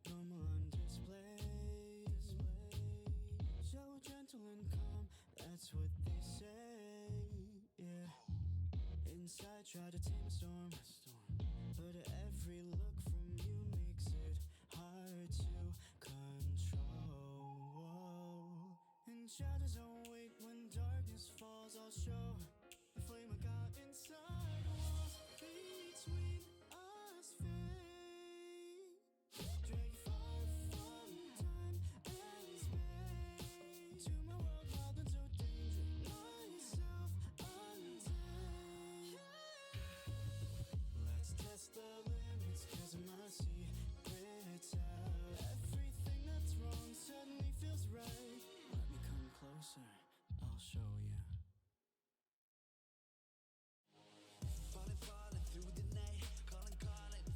normal on display. So gentle and calm, that's what they say. Yeah. Inside, try to tame a storm, but every look from you makes it hard to control. And shadows don't wait when darkness falls. I'll show the flame I got inside. Walls between us fade, drag far from time and space. To my world, wild and so dangerous, myself untamed. Let's test the limits, 'cause my secret's out. Everything that's wrong suddenly feels right. Let me come closer, I'll show you. Falling through the night, calling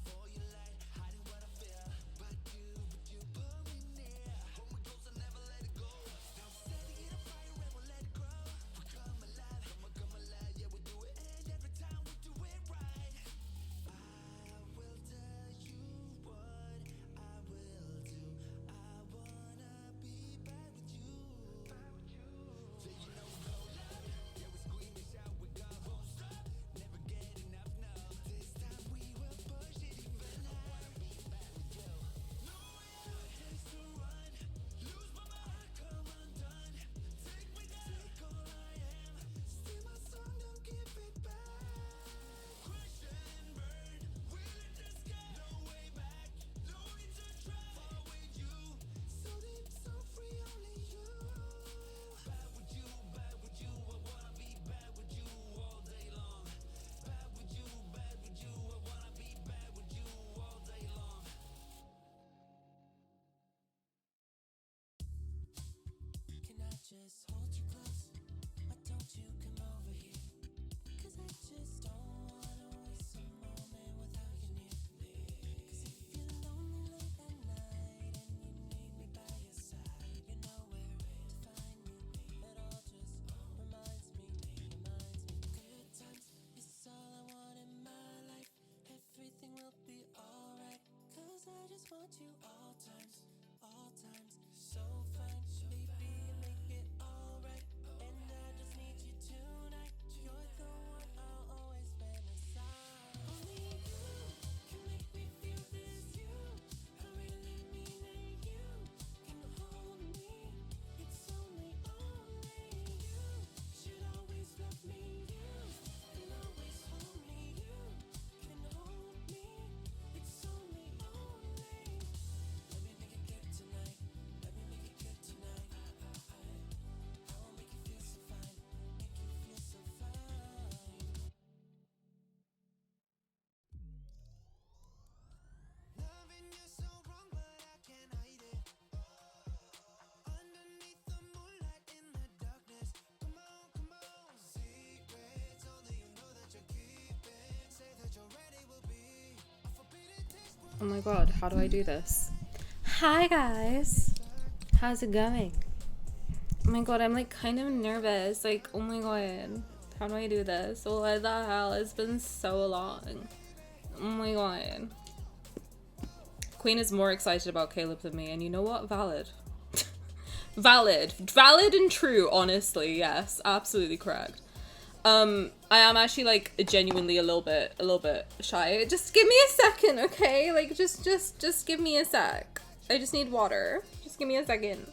for your light, hiding what I feel, but you pull me near. Hold me close and never let it go. Now setting it on fire and we'll let it grow. We come alive, yeah we do it, and every time we do it right. I will tell you what I will do. I wanna be back with you. So you know we go loud, yeah we scream and shout, we got won't stop. Never get enough now. This time we will push it even higher. Be back with you. No place to run, lose my mind, come undone. Take me down, take all I am. Steal my song, don't give it back. Crash and burn, will it the sky? No way back, no need to try. Far with you, so deep, so free, only you. Back with you, I wanna be back with you all day long. Back with you, I wanna be back with you all day long. Can I just hold you close? Why don't you come over here? 'Cause I just don't wanna waste a moment without you near. 'Cause if you're lonely late at night and you need me by your side, you know where to find me. It all just reminds me. Good times is all I want in my life. Everything will be alright. 'Cause I just want you all times. So fine, baby, you make it alright. And I just need you tonight. You're the one I'll always fantasize. Only you can make me feel this. You, I really mean it. You can hold me. It's only you should always love me. You can always hold me. You can hold me. It's only. Let me make it good tonight. Let me make it good tonight. I will make you feel so fine. Make you feel so fine. Loving you so wrong, but I can't hide it. Underneath the moonlight in the darkness. Come on. Secrets only you know that you're keeping. Say that you're ready, will be a forbidden taste. Oh my god, how do I do this? Hi guys! How's it going? Oh my god, I'm like kind of nervous. Like, oh my god, how do I do this? What the hell? It's been so long. Oh my god. Queen is more excited about Caleb than me, and you know what? Valid. Valid and true, honestly. Yes, absolutely correct. I am actually like genuinely a little bit shy. Just give me a second, okay? Like just give me a sec. I just need water. Just give me a second.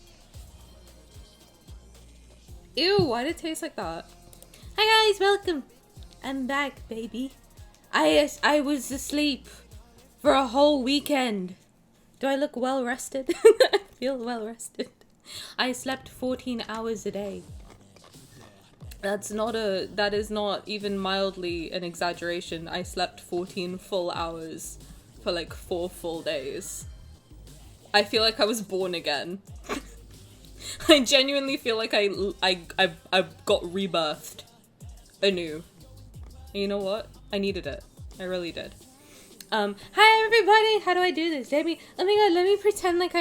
Ew, why did it taste like that? Hi guys, welcome. I'm back, baby. I was asleep for a whole weekend. Do I look well rested? I feel well rested. I slept 14 hours a day. That is not even mildly an exaggeration. I slept 14 full hours for like 4 full days. I feel like I was born again. I genuinely feel like I got rebirthed anew. And you know what? I needed it. I really did. Hi everybody! How do I do this? Let me pretend like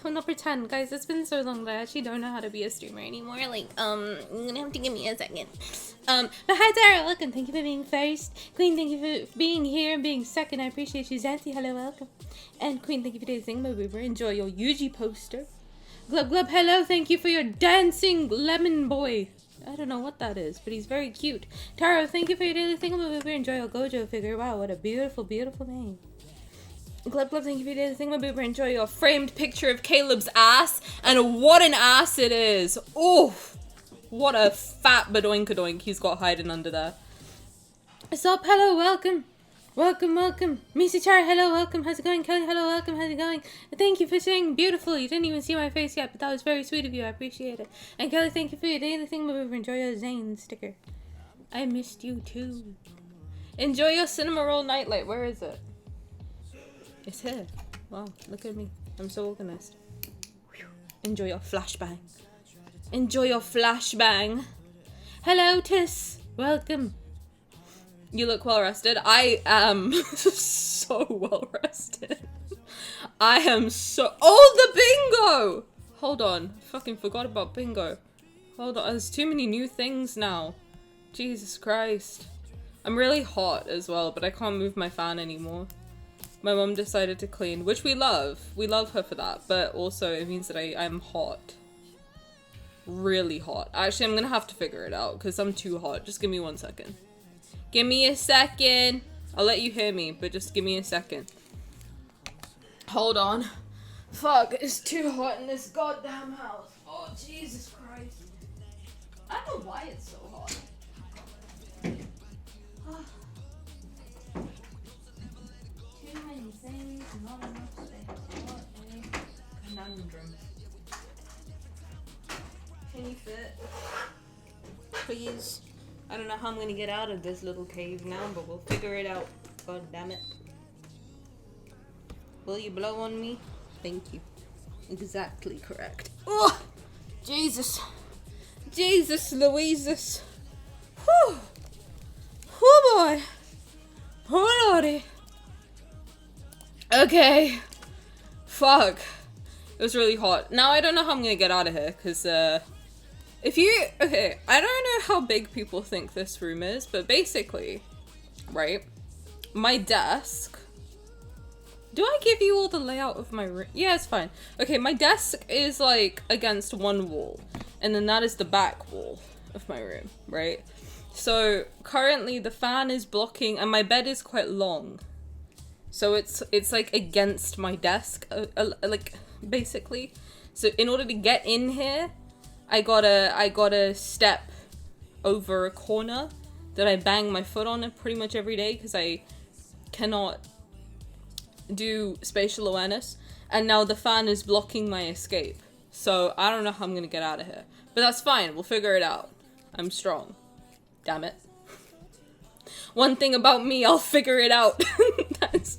well, not pretend, guys, it's been so long that I actually don't know how to be a streamer anymore. Like, you're gonna have to give me a second. But hi Tara, welcome, thank you for being first. Queen, thank you for being here and being second, I appreciate you. Zanti, hello, welcome. And Queen, thank you for doing the thingamaboobers. Enjoy your Yuji poster. Glub Glub, hello, thank you for your dancing lemon boy. I don't know what that is, but he's very cute. Taro, thank you for your daily thingamaboober. Enjoy your Gojo figure. Wow, what a beautiful, beautiful name. Glub Glub, thank you for your daily thingamaboober. Enjoy your framed picture of Caleb's ass. And what an ass it is. Oof. What a fat badoinkadoink he's got hiding under there. Sup, hello, welcome. Welcome, welcome. Misi-char, hello, welcome. How's it going? Kelly, hello, welcome. How's it going? Thank you for saying beautiful. You didn't even see my face yet, but that was very sweet of you. I appreciate it. And Kelly, thank you for your daily thingamaboobers. Enjoy your Zayne sticker. I missed you too. Enjoy your cinema roll nightlight. Where is it? It's here. Wow, look at me. I'm so organized. Enjoy your flashbang. Enjoy your flashbang. Hello, Tiss. Welcome. You look well rested. I am so well rested. I am so— oh, the bingo! Hold on. Fucking forgot about bingo. Hold on. There's too many new things now. Jesus Christ. I'm really hot as well, but I can't move my fan anymore. My mom decided to clean, which we love. We love her for that, but also it means that I'm hot. Really hot. Actually, I'm gonna have to figure it out because I'm too hot. Just give me 1 second. Give me a second. I'll let you hear me, but just give me a second. Hold on. Fuck, it's too hot in this goddamn house. Oh, Jesus Christ. I don't know why it's so hot. Too many things, not enough space. What a conundrum. Can you fit? Please? I don't know how I'm gonna get out of this little cave now, but we'll figure it out. God damn it. Will you blow on me? Thank you. Exactly correct. Oh! Jesus. Jesus Louises. Whew. Oh boy. Oh lordy. Okay. Fuck. It was really hot. Now I don't know how I'm gonna get out of here, because, okay, I don't know how big people think this room is, but basically, right, my desk, do I give you all the layout of my room? Yeah, it's fine. Okay, my desk is, like, against one wall, and then that is the back wall of my room, right? So, currently the fan is blocking, and my bed is quite long, so it's like, against my desk, like, basically. So, in order to get in here, I gotta step over a corner that I bang my foot on pretty much every day because I cannot do spatial awareness. And now the fan is blocking my escape. So I don't know how I'm gonna get out of here. But that's fine, we'll figure it out. I'm strong. Damn it. One thing about me, I'll figure it out. That's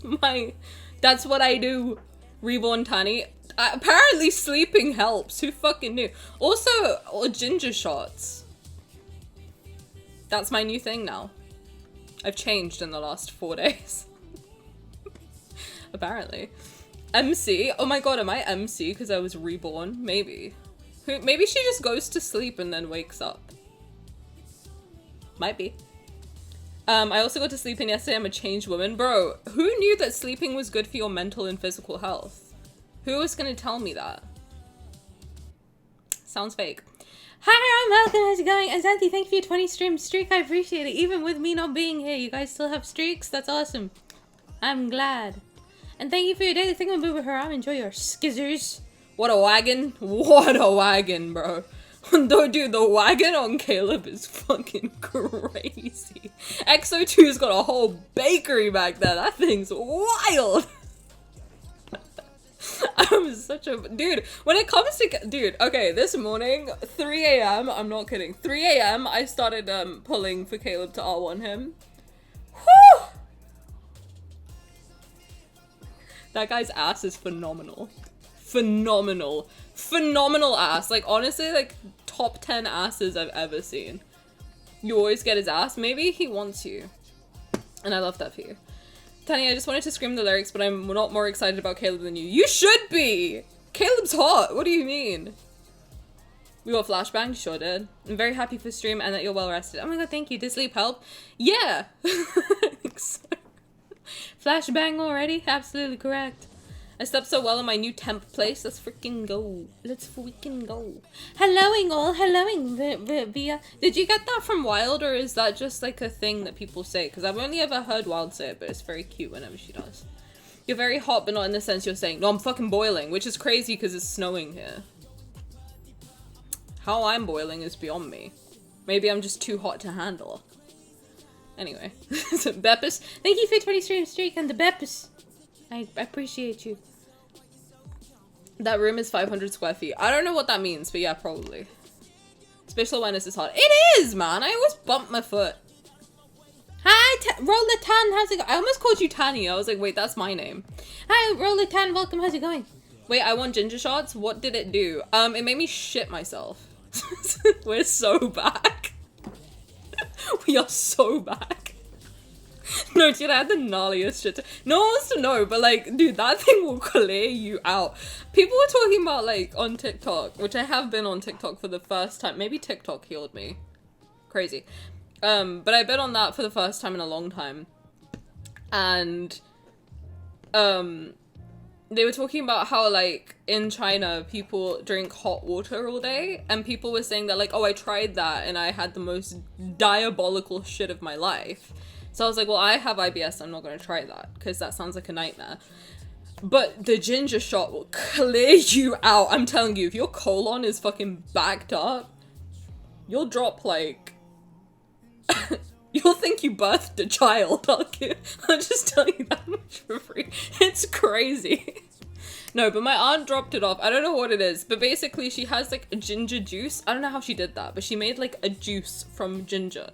what I do. Reborn Tani. Apparently sleeping helps. Who fucking knew? Also, ginger shots. That's my new thing now. I've changed in the last 4 days. Apparently. MC. Oh my god, am I MC because I was reborn? Maybe. Maybe she just goes to sleep and then wakes up. Might be. I also got to sleep in yesterday. I'm a changed woman. Bro, who knew that sleeping was good for your mental and physical health? Who was gonna tell me that? Sounds fake. Hi, welcome, how's it going? And Zanthi, thank you for your 20 stream streak, I appreciate it. Even with me not being here, you guys still have streaks? That's awesome. I'm glad. And thank you for your daily thingamaboober haram. Enjoy your skizzers. What a wagon. What a wagon, bro. Dude, the wagon on Caleb is fucking crazy. X-02's got a whole bakery back there. That thing's wild. I'm such a— dude, when it comes to— dude, okay, this morning, 3 a.m., I'm not kidding, 3 a.m., I started, pulling for Caleb to R1 him. Whew! That guy's ass is phenomenal. Phenomenal. Phenomenal ass. Like, honestly, like, top 10 asses I've ever seen. You always get his ass. Maybe he wants you. And I love that for you. Tani, I just wanted to scream the lyrics, but I'm not more excited about Caleb than you. You should be! Caleb's hot! What do you mean? We got flashbang? Sure did. I'm very happy for stream and that you're well rested. Oh my god, thank you. Did sleep help? Yeah! I think so. Flashbang already? Absolutely correct. I slept so well in my new temp place. Let's freaking go. Let's freaking go. Helloing all. Helloing via. Did you get that from Wild, or is that just like a thing that people say? Because I've only ever heard Wild say it, but it's very cute whenever she does. You're very hot, but not in the sense you're saying, no, I'm fucking boiling, which is crazy because it's snowing here. How I'm boiling is beyond me. Maybe I'm just too hot to handle. Anyway. Beppis. Thank you for 20 stream streak and the Beppis. I appreciate you. That room is 500 square feet. I don't know what that means, but yeah, probably. Spatial awareness is hard. It is, man! I always bump my foot. Hi, Roller Tan, how's it going? I almost called you Tani. I was like, wait, that's my name. Hi, Roller Tan, welcome, how's it going? Wait, I want ginger shots? What did it do? It made me shit myself. We're so back. We are so back. No, dude, I had the gnarliest shit. No one wants to know, but like, dude, that thing will clear you out. People were talking about, like, on TikTok, which I have been on TikTok for the first time. Maybe TikTok healed me. Crazy. But I've been on that for the first time in a long time. And, they were talking about how, like, in China, people drink hot water all day, and people were saying that, like, oh, I tried that, and I had the most diabolical shit of my life. So I was like, well, I have IBS, I'm not gonna try that, because that sounds like a nightmare. But the ginger shot will clear you out. I'm telling you, if your colon is fucking backed up, you'll drop, like... You'll think you birthed a child. I'll just tell you that much for free. It's crazy. No, but my aunt dropped it off. I don't know what it is, but basically she has like a ginger juice. I don't know how she did that, but she made like a juice from ginger.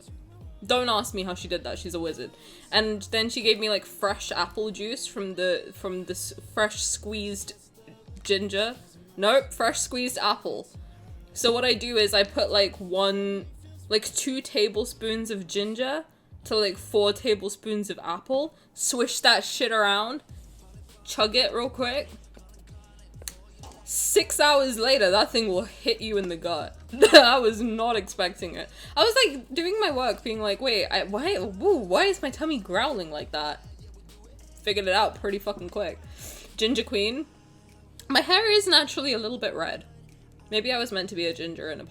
Don't ask me how she did that. She's a wizard. And then she gave me like fresh apple juice from this fresh squeezed ginger. Nope, fresh squeezed apple. So what I do is I put like 2 tablespoons of ginger to like 4 tablespoons of apple, swish that shit around, chug it real quick. 6 hours later, that thing will hit you in the gut. I was not expecting it. I was like doing my work being like, wait, why is my tummy growling like that? Figured it out pretty fucking quick. Ginger queen. My hair is naturally a little bit red. Maybe I was meant to be a ginger in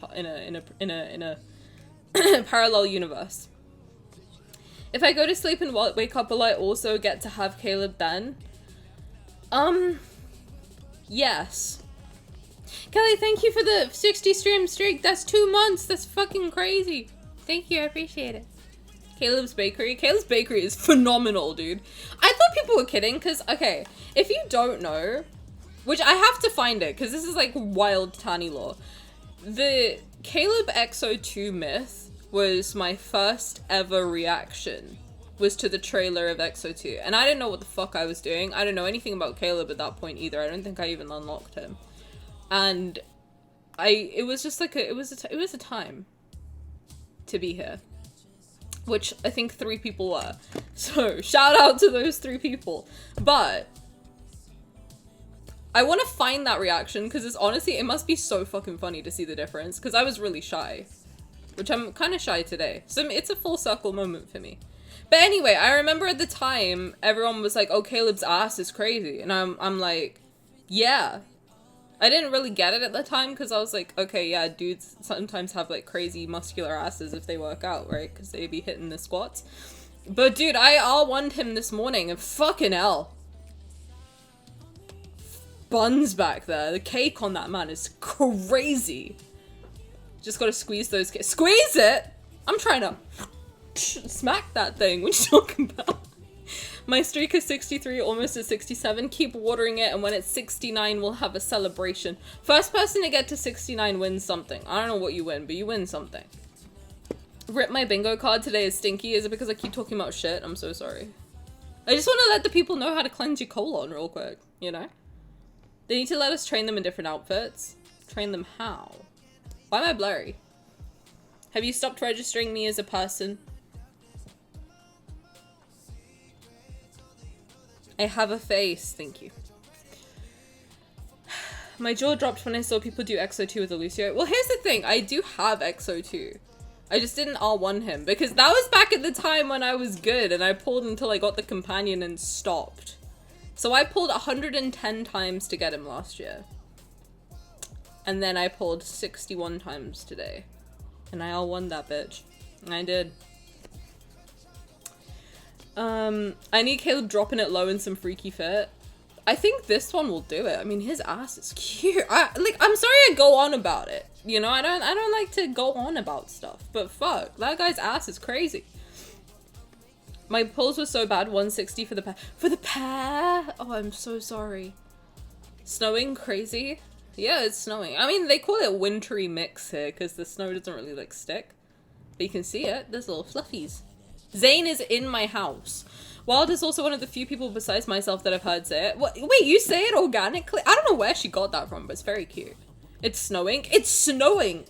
a parallel universe. If I go to sleep and wake up, will I also get to have Caleb then? Yes. Kelly, thank you for the 60 stream streak. That's 2 months. That's fucking crazy. Thank you, I appreciate it. Caleb's Bakery. Caleb's Bakery is phenomenal, dude. I thought people were kidding, because, okay, if you don't know, which I have to find it, because this is like wild Tani lore. The Caleb X-02 myth was my first ever reaction, was to the trailer of X-02. And I didn't know what the fuck I was doing. I didn't know anything about Caleb at that point either. I don't think I even unlocked him. And it was just like it was a time to be here. Which I think 3 people were. So shout out to those 3 people. But I want to find that reaction, because it's honestly, it must be so fucking funny to see the difference, because I was really shy. Which I'm kind of shy today. So it's a full circle moment for me. But anyway, I remember at the time, everyone was like, oh, Caleb's ass is crazy. And I'm like, yeah. I didn't really get it at the time, because I was like, okay, yeah, dudes sometimes have like crazy muscular asses if they work out, right? Because they be hitting the squats. But dude, I R1'd him this morning, and fucking hell. Buns back there. The cake on that man is crazy. Just gotta squeeze those kids. Squeeze it? I'm trying to smack that thing. What you talking about? My streak is 63, almost at 67. Keep watering it, and when it's 69, we'll have a celebration. First person to get to 69 wins something. I don't know what you win, but you win something. Rip, my bingo card today is stinky. Is it because I keep talking about shit? I'm so sorry. I just want to let the people know how to cleanse your colon real quick, you know? They need to let us train them in different outfits. Train them how? Why am I blurry? Have you stopped registering me as a person? I have a face. Thank you. My jaw dropped when I saw people do X-02 with Lucio. Well, here's the thing. I do have X-02. I just didn't R1 him because that was back at the time when I was good and I pulled until I got the companion and stopped. So I pulled 110 times to get him last year. And then I pulled 61 times today. And I R1'd that bitch. I did. I need Caleb dropping it low in some freaky fit. I think this one will do it. I mean, his ass is cute. I'm sorry I go on about it. You know, I don't like to go on about stuff. But fuck, that guy's ass is crazy. My pulls were so bad. 160 for the pair. For the pair? Oh, I'm so sorry. Snowing crazy? Yeah, it's snowing. I mean, they call it wintry mix here because the snow doesn't really like stick. But you can see it. There's little fluffies. Zayne is in my house. Wild is also one of the few people besides myself that I've heard say it. What, wait, you say it organically? I don't know where she got that from, but it's very cute. It's snowing. It's snowing!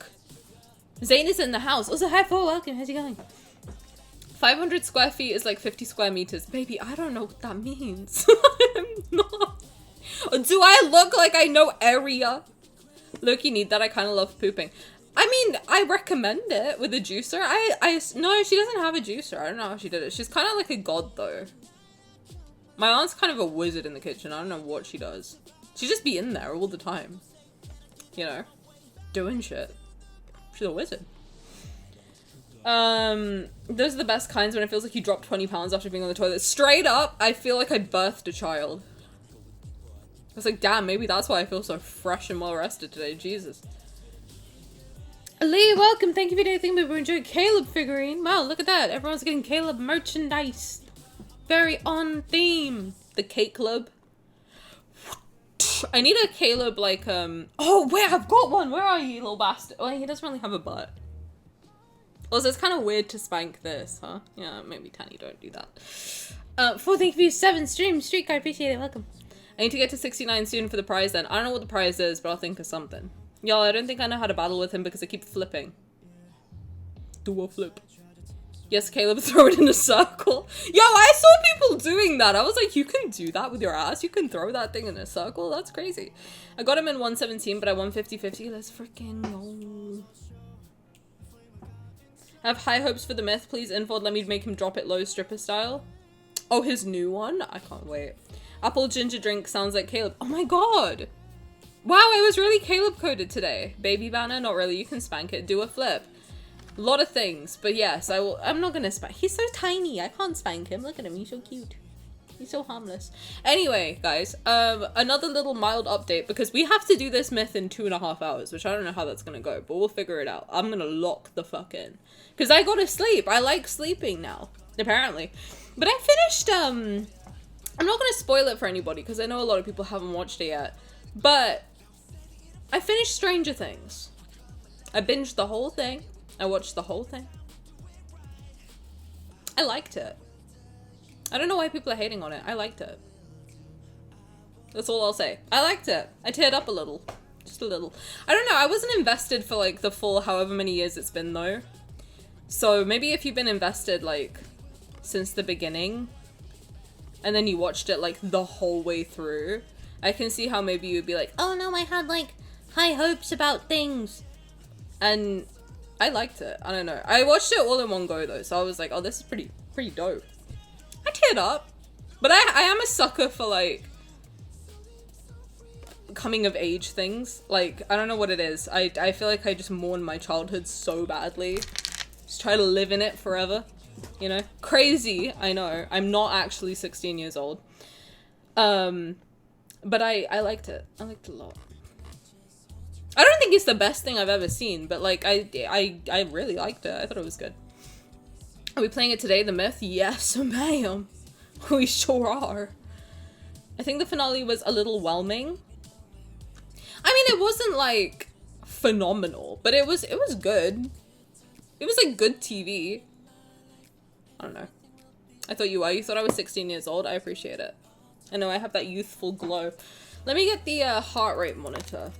Zayne is in the house. Also, hi, Paul. Welcome. How's it going? 500 square feet is like 50 square meters. Baby, I don't know what that means. I'm not. Do I look like I know area? Look, you need that. I kind of love pooping. I mean, I recommend it with a juicer. No, she doesn't have a juicer. I don't know how she did it. She's kind of like a god, though. My aunt's kind of a wizard in the kitchen. I don't know what she does. She just be in there all the time. You know, doing shit. She's a wizard. Those are the best kinds when it feels like you dropped 20 pounds after being on the toilet. Straight up, I feel like I birthed a child. I was like, damn, maybe that's why I feel so fresh and well rested today. Jesus. Lee, welcome. Thank you for anything. We're enjoying Caleb figurine. Wow, look at that. Everyone's getting Caleb merchandise. Very on theme. The cake club. I need a Caleb, like, oh, wait, I've got one. Where are you, little bastard? Well, he doesn't really have a butt. Also, it's kind of weird to spank this, huh? Yeah, maybe Tani don't do that. 4, thank you for 7 streams. Street card, appreciate it. Welcome. I need to get to 69 soon for the prize then. I don't know what the prize is, but I'll think of something. Y'all, I don't think I know how to battle with him because I keep flipping. Do a flip. Yes, Caleb, throw it in a circle. Yo, I saw people doing that. I was like, you can do that with your ass? You can throw that thing in a circle? That's crazy. I got him in 117, but I won 50-50. Let's freaking go. I have high hopes for the myth. Please, Inford, let me make him drop it low stripper style. Oh, his new one? I can't wait. Apple ginger drink sounds like Caleb. Oh my god. Wow, it was really Caleb coded today. Baby banner, not really. You can spank it. Do a flip. A lot of things, but yes, I will. I'm not gonna spank. He's so tiny. I can't spank him. Look at him. He's so cute. He's so harmless. Anyway, guys, another little mild update because we have to do this myth in 2.5 hours, which I don't know how that's gonna go, but we'll figure it out. I'm gonna lock the fuck in because I gotta sleep. I like sleeping now, apparently. But I finished. I'm not gonna spoil it for anybody because I know a lot of people haven't watched it yet, but I finished Stranger Things. I binged the whole thing. I watched the whole thing. I liked it. I don't know why people are hating on it. I liked it. That's all I'll say. I liked it. I teared up a little. Just a little. I don't know. I wasn't invested for like the full however many years it's been though. So maybe if you've been invested like since the beginning and then you watched it like the whole way through, I can see how maybe you'd be like, oh no, I had like high hopes about things. And I liked it. I don't know. I watched it all in one go though, so I was like, oh, this is pretty dope. I teared up. But I am a sucker for like coming of age things. Like, I don't know what it is. I feel like I just mourn my childhood so badly. Just try to live in it forever. You know? Crazy, I know. I'm not actually 16 years old. But I liked it. I liked it a lot. I don't think it's the best thing I've ever seen, but like I really liked it. I thought it was good. Are we playing it today, the myth? Yes, ma'am. We sure are. I think the finale was a little whelming. I mean, it wasn't like phenomenal, but it was good. It was like good TV. I don't know. I thought you were. You thought I was 16 years old. I appreciate it. I know I have that youthful glow. Let me get the heart rate monitor.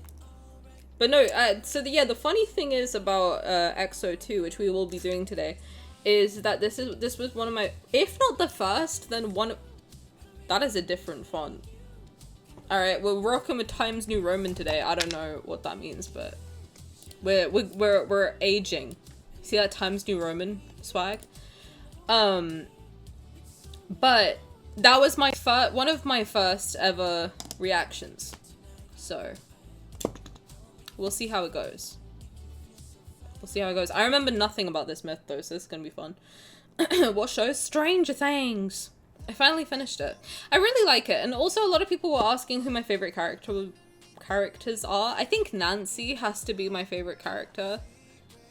But no, so the funny thing is about X-02, which we will be doing today, is that this was one of my, if not the first, then one of, That is a different font. Alright, we're rocking with Times New Roman today. I don't know what that means, but we're aging. See that Times New Roman swag? But that was my one of my first ever reactions. So we'll see how it goes. We'll see how it goes. I remember nothing about this myth though, so this is gonna be fun. What show? Stranger Things. I finally finished it. I really like it, and also a lot of people were asking who my favorite characters are. I think Nancy has to be my favorite character.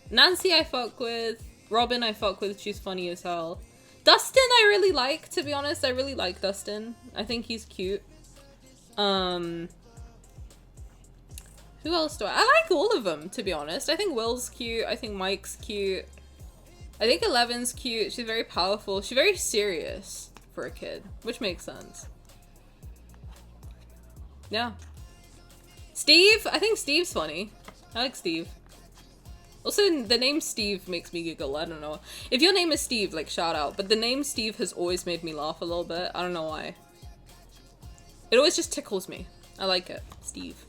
Nancy I fuck with. Robin I fuck with. She's funny as hell. Dustin I really like, to be honest. I really like Dustin. I think he's cute. Who else do I like all of them, to be honest. I think Will's cute. I think Mike's cute. I think Eleven's cute. She's very powerful. She's very serious for a kid, which makes sense. Yeah. Steve? I think Steve's funny. I like Steve. Also, the name Steve makes me giggle. I don't know. If your name is Steve, like, shout out. But the name Steve has always made me laugh a little bit. I don't know why. It always just tickles me. I like it. Steve.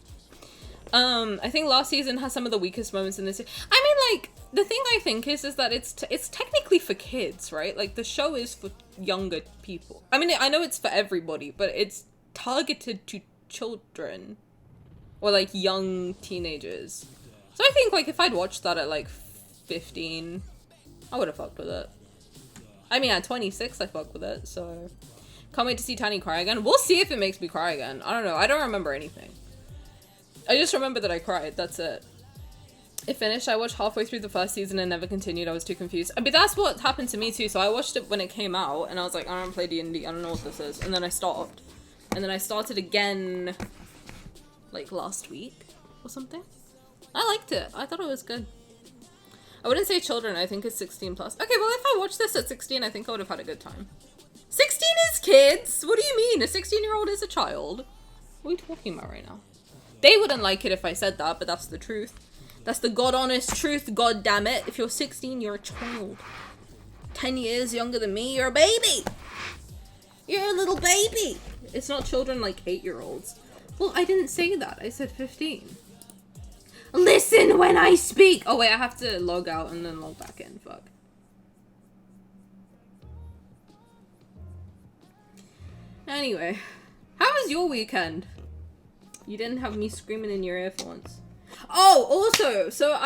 I think last season has some of the weakest moments in this. I mean, like, the thing I think is that it's technically for kids, right? Like, the show is for younger people. I mean, I know it's for everybody, but it's targeted to children. Or, like, young teenagers. So I think, like, if I'd watched that at, like, 15, I would have fucked with it. I mean, at 26, I fucked with it, so... Can't wait to see Tani cry again. We'll see if it makes me cry again. I don't know. I don't remember anything. I just remember that I cried. That's it. It finished. I watched halfway through the first season and never continued. I was too confused. I mean, that's what happened to me too. So I watched it when it came out and I was like, I don't play D&D. I don't know what this is. And then I stopped. And then I started again like last week or something. I liked it. I thought it was good. I wouldn't say children. I think it's 16 plus. Okay, well, if I watched this at 16, I think I would have had a good time. 16 is kids? What do you mean? A 16-year-old is a child? What are you talking about right now? They wouldn't like it if I said that, but that's the truth. That's the God-honest truth, God damn it. If you're 16, you're a child. 10 years younger than me, you're a baby. You're a little baby. It's not children like 8-year-olds. Well, I didn't say that. I said 15. Listen when I speak! Oh wait, I have to log out and then log back in. Fuck. Anyway, how was your weekend? You didn't have me screaming in your ear for once. Oh, also, so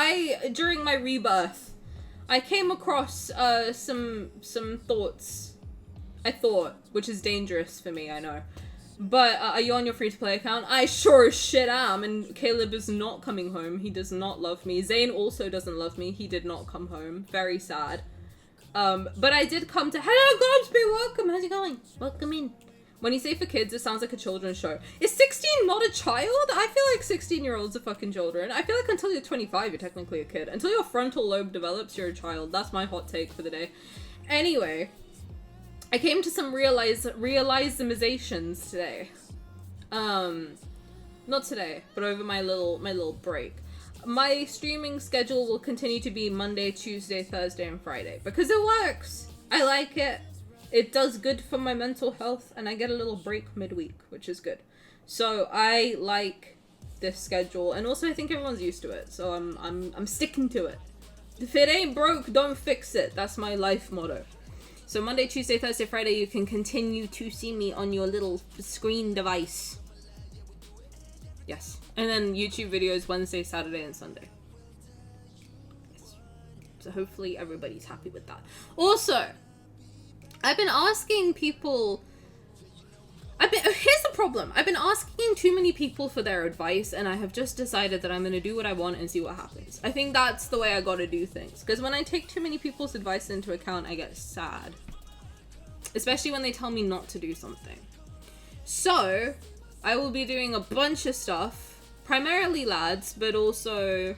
during my rebirth, I came across some thoughts. I thought, which is dangerous for me, I know. But are you on your free-to-play account? I sure as shit am, and Caleb is not coming home. He does not love me. Zayne also doesn't love me. He did not come home. Very sad. But I did come to- Hello, Gobsby, welcome! How's it going? Welcome in. When you say for kids, it sounds like a children's show. Is 16 not a child? I feel like 16-year-olds are fucking children. I feel like until you're 25, you're technically a kid. Until your frontal lobe develops, you're a child. That's my hot take for the day. Anyway, I came to some realizations today. Not today, but over my little break. My streaming schedule will continue to be Monday, Tuesday, Thursday, and Friday. Because it works! I like it. It does good for my mental health, and I get a little break midweek, which is good. So I like this schedule, and also I think everyone's used to it, so I'm sticking to it. If it ain't broke, don't fix it. That's my life motto. So Monday, Tuesday, Thursday, Friday, you can continue to see me on your little screen device. Yes. And then YouTube videos Wednesday, Saturday, and Sunday. Yes. So hopefully everybody's happy with that. Also, I've been asking people... Here's the problem. I've been asking too many people for their advice, and I have just decided that I'm going to do what I want and see what happens. I think that's the way I gotta do things. Because when I take too many people's advice into account, I get sad. Especially when they tell me not to do something. So, I will be doing a bunch of stuff. Primarily lads, but also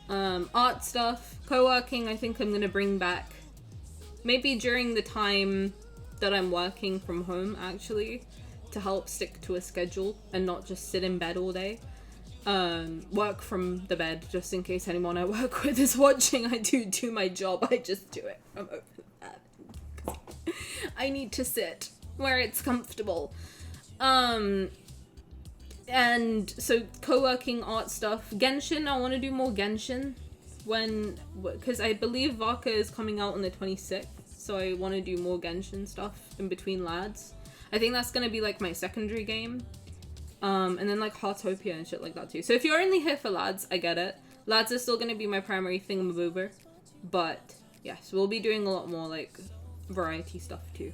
art stuff. Co-working, I think I'm going to bring back. Maybe during the time that I'm working from home, actually, to help stick to a schedule and not just sit in bed all day. Work from the bed, just in case anyone I work with is watching. I do my job, I just do it from over the bed. I need to sit. where it's comfortable. And so co-working art stuff. Genshin, I want to do more Genshin because I believe Vaka is coming out on the 26th, so I want to do more Genshin stuff in between lads. I think that's gonna be like my secondary game. And then like Heartopia and shit like that too. So if you're only here for lads, I get it. Lads are still gonna be my primary thingamaboober, but yes, we'll be doing a lot more like variety stuff too.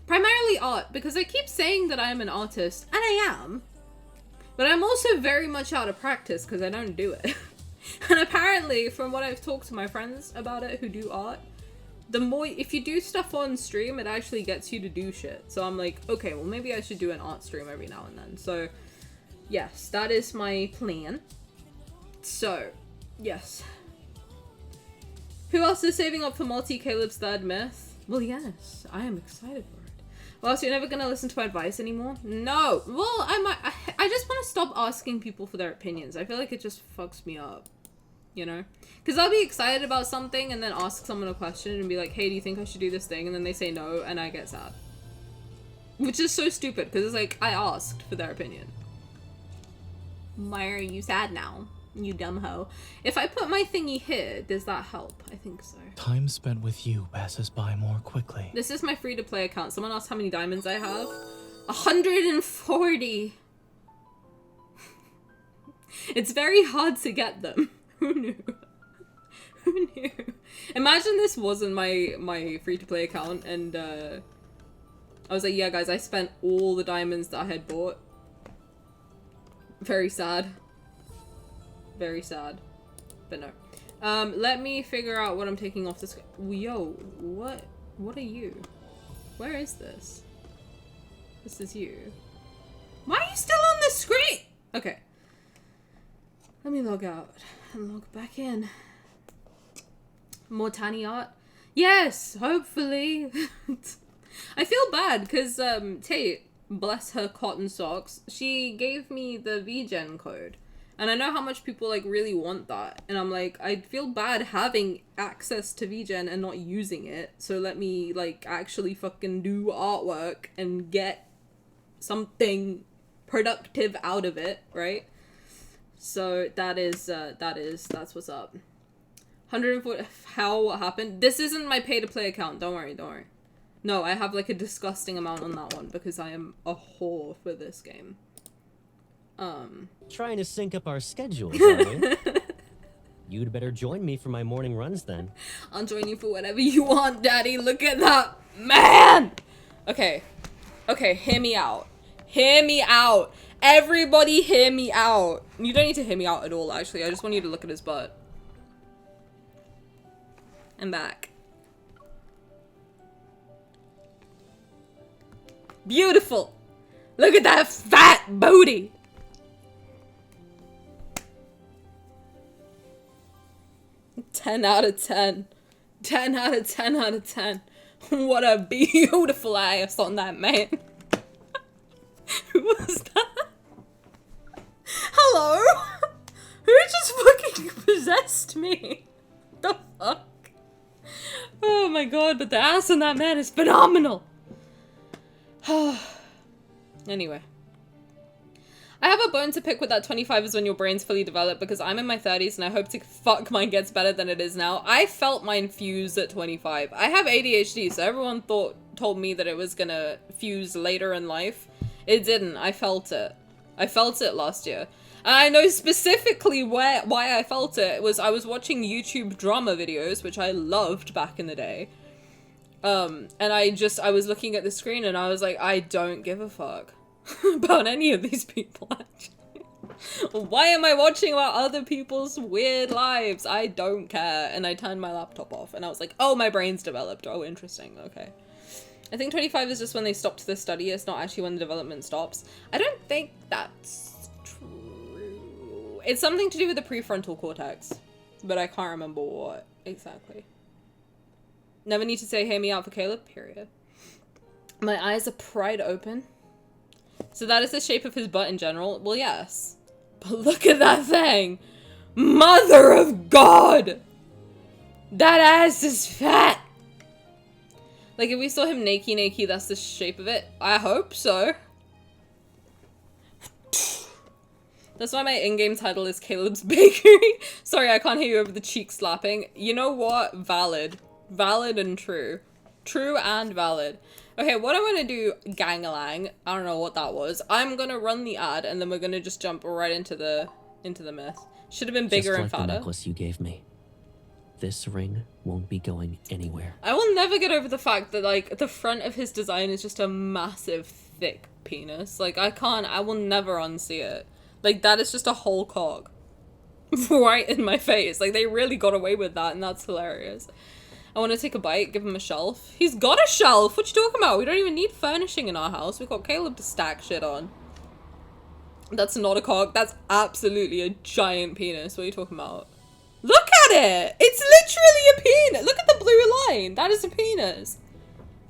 Primarily art, because I keep saying that I am an artist, and I am, but I'm also very much out of practice because I don't do it. And apparently, from what I've talked to my friends about it who do art, the more, if you do stuff on stream, it actually gets you to do shit. So I'm like, okay, well maybe I should do an art stream every now and then. So yes, that is my plan. So, yes. Who else is saving up for Caleb's third myth? Well, yes, I am excited for it. Well, so you're never gonna listen to my advice anymore? No. Well, I just want to stop asking people for their opinions. I feel like it just fucks me up, you know? Because I'll be excited about something and then ask someone a question and be like, hey, do you think I should do this thing? And then they say no, and I get sad. Which is so stupid, because it's like, I asked for their opinion. Why are you sad now, you dumb hoe? If I put my thingy here, does that help? I think so. Time spent with you passes by more quickly. This is my free-to-play account. Someone asked how many diamonds I have. 140! It's very hard to get them. Who knew? Who knew? Imagine this wasn't my free-to-play account and I was like, yeah guys, I spent all the diamonds that I had bought. Very sad. Very sad. But no. Let me figure out what I'm taking off this. Yo, what are you? Where is this? This is you. Why are you still on the screen? Okay. Let me log out and log back in. More Tani art? Yes, hopefully. I feel bad because Tate, bless her cotton socks, she gave me the VGen code. And I know how much people like really want that. And I'm like, I feel bad having access to VGen and not using it. So let me like actually fucking do artwork and get something productive out of it, right? So that's what's up. 140, what happened? This isn't my pay to play account, don't worry. No, I have like a disgusting amount on that one because I am a whore for this game. Trying to sync up our schedules, are you? You'd better join me for my morning runs then. I'll join you for whatever you want, daddy. Look at that man! Okay, hear me out. Hear me out. Everybody hear me out. You don't need to hear me out at all, actually. I just want you to look at his butt. And back. Beautiful. Look at that fat booty. Ten out of 10. 10 out of 10 out of 10. What a beautiful ass on that man. Who was that? Hello? Who just fucking possessed me? The fuck? Oh my god, but the ass on that man is phenomenal. Anyway. I have a bone to pick with that 25 is when your brain's fully developed because I'm in my 30s and I hope to fuck mine gets better than it is now. I felt mine fuse at 25. I have ADHD, so everyone told me that it was gonna fuse later in life. It didn't. I felt it. I felt it last year. And I know specifically why I felt it. It was I was watching YouTube drama videos, which I loved back in the day. And I was looking at the screen and I was like, I don't give a fuck about any of these people, actually. Why am I watching about other people's weird lives? I don't care. And I turned my laptop off and I was like, oh, my brain's developed. Oh, interesting. Okay. I think 25 is just when they stopped the study. It's not actually when the development stops. I don't think that's true. It's something to do with the prefrontal cortex, but I can't remember what exactly. Never need to say hear me out for Caleb, period. My eyes are pried open. So that is the shape of his butt in general? Well, yes. But look at that thing! Mother of God! That ass is fat! Like, if we saw him naked, that's the shape of it. I hope so. That's why my in-game title is Caleb's Bakery. Sorry, I can't hear you over the cheek slapping. You know what? Valid. Valid and true. True and valid. Okay, what I'm gonna do, gang-a-lang, I don't know what that was. I'm gonna run the ad, and then we're gonna just jump right into the myth. Should have been bigger and fatter. Just like the necklace you gave me. This ring won't be going anywhere. I will never get over the fact that, like, the front of his design is just a massive, thick penis. Like, I will never unsee it. Like, that is just a whole cock. Right in my face. Like, they really got away with that, and that's hilarious. I want to take a bite, give him a shelf. He's got a shelf! What you talking about? We don't even need furnishing in our house. We've got Caleb to stack shit on. That's not a cock. That's absolutely a giant penis. What are you talking about? Look at it! It's literally a penis! Look at the blue line! That is a penis.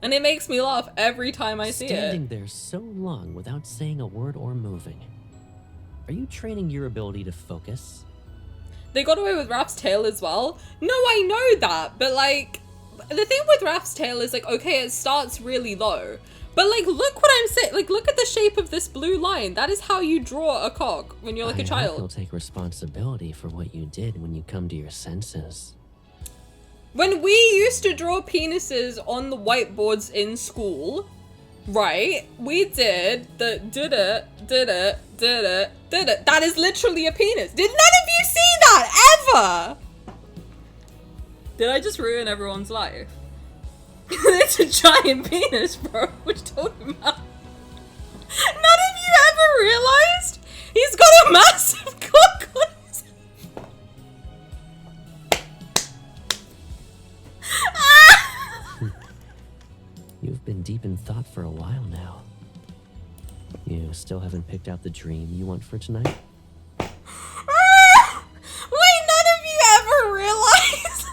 And it makes me laugh every time I see it. Standing there so long without saying a word or moving. Are you training your ability to focus? They got away with Raph's tail as well. No, I know that, but like, the thing with Raph's tail is like, okay, it starts really low. But like, look what I'm saying. Like, look at the shape of this blue line. That is how you draw a cock when you're like a child. I hope you'll take responsibility for what you did when you come to your senses. When we used to draw penises on the whiteboards in school, right? We did it. That is literally a penis. Did none of you see that ever? Did I just ruin everyone's life? It's a giant penis, bro. What you talking about? None of you ever realized? He's got a massive cock on his... You've been deep in thought for a while now. You still haven't picked out the dream you want for tonight? Wait, none of you ever realized?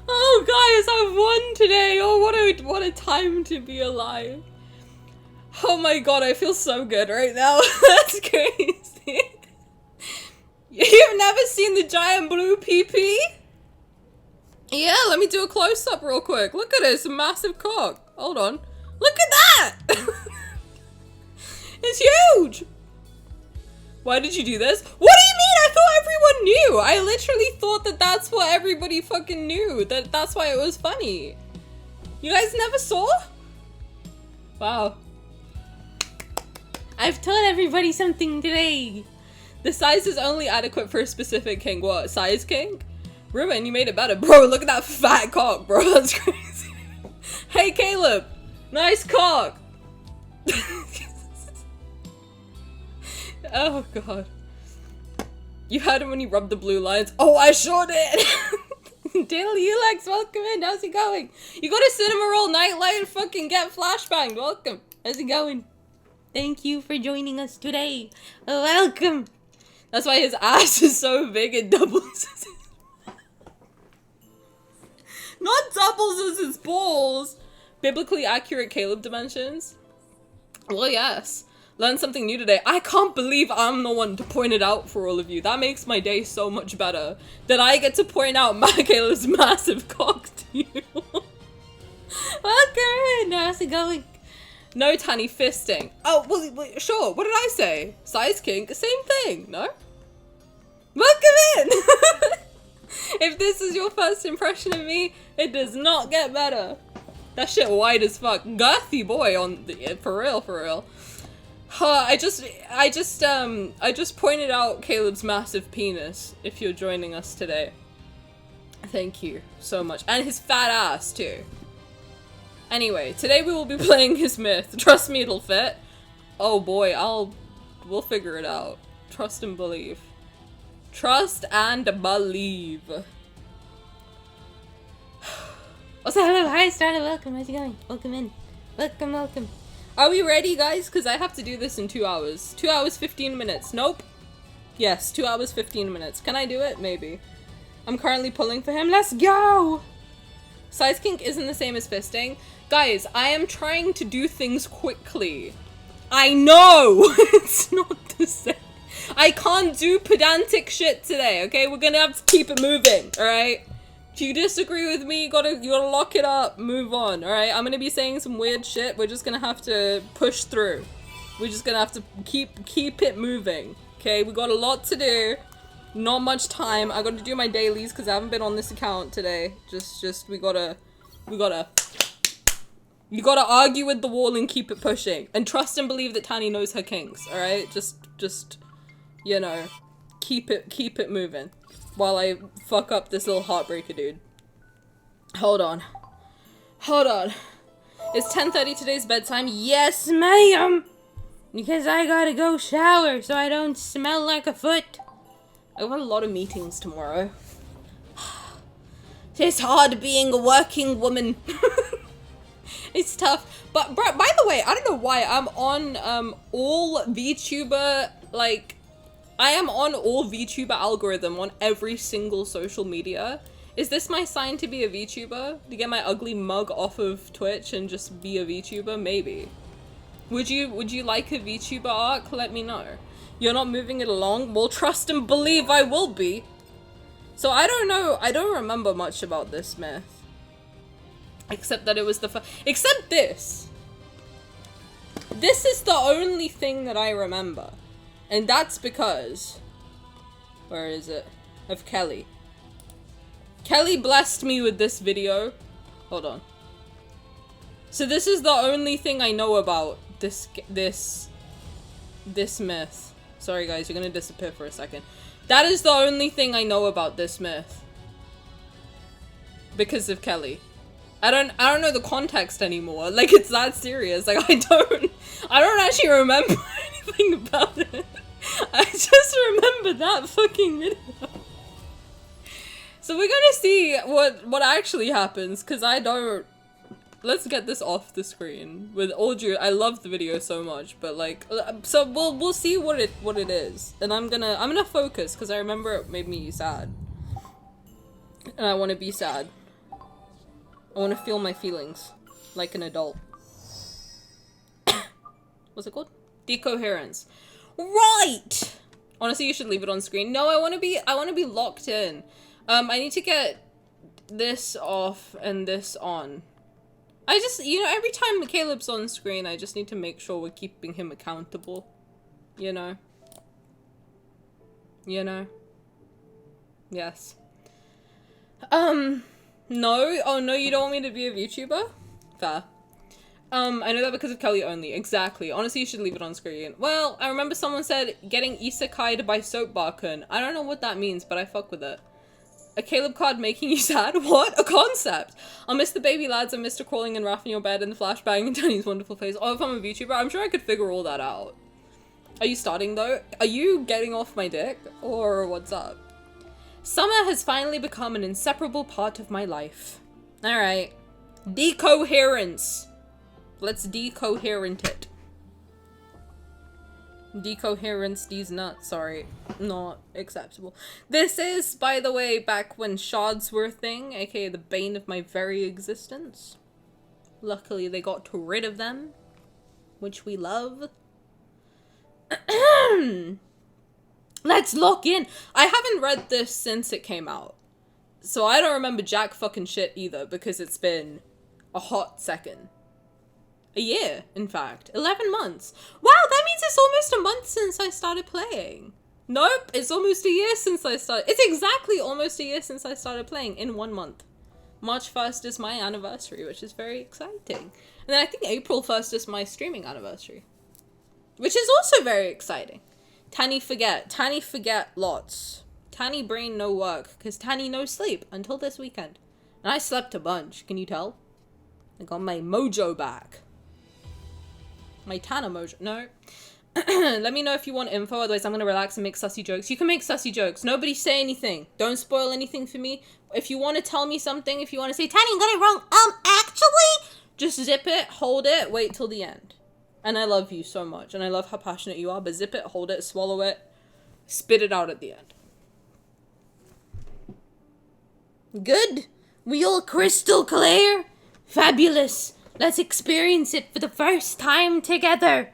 Oh, guys, I've won today. Oh, what a time to be alive. Oh my god, I feel so good right now. That's crazy. You've never seen the giant blue pee-pee? Yeah, let me do a close-up real quick. Look at it, it's a massive cock. Hold on. Look at that! It's huge! Why did you do this? What do you mean? I thought everyone knew! I literally thought that that's what everybody fucking knew. That's why it was funny. You guys never saw? Wow. I've told everybody something today. The size is only adequate for a specific kink. What? Size kink? Ruben, you made it better. Bro, look at that fat cock, bro. That's crazy. Hey, Caleb. Nice cock. Oh, God. You heard him when he rubbed the blue lines. Oh, I sure did. Daily Ulex, welcome in. How's it going? You got a cinema roll nightlight and fucking get flashbanged. Welcome. How's it going? Thank you for joining us today. Welcome. That's why his ass is so big it doubles as not doubles as his balls. Biblically accurate Caleb dimensions? Well, yes. Learned something new today. I can't believe I'm the one to point it out for all of you. That makes my day so much better. That I get to point out Caleb's massive cock to you. Welcome in. How's it going? No, Tani, fisting. Oh, well, sure. What did I say? Size kink? Same thing, no? Welcome in! If this is your first impression of me, it does not get better. That shit wide as fuck. Girthy boy on the, for real. I just pointed out Caleb's massive penis, if you're joining us today. Thank you so much. And his fat ass, too. Anyway, today we will be playing his myth. Trust me, it'll fit. Oh boy, we'll figure it out. Trust and believe. Trust and believe. Also, hello, hi, Starla, welcome, how's it going? Welcome in. Welcome. Are we ready, guys? Because I have to do this in 2 hours. 2 hours, 15 minutes. Nope. Yes, 2 hours, 15 minutes. Can I do it? Maybe. I'm currently pulling for him. Let's go! Size kink isn't the same as fisting. Guys, I am trying to do things quickly. I know! It's not the same. I can't do pedantic shit today, okay? We're gonna have to keep it moving, alright? If you disagree with me, you gotta lock it up, move on, alright? I'm gonna be saying some weird shit, we're just gonna have to push through. We're just gonna have to keep it moving, okay? We got a lot to do, not much time. I gotta do my dailies because I haven't been on this account today. You gotta argue with the wall and keep it pushing. And trust and believe that Tani knows her kinks, alright? Just, you know, keep it moving. While I fuck up this little heartbreaker dude. Hold on. It's 10:30 today's bedtime. Yes, ma'am! Because I gotta go shower so I don't smell like a foot. I have a lot of meetings tomorrow. It's hard being a working woman. It's tough. But, bro, by the way, I don't know why I'm on, all VTuber, like, I am on all VTuber algorithm on every single social media. Is this my sign to be a VTuber? To get my ugly mug off of Twitch and just be a VTuber? Maybe. Would you like a VTuber arc? Let me know. You're not moving it along? Well, trust and believe I will be. So I don't know. I don't remember much about this myth. Except that it was except this. This is the only thing that I remember. And that's because... Where is it? Of Kelly. Kelly blessed me with this video. Hold on. So this is the only thing I know about this myth. Sorry guys, you're gonna disappear for a second. That is the only thing I know about this myth. Because of Kelly. I don't know the context anymore. Like, it's that serious. Like, I don't actually remember anything about it. I just remember that fucking video. So we're gonna see what actually happens, because I don't... Let's get this off the screen. With all due, I love the video so much, but like, so we'll see what it is, and I'm gonna focus because I remember it made me sad, and I want to be sad. I want to feel my feelings like an adult. What's it called? Decoherence. Right. Honestly, you should leave it on screen. No, I want to be locked in. I need to get this off and this on. I just, you know, every time Caleb's on screen, I just need to make sure we're keeping him accountable. You know? You know? Yes. No? Oh, no, you don't want me to be a VTuber? Fair. I know that because of Kelly only. Exactly. Honestly, you should leave it on screen. Well, I remember someone said getting isekai'd by soap barkun. I don't know what that means, but I fuck with it. A Caleb card making you sad? What? A concept! I'll miss the baby lads and Mr. crawling and Raph in your bed and the flashbang and Tani's wonderful face. Oh, if I'm a VTuber, I'm sure I could figure all that out. Are you starting though? Are you getting off my dick? Or what's up? Summer has finally become an inseparable part of my life. Alright. Decoherence. Let's decoherent it. Decoherence these nuts, sorry. Not acceptable. This is, by the way, back when shards were a thing, aka the bane of my very existence. Luckily they got rid of them, which we love. Let's lock in. I haven't read this since it came out, so I don't remember jack fucking shit either, because it's been a hot second. A year, in fact. 11 months. Wow, that means it's almost a month since I started playing. Nope, it's almost a year since I started. It's exactly almost a year since I started playing in 1 month. March 1st is my anniversary, which is very exciting. And then I think April 1st is my streaming anniversary, which is also very exciting. Tani forget lots. Tani brain no work, because Tani no sleep until this weekend. And I slept a bunch, can you tell? I got my mojo back. My Tana mojo. No. Let me know if you want info, otherwise I'm gonna relax and make sussy jokes. You can make sussy jokes. Nobody say anything. Don't spoil anything for me. If you want to tell me something, if you want to say, Tani, you got it wrong. Actually, just zip it, hold it, wait till the end. And I love you so much, and I love how passionate you are, but zip it, hold it, swallow it, spit it out at the end. Good. We all crystal clear? Fabulous. Let's experience it for the first time together.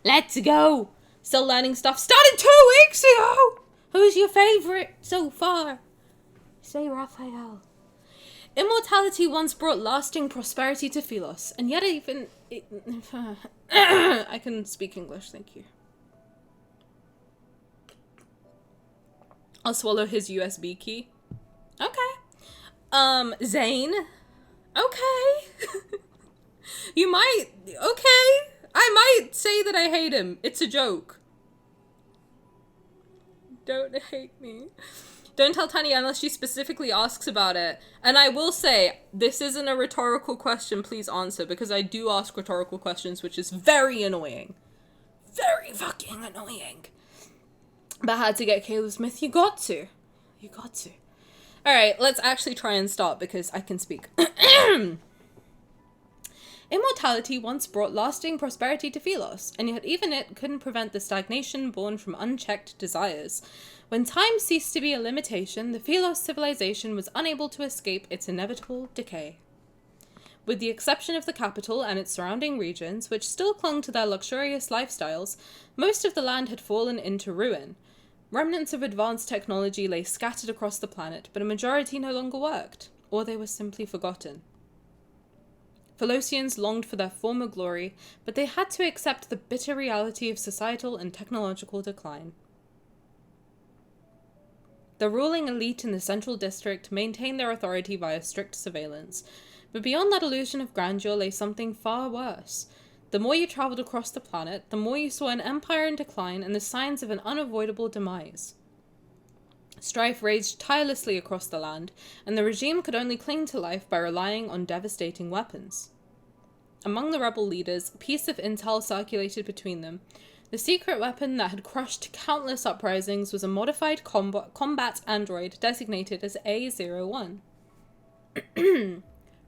Let's go. Still learning stuff. Started 2 weeks ago! Who's your favorite so far? Say Raphael. Immortality once brought lasting prosperity to Philos, and yet even... I can speak English, thank you. I'll swallow his USB key. Okay. Zayne. Okay. You might... Okay. I might say that I hate him. It's a joke. Don't hate me. Don't tell Tani unless she specifically asks about it. And I will say, this isn't a rhetorical question, please answer, because I do ask rhetorical questions, which is very annoying. Very fucking annoying. But how to get Caleb Smith? You got to. You got to. Alright, let's actually try and start, because I can speak. Immortality once brought lasting prosperity to Philos, and yet even it couldn't prevent the stagnation born from unchecked desires. When time ceased to be a limitation, the Philos civilization was unable to escape its inevitable decay. With the exception of the capital and its surrounding regions, which still clung to their luxurious lifestyles, most of the land had fallen into ruin. Remnants of advanced technology lay scattered across the planet, but a majority no longer worked, or they were simply forgotten. Philosians longed for their former glory, but they had to accept the bitter reality of societal and technological decline. The ruling elite in the central district maintained their authority via strict surveillance, but beyond that illusion of grandeur lay something far worse. The more you travelled across the planet, the more you saw an empire in decline and the signs of an unavoidable demise. Strife raged tirelessly across the land, and the regime could only cling to life by relying on devastating weapons. Among the rebel leaders, a piece of intel circulated between them. The secret weapon that had crushed countless uprisings was a modified combat android designated as A-01.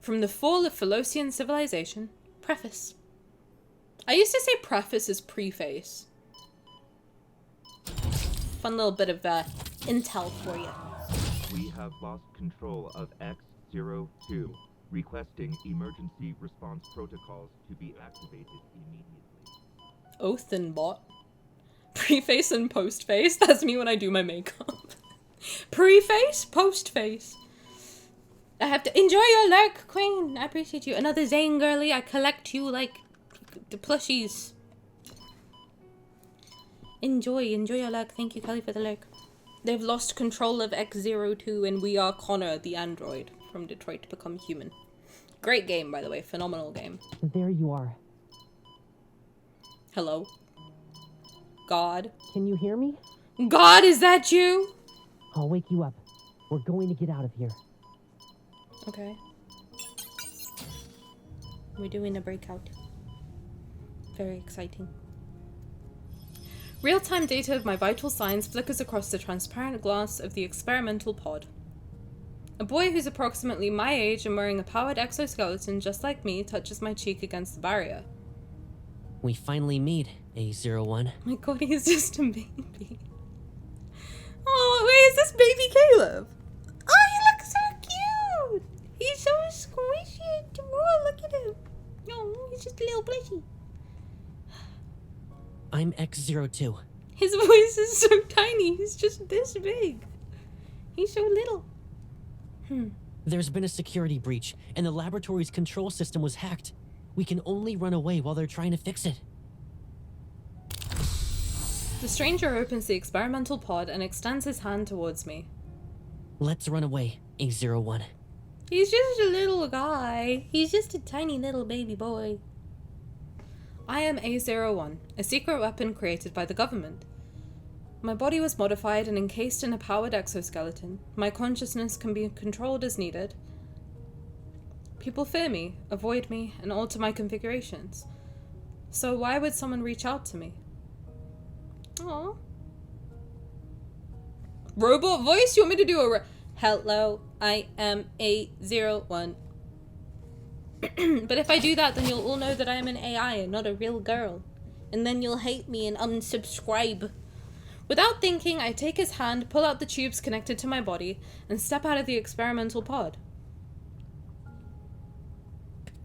From the fall of Philosian civilization, preface. I used to say preface as preface. Fun little bit of intel for you. We have lost control of X-02, requesting emergency response protocols to be activated immediately. Othenbot. Preface and postface. That's me when I do my makeup. Preface, postface. I have to enjoy your lurk, queen. I appreciate you. Another Zayne girly. I collect you like the plushies. Enjoy your lurk. Thank you, Kelly, for the lurk. They've lost control of X-02 and we are Connor, the android from Detroit Become Human. Great game, by the way. Phenomenal game. There you are. Hello. God. Can you hear me? God, is that you? I'll wake you up. We're going to get out of here. Okay. We're doing a breakout. Very exciting. Real-time data of my vital signs flickers across the transparent glass of the experimental pod. A boy who's approximately my age and wearing a powered exoskeleton just like me touches my cheek against the barrier. We finally meet, A01. My god, he's just a baby. Oh, wait, is this baby Caleb? Oh, he looks so cute! He's so squishy. Oh, look at him. Oh, he's just a little plushie. I'm X-02. His voice is so tiny. He's just this big. He's so little. There's been a security breach, and the laboratory's control system was hacked. We can only run away while they're trying to fix it. The stranger opens the experimental pod and extends his hand towards me. Let's run away, A01. He's just a little guy. He's just a tiny little baby boy. I am A01, a secret weapon created by the government. My body was modified and encased in a powered exoskeleton. My consciousness can be controlled as needed. People fear me, avoid me, and alter my configurations. So why would someone reach out to me? Aww. Robot voice? You want me to do a hello, I am A01. But if I do that, then you'll all know that I am an AI and not a real girl. And then you'll hate me and unsubscribe. Without thinking, I take his hand, pull out the tubes connected to my body, and step out of the experimental pod.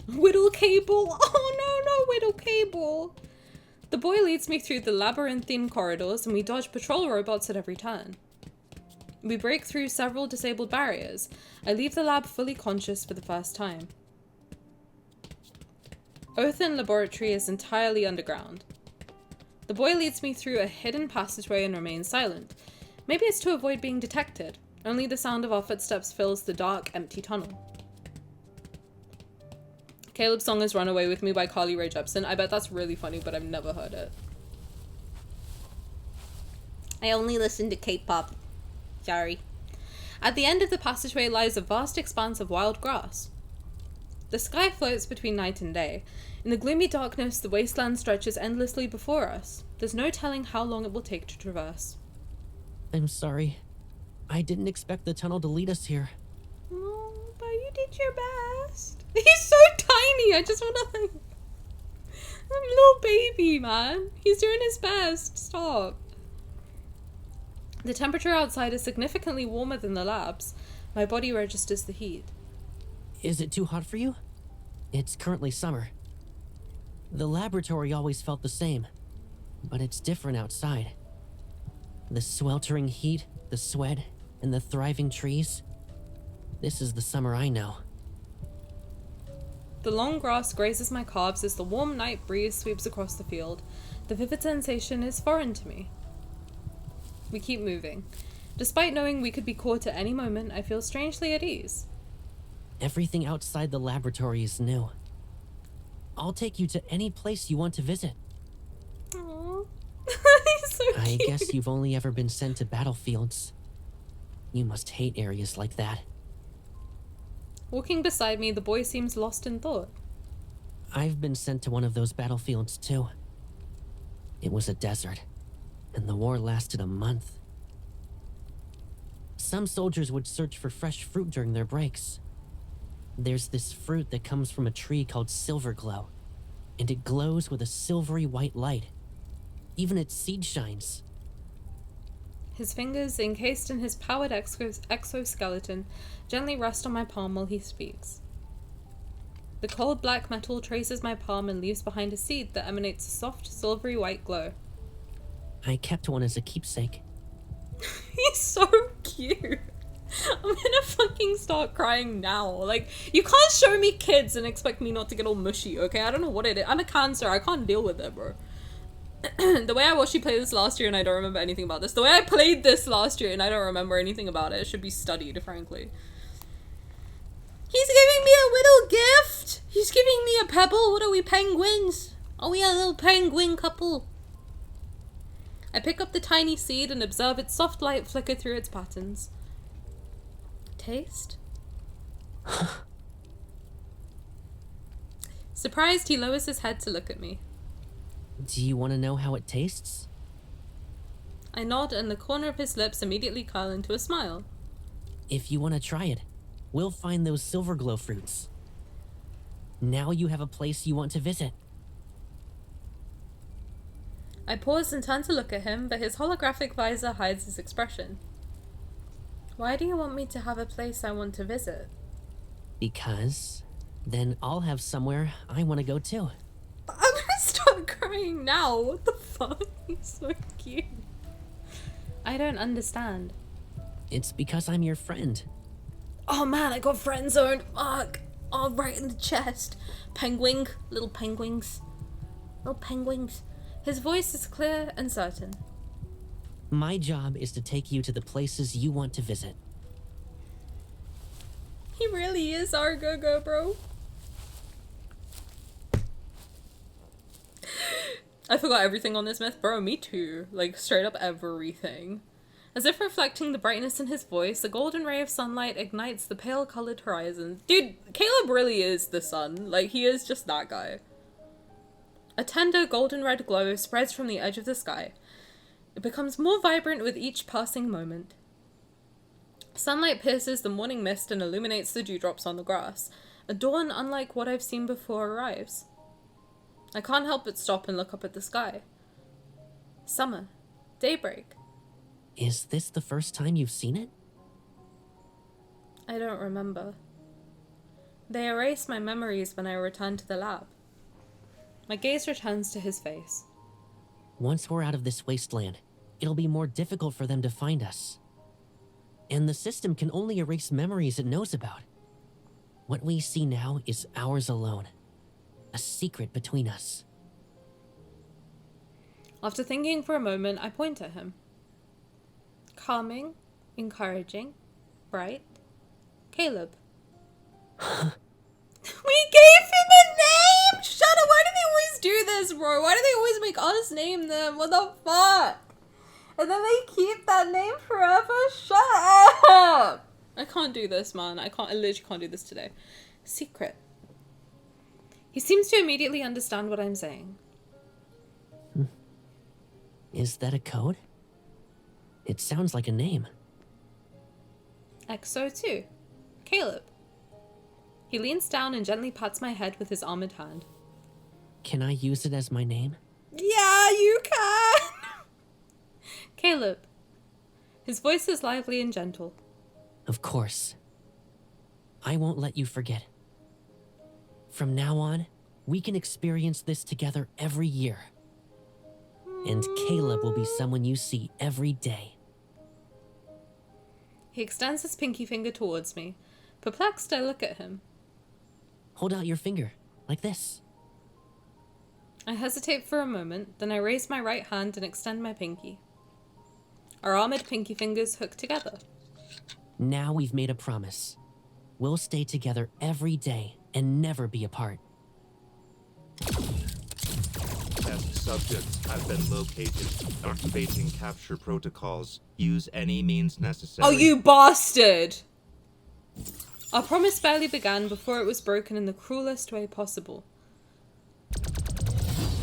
Whittle cable! Oh no, no Whittle cable! The boy leads me through the labyrinthine corridors and we dodge patrol robots at every turn. We break through several disabled barriers. I leave the lab fully conscious for the first time. Othen Laboratory is entirely underground. The boy leads me through a hidden passageway and remains silent. Maybe it's to avoid being detected. Only the sound of our footsteps fills the dark, empty tunnel. Caleb's song is Run Away With Me by Carly Rae Jepsen. I bet that's really funny, but I've never heard it. I only listen to K-pop. Sorry. At the end of the passageway lies a vast expanse of wild grass. The sky floats between night and day. In the gloomy darkness, the wasteland stretches endlessly before us. There's no telling how long it will take to traverse. I'm sorry. I didn't expect the tunnel to lead us here. Oh, but you did your best. He's so tiny. I just want to like... I'm a little baby, man. He's doing his best. Stop. The temperature outside is significantly warmer than the lab's. My body registers the heat. Is it too hot for you? It's currently summer. The laboratory always felt the same, but it's different outside. The sweltering heat, the sweat, and the thriving trees. This is the summer I know. The long grass grazes my calves as the warm night breeze sweeps across the field. The vivid sensation is foreign to me. We keep moving. Despite knowing we could be caught at any moment, I feel strangely at ease. Everything outside the laboratory is new. I'll take you to any place you want to visit. Aww. He's so cute. I guess you've only ever been sent to battlefields. You must hate areas like that. Walking beside me, the boy seems lost in thought. I've been sent to one of those battlefields too. It was a desert, and the war lasted a month. Some soldiers would search for fresh fruit during their breaks. There's this fruit that comes from a tree called silver glow, and it glows with a silvery white light. Even its seed shines. His fingers, encased in his powered exoskeleton, gently rest on my palm while he speaks. The cold black metal traces my palm and leaves behind a seed that emanates a soft, silvery white glow. I kept one as a keepsake. He's so cute. I'm gonna fucking start crying now. Like, you can't show me kids and expect me not to get all mushy, okay? I don't know what it is. I'm a Cancer. I can't deal with it, bro. The way I watched you play this last year and I don't remember anything about this. The way I played this last year and I don't remember anything about it. It should be studied, frankly. He's giving me a little gift! He's giving me a pebble! What are we, penguins? Are we a little penguin couple? I pick up the tiny seed and observe its soft light flicker through its patterns. Taste? Surprised, he lowers his head to look at me. Do you want to know how it tastes? I nod and the corner of his lips immediately curl into a smile. If you want to try it, we'll find those silver glow fruits. Now you have a place you want to visit. I pause and turn to look at him, but his holographic visor hides his expression. Why do you want me to have a place I want to visit? Because then I'll have somewhere I want to go too. I'm gonna start crying now. What the fuck? He's so cute. I don't understand. It's because I'm your friend. Oh man, I got friend zoned. Fuck. Oh, right in the chest. Penguin. Little penguins. Little penguins. His voice is clear and certain. My job is to take you to the places you want to visit. He really is our go-go, bro. I forgot everything on this myth. Bro, me too. Like, straight up everything. As if reflecting the brightness in his voice, a golden ray of sunlight ignites the pale-colored horizon. Dude, Caleb really is the sun. Like, he is just that guy. A tender golden-red glow spreads from the edge of the sky. It becomes more vibrant with each passing moment. Sunlight pierces the morning mist and illuminates the dewdrops on the grass. A dawn unlike what I've seen before arrives. I can't help but stop and look up at the sky. Summer. Daybreak. Is this the first time you've seen it? I don't remember. They erase my memories when I return to the lab. My gaze returns to his face. Once we're out of this wasteland, it'll be more difficult for them to find us. And the system can only erase memories it knows about. What we see now is ours alone. A secret between us. After thinking for a moment, I point at him. Calming, encouraging, bright. Caleb. We gave him a name! Shut up! Why do they always do this, bro? Why do they always make us name them? What the fuck? And then they keep that name forever? Shut up! I can't do this, man. I literally can't do this today. Secret. He seems to immediately understand what I'm saying. Is that a code? It sounds like a name. X-02. Caleb. He leans down and gently pats my head with his armored hand. Can I use it as my name? Yeah, you can! Caleb. His voice is lively and gentle. Of course. I won't let you forget. From now on, we can experience this together every year. And Caleb will be someone you see every day. He extends his pinky finger towards me. Perplexed, I look at him. Hold out your finger, like this. I hesitate for a moment, then I raise my right hand and extend my pinky. Our armored pinky fingers hook together. Now we've made a promise. We'll stay together every day and never be apart. Test subjects have been located. Activating capture protocols. Use any means necessary. Oh, you bastard! Our promise barely began before it was broken in the cruelest way possible.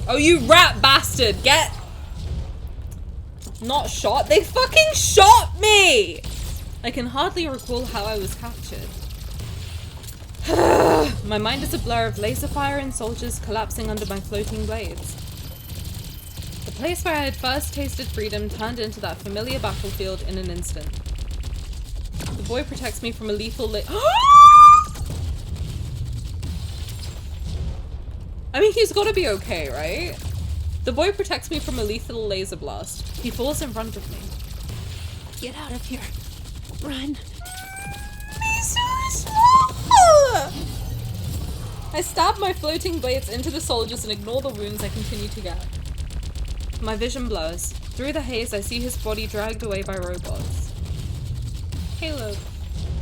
Oh, you rat bastard! Get... Not shot? They fucking shot me! I can hardly recall how I was captured. My mind is a blur of laser fire and soldiers collapsing under my floating blades. The place where I had first tasted freedom turned into that familiar battlefield in an instant. The boy protects me from a lethal I mean, he's gotta be okay, right? The boy protects me from a lethal laser blast. He falls in front of me. Get out of here. Run. He's so small! I stab my floating blades into the soldiers and ignore the wounds I continue to get. My vision blurs. Through the haze, I see his body dragged away by robots. Caleb.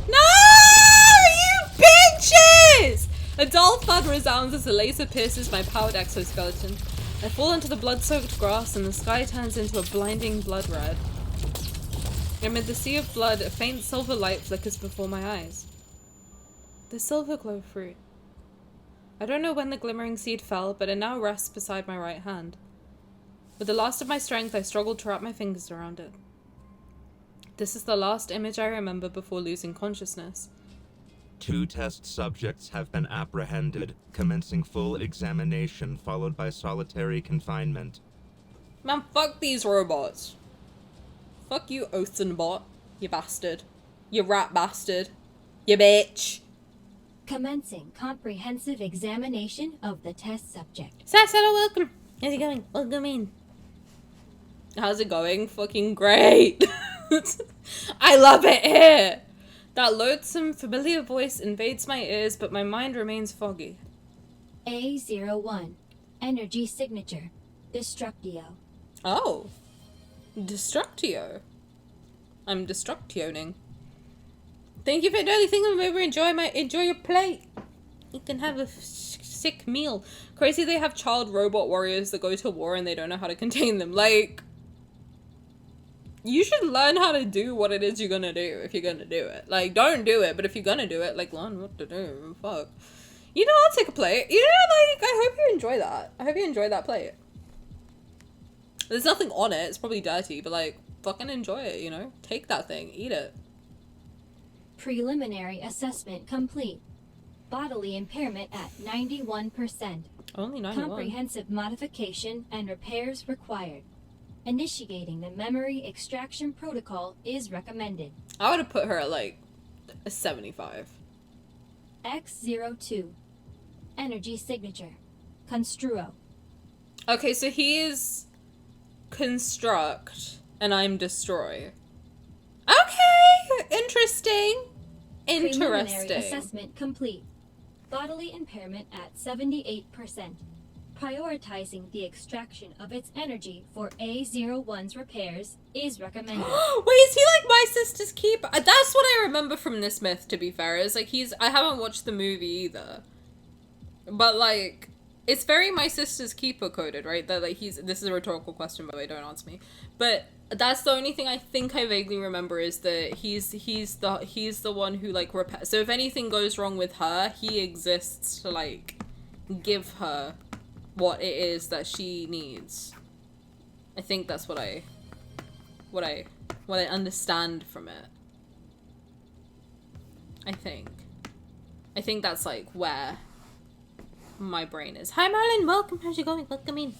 No! You bitches! A dull thud resounds as the laser pierces my powered exoskeleton. I fall into the blood-soaked grass and the sky turns into a blinding blood red. Amid the sea of blood, a faint silver light flickers before my eyes. The silver glow fruit. I don't know when the glimmering seed fell, but it now rests beside my right hand. With the last of my strength, I struggled to wrap my fingers around it. This is the last image I remember before losing consciousness. 2 test subjects have been apprehended, commencing full examination followed by solitary confinement. Man, fuck these robots. Fuck you, Othenbot. You bastard. You rat bastard. You bitch. Commencing comprehensive examination of the test subject. Hello, welcome. How's it going? Welcome in. How's it going? Fucking great. I love it here. That loathsome, familiar voice invades my ears, but my mind remains foggy. A01. Energy signature. Destructio. Oh. Destructio. I'm destructioning. Thank you for daily thingamabobber. Enjoy your plate. You can have a sick meal. Crazy they have child robot warriors that go to war and they don't know how to contain them. Like, you should learn how to do what it is you're gonna do if you're gonna do it. Like, don't do it, but if you're gonna do it, like, learn what to do. Fuck. You know, I'll take a plate. You know, like, I hope you enjoy that. I hope you enjoy that plate. There's nothing on it. It's probably dirty, but, like, fucking enjoy it, you know? Take that thing. Eat it. Preliminary assessment complete. Bodily impairment at 91%. Only 91. Comprehensive modification and repairs required. Initiating the memory extraction protocol is recommended. I would have put her at, like, a 75. X-02. Energy signature. Construo. Okay, so he is construct, and I'm destroy. Okay, interesting. Preliminary Interesting. assessment complete. Bodily impairment at 78%. Prioritizing the extraction of its energy for A01's repairs is recommended. Wait, is he like my sister's keeper? That's what I remember from this myth, to be fair. Is like I haven't watched the movie either. But like, it's very my sister's keeper coded, right? That like this is a rhetorical question, by the way, don't answer me. But that's the only thing I think I vaguely remember is that he's the one who like repairs. So if anything goes wrong with her, he exists to like give her what it is that she needs. I think that's what I understand from it. I think that's like where my brain is. Hi Marlon, welcome. How's it going? Welcome in.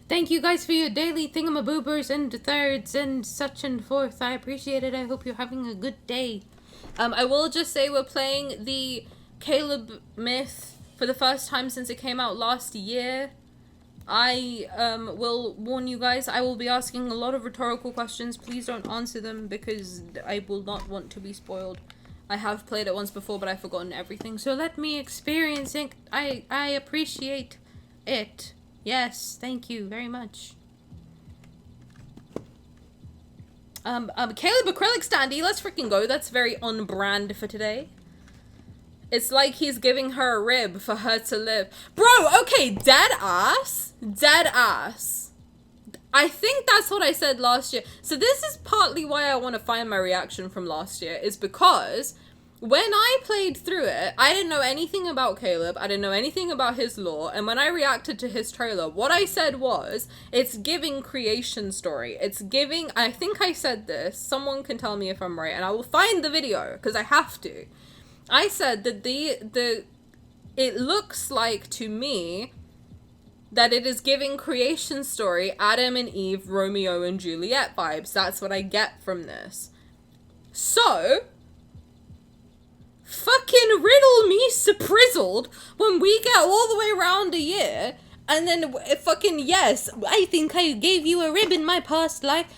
Thank you guys for your daily thingamaboobers and thirds and such and forth. I appreciate it. I hope you're having a good day. I will just say we're playing the Caleb myth for the first time since it came out last year. I will warn you guys, I will be asking a lot of rhetorical questions. Please don't answer them because I will not want to be spoiled. I have played it once before, but I've forgotten everything. So let me experience it. I appreciate it. Yes, thank you very much. Caleb Acrylic Standy, let's freaking go. That's very on brand for today. It's like he's giving her a rib for her to live. Bro, okay, dead ass. Dead ass. I think that's what I said last year. So this is partly why I want to find my reaction from last year, is because when I played through it, I didn't know anything about Caleb. I didn't know anything about his lore. And when I reacted to his trailer, what I said was, it's giving creation story. It's giving, I think I said this. Someone can tell me if I'm right. And I will find the video, because I have to. I said that it looks like to me that it is giving creation story, Adam and Eve, Romeo and Juliet vibes. That's what I get from this. So, fucking riddle me surprizzled when we get all the way around a year, and then fucking, yes, I think I gave you a rib in my past life.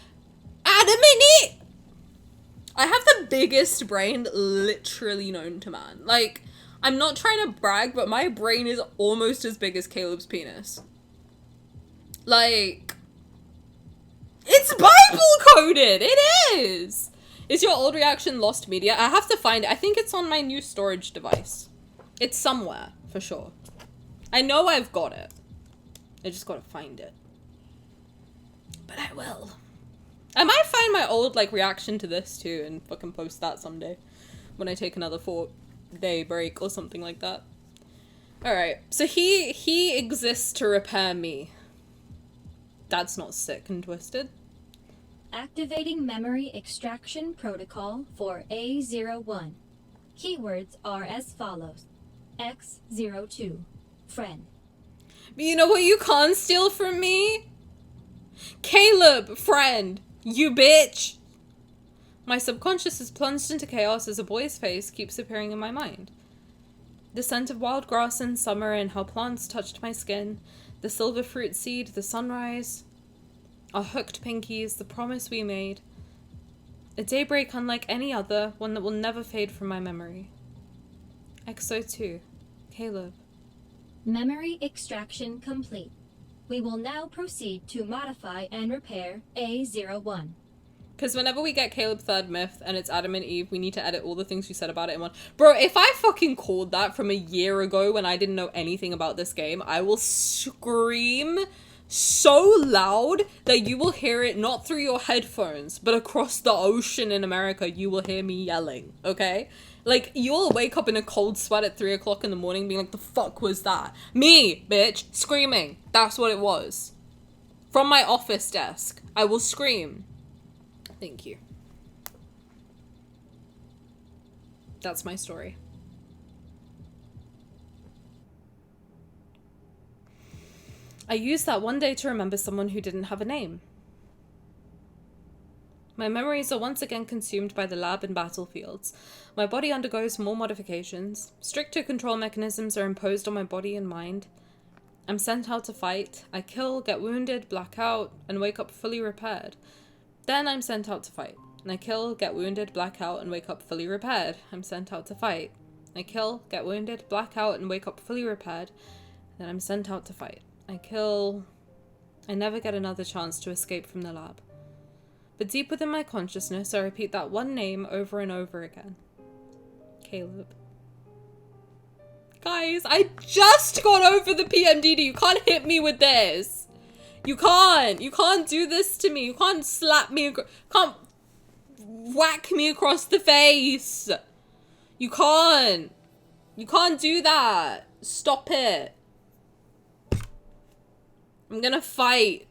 Adam and Eve! I have the biggest brain literally known to man. Like, I'm not trying to brag, but my brain is almost as big as Caleb's penis. Like, it's Bible coded! It is! Is your old reaction lost media? I have to find it. I think it's on my new storage device. It's somewhere, for sure. I know I've got it. I just gotta find it. But I will. I might find my old, like, reaction to this, too, and fucking post that someday. When I take another 4-day break or something like that. Alright, so he exists to repair me. That's not sick and twisted. Activating memory extraction protocol for A01. Keywords are as follows. X-02. Friend. You know what you can't steal from me? Caleb, friend. You bitch! My subconscious is plunged into chaos as a boy's face keeps appearing in my mind. The scent of wild grass in summer and how plants touched my skin, the silver fruit seed, the sunrise, our hooked pinkies, the promise we made. A daybreak unlike any other, one that will never fade from my memory. X-02. Caleb. Memory extraction complete. We will now proceed to modify and repair A01. Because whenever we get Caleb third myth and it's Adam and Eve, we need to edit all the things you said about it in one. Bro, if I fucking called that from a year ago when I didn't know anything about this game, I will scream so loud that you will hear it not through your headphones, but across the ocean in America, you will hear me yelling, okay? Like, you'll wake up in a cold sweat at 3 o'clock in the morning being like, the fuck was that? Me, bitch, screaming. That's what it was. From my office desk, I will scream. Thank you. That's my story. I used that one day to remember someone who didn't have a name. My memories are once again consumed by the lab and battlefields. My body undergoes more modifications. Stricter control mechanisms are imposed on my body and mind. I'm sent out to fight. I kill, get wounded, black out, and wake up fully repaired. Then I'm sent out to fight. And I kill, get wounded, black out, and wake up fully repaired. I'm sent out to fight. I kill, get wounded, black out, and wake up fully repaired. Then I'm sent out to fight. I kill... I never get another chance to escape from the lab. But deep within my consciousness, I repeat that one name over and over again. Caleb. Guys, I just got over the PMDD. You can't hit me with this. You can't. You can't do this to me. You can't slap me. Can't whack me across the face. You can't. You can't do that. Stop it. I'm gonna fight.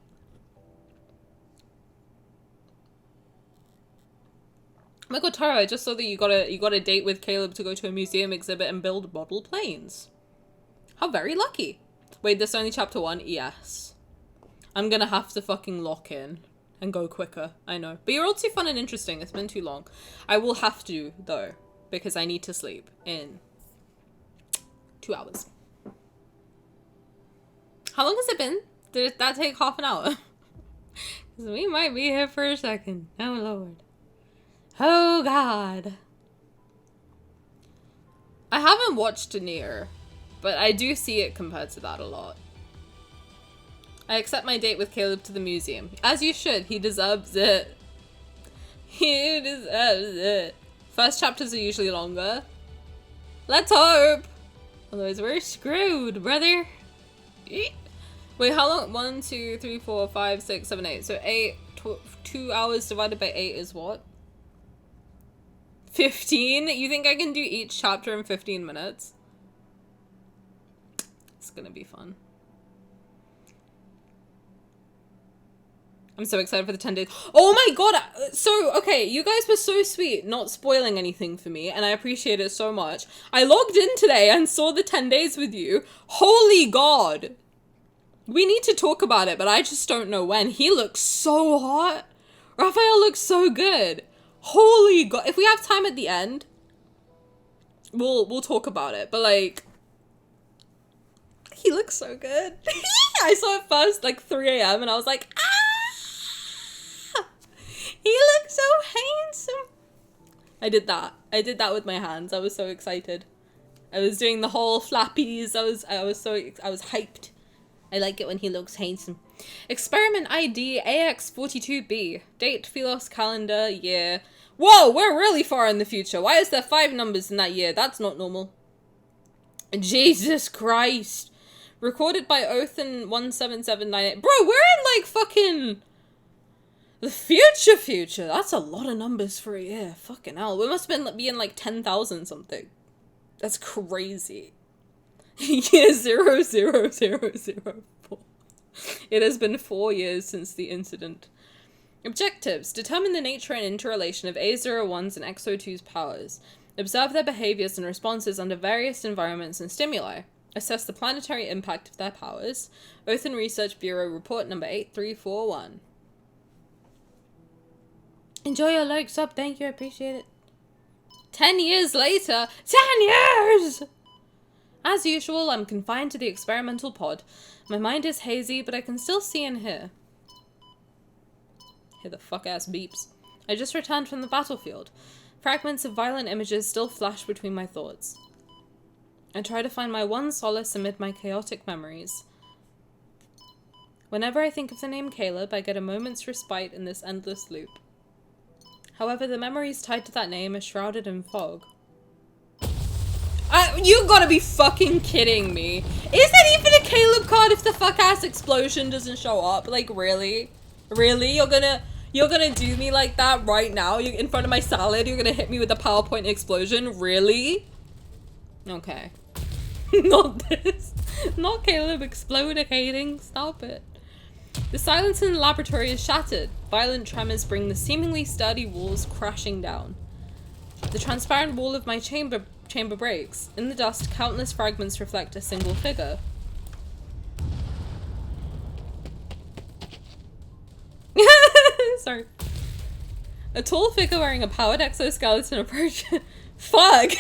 Oh my god, Tara, I just saw that you got a date with Caleb to go to a museum exhibit and build model planes. How very lucky. Wait, this is only chapter 1? Yes. I'm gonna have to fucking lock in and go quicker. I know. But you're all too fun and interesting. It's been too long. I will have to, though, because I need to sleep in 2 hours. How long has it been? Did that take half an hour? Because we might be here for a second. Oh, Lord. Oh, God. I haven't watched Nier, but I do see it compared to that a lot. I accept my date with Caleb to the museum. As you should. He deserves it. He deserves it. First chapters are usually longer. Let's hope. Otherwise, we're screwed, brother. Wait, how long? 1, 2, 3, 4, 5, 6, 7, 8. So 2 hours divided by 8 is what? 15? You think I can do each chapter in 15 minutes? It's gonna be fun. I'm so excited for the 10 days. Oh my god! So, okay, you guys were so sweet, not spoiling anything for me, and I appreciate it so much. I logged in today and saw the 10 days with you. Holy god! We need to talk about it, but I just don't know when. He looks so hot. Raphael looks so good. Holy god. If we have time at the end, we'll talk about it. But like, he looks so good. I saw it first like 3 a.m. and I was like, ah! He looks so handsome. I did that with my hands. I was so excited. I was doing the whole flappies. I was hyped. I like it when he looks handsome. Experiment ID AX42B. Date, Philos, calendar, year. Whoa, we're really far in the future. Why is there 5 numbers in that year? That's not normal. Jesus Christ. Recorded by Othen 17798. Bro, we're in like fucking the future. That's a lot of numbers for a year. Fucking hell. We must have been in like 10,000 something. That's crazy. Year 00004. It has been 4 years since the incident. Objectives. Determine the nature and interrelation of A01's and X-02's powers. Observe their behaviors and responses under various environments and stimuli. Assess the planetary impact of their powers. Othen Research Bureau Report number 8341. Enjoy your like sub. Thank you. I appreciate it. 10 years later. 10 years! As usual, I'm confined to the experimental pod. My mind is hazy, but I can still see and hear. Hear the fuck-ass beeps. I just returned from the battlefield. Fragments of violent images still flash between my thoughts. I try to find my one solace amid my chaotic memories. Whenever I think of the name Caleb, I get a moment's respite in this endless loop. However, the memories tied to that name are shrouded in fog. You gotta be fucking kidding me. Is that even a Caleb card if the fuck-ass explosion doesn't show up? Like, really? Really? You're gonna do me like that right now? You're in front of my salad, you're gonna hit me with a PowerPoint explosion? Really? Okay. Not this. Not Caleb explodicating. Stop it. The silence in the laboratory is shattered. Violent tremors bring the seemingly sturdy walls crashing down. The transparent wall of my chamber breaks. In the dust, countless fragments reflect a single figure. Sorry. A tall figure wearing a powered exoskeleton approaches. Fuck!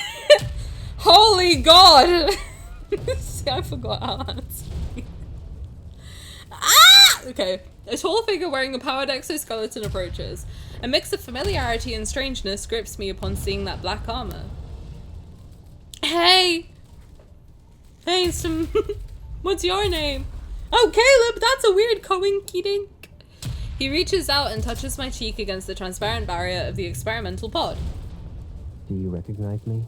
Holy god! I forgot how that's Ah! Okay. A tall figure wearing a powered exoskeleton approaches. A mix of familiarity and strangeness grips me upon seeing that black armor. Hey! Hey, what's your name? Oh, Caleb, that's a weird coinky-dink. He reaches out and touches my cheek against the transparent barrier of the experimental pod. Do you recognize me,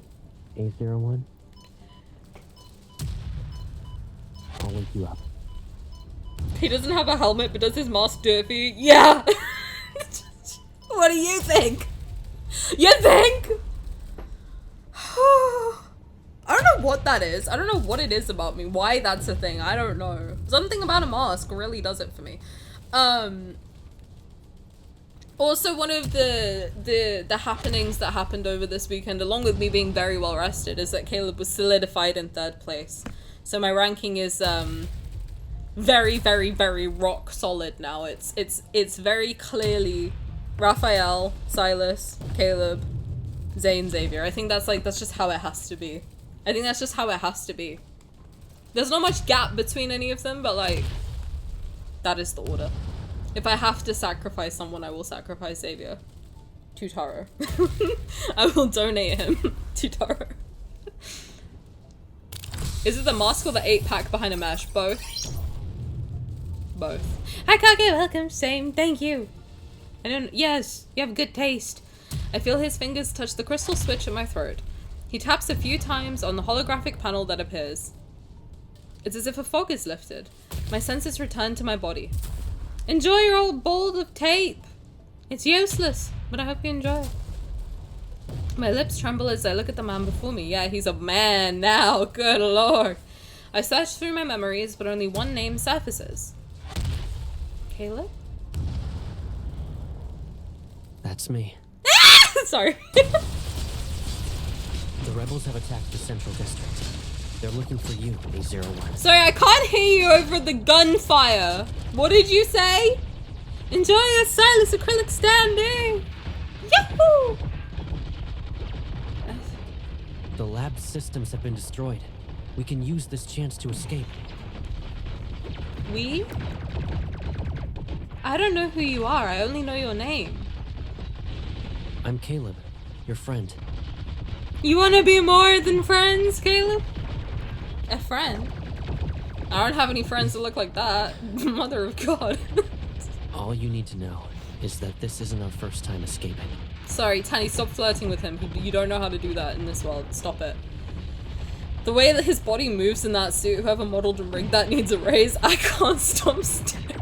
A01? I'll wake you up. He doesn't have a helmet, but does his mask do it for you? Yeah! What do you think? You think? I don't know what that is. I don't know what it is about me. Why that's a thing. I don't know. Something about a mask really does it for me. Also, one of the happenings that happened over this weekend, along with me being very well rested, is that Caleb was solidified in 3rd place. So my ranking is very, very, very rock solid now. It's very clearly Raphael, Sylus, Caleb, Zayne, Xavier. I think that's just how it has to be. I think that's just how it has to be. There's not much gap between any of them, but like, that is the order. If I have to sacrifice someone, I will sacrifice Xavier to Taro. I will donate him to Taro. Is it the mask or the 8-pack behind a mesh? Both. Both. Hi Kage, welcome, same, thank you. Yes, you have good taste. I feel his fingers touch the crystal switch at my throat. He taps a few times on the holographic panel that appears. It's as if a fog is lifted. My senses return to my body. Enjoy your old ball of tape. It's useless, but I hope you enjoy. My lips tremble as I look at the man before me. Yeah, he's a man now, good lord. I search through my memories, but only one name surfaces. Caleb? That's me. Sorry. The rebels have attacked the central district. They're looking for you, A01. Sorry, I can't hear you over the gunfire. What did you say? Enjoy your Sylus acrylic standing. Yahoo! The lab systems have been destroyed. We can use this chance to escape. We? I don't know who you are. I only know your name. I'm Caleb, your friend. You want to be more than friends, Caleb? A friend? I don't have any friends that look like that. Mother of God. All you need to know is that this isn't our first time escaping. Sorry, Tani, stop flirting with him. You don't know how to do that in this world. Stop it. The way that his body moves in that suit, whoever modeled and rigged that needs a raise. I can't stop staring.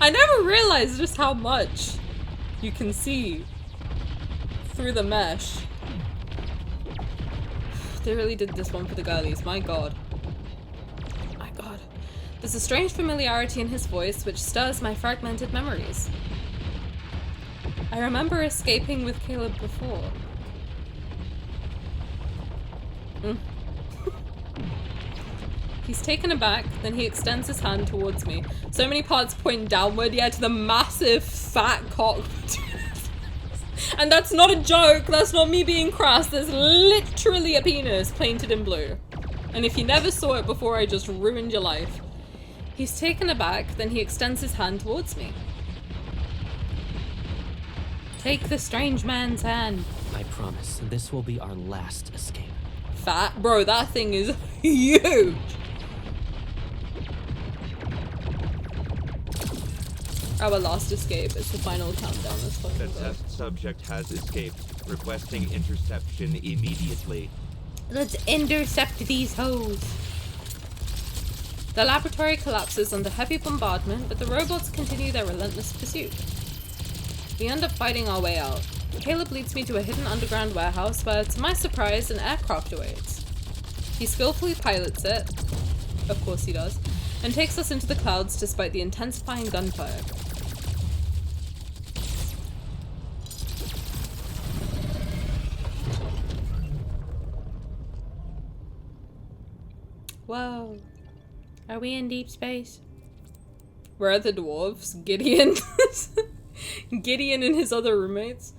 I never realized just how much you can see through the mesh. They really did this one for the girlies. My god. My god. There's a strange familiarity in his voice which stirs my fragmented memories. I remember escaping with Caleb before. He's taken aback, then he extends his hand towards me. So many parts point downward, yeah, to the massive fat cock. And that's not a joke, that's not me being crass, there's literally a penis painted in blue. And if you never saw it before, I just ruined your life. He's taken aback, then he extends his hand towards me. Take the strange man's hand. I promise, this will be our last escape. Fat? Bro, that thing is huge! Our last escape is the final countdown. Let's The fucking go. test subject has escaped, requesting interception immediately. Let's intercept these hoes. The laboratory collapses under heavy bombardment, but the robots continue their relentless pursuit. We end up fighting our way out. Caleb leads me to a hidden underground warehouse where, to my surprise, an aircraft awaits. He skillfully pilots it, of course he does, and takes us into the clouds despite the intensifying gunfire. Whoa. Are we in deep space? Where are the dwarves? Gideon? Gideon and his other roommates.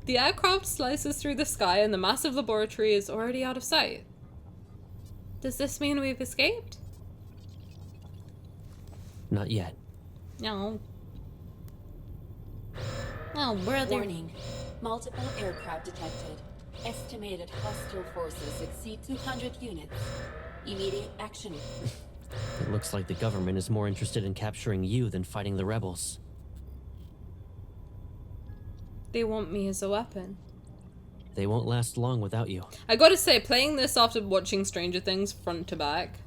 The aircraft slices through the sky and the massive laboratory is already out of sight. Does this mean we've escaped? Not yet. No. Oh, brother. Warning. Multiple aircraft detected. Estimated hostile forces exceed 200 units. Immediate action. It looks like the government is more interested in capturing you than fighting the rebels. They want me as a weapon. They won't last long without you. I gotta say, playing this after watching Stranger Things front to back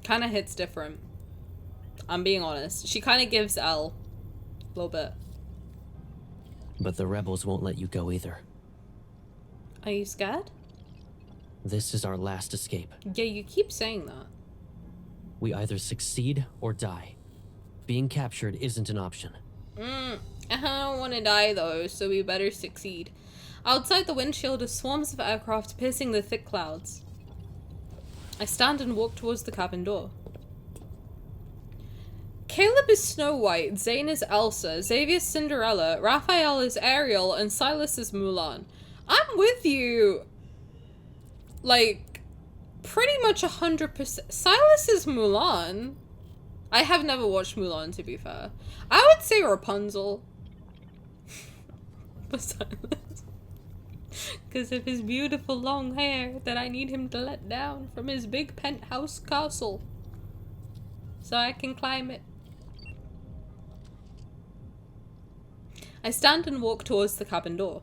kind of hits different. I'm being honest. She kind of gives L a little bit. But the rebels won't let you go either. Are you scared? This is our last escape. Yeah, you keep saying that. We either succeed or die. Being captured isn't an option. I don't want to die though, so we better succeed. Outside the windshield are swarms of aircraft piercing the thick clouds. I stand and walk towards the cabin door. Caleb is Snow White, Zayne is Elsa, Xavier is Cinderella, Raphael is Ariel, and Sylus is Mulan. I'm with you. Like, pretty much 100%. Sylus is Mulan. I have never watched Mulan, to be fair. I would say Rapunzel. For Sylus. Because of his beautiful long hair that I need him to let down from his big penthouse castle. So I can climb it. I stand and walk towards the cabin door.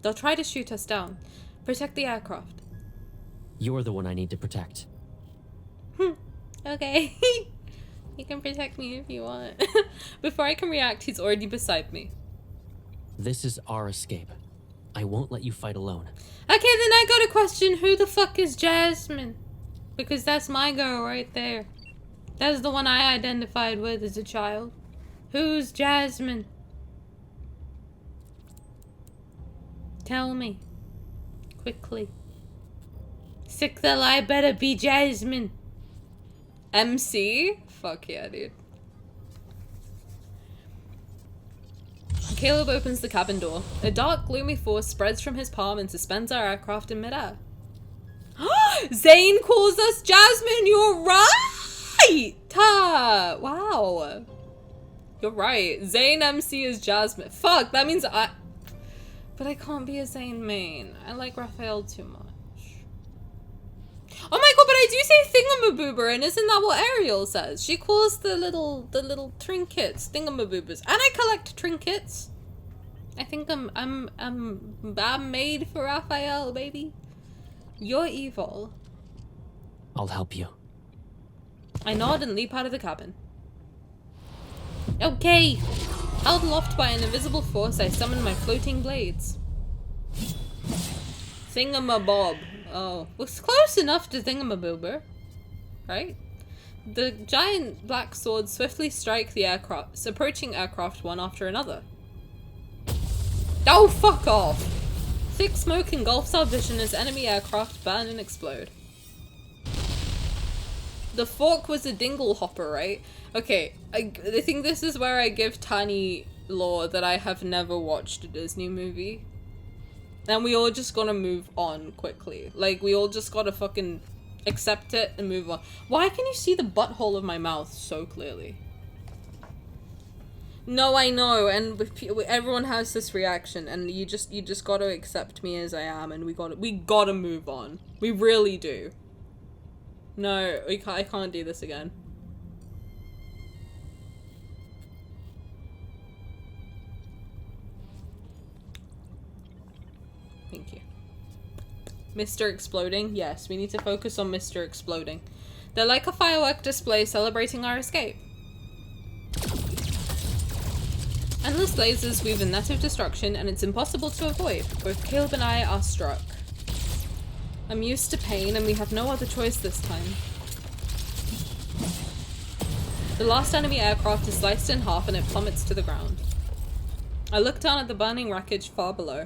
They'll try to shoot us down. Protect the aircraft. You're the one I need to protect. Okay. You can protect me if you want. Before I can react, he's already beside me. This is our escape. I won't let you fight alone. Okay, then I gotta question who the fuck is Jasmine? Because that's my girl right there. That's the one I identified with as a child. Who's Jasmine? Tell me. Quickly. Sick the lie better be Jasmine. MC? Fuck yeah, dude. Caleb opens the cabin door. A dark, gloomy force spreads from his palm and suspends our aircraft in midair. Zayne calls us Jasmine, you're right! Wow. You're right. Zayne MC is Jasmine. Fuck, that means I... But I can't be a Zayne main. I like Raphael too much. Oh my god, but I do say thingamaboober, and isn't that what Ariel says? She calls the little trinkets thingamaboobers. And I collect trinkets. I think I'm made for Raphael, baby. You're evil. I'll help you. I nod and leap out of the cabin. Okay. Held aloft by an invisible force, I summon my floating blades. Thingamabob. Oh, was close enough to thingamaboober, right? The giant black swords swiftly strike the aircraft, approaching aircraft one after another. Oh, fuck off! Thick smoke engulfs our vision as enemy aircraft burn and explode. The fork was a dingle hopper, right? Okay, I think this is where I give Tani lore that I have never watched a Disney movie. And we all just gotta move on quickly. Like, we all just gotta fucking accept it and move on. Why can you see the butthole of my mouth so clearly? No, I know, and everyone has this reaction, and you just gotta accept me as I am, and we gotta move on. We really do. No, I can't do this again. Thank you. Mr. Exploding? Yes, we need to focus on Mr. Exploding. They're like a firework display celebrating our escape. Endless lasers weave a net of destruction, and it's impossible to avoid. Both Caleb and I are struck. I'm used to pain, and we have no other choice this time. The last enemy aircraft is sliced in half, and it plummets to the ground. I look down at the burning wreckage far below.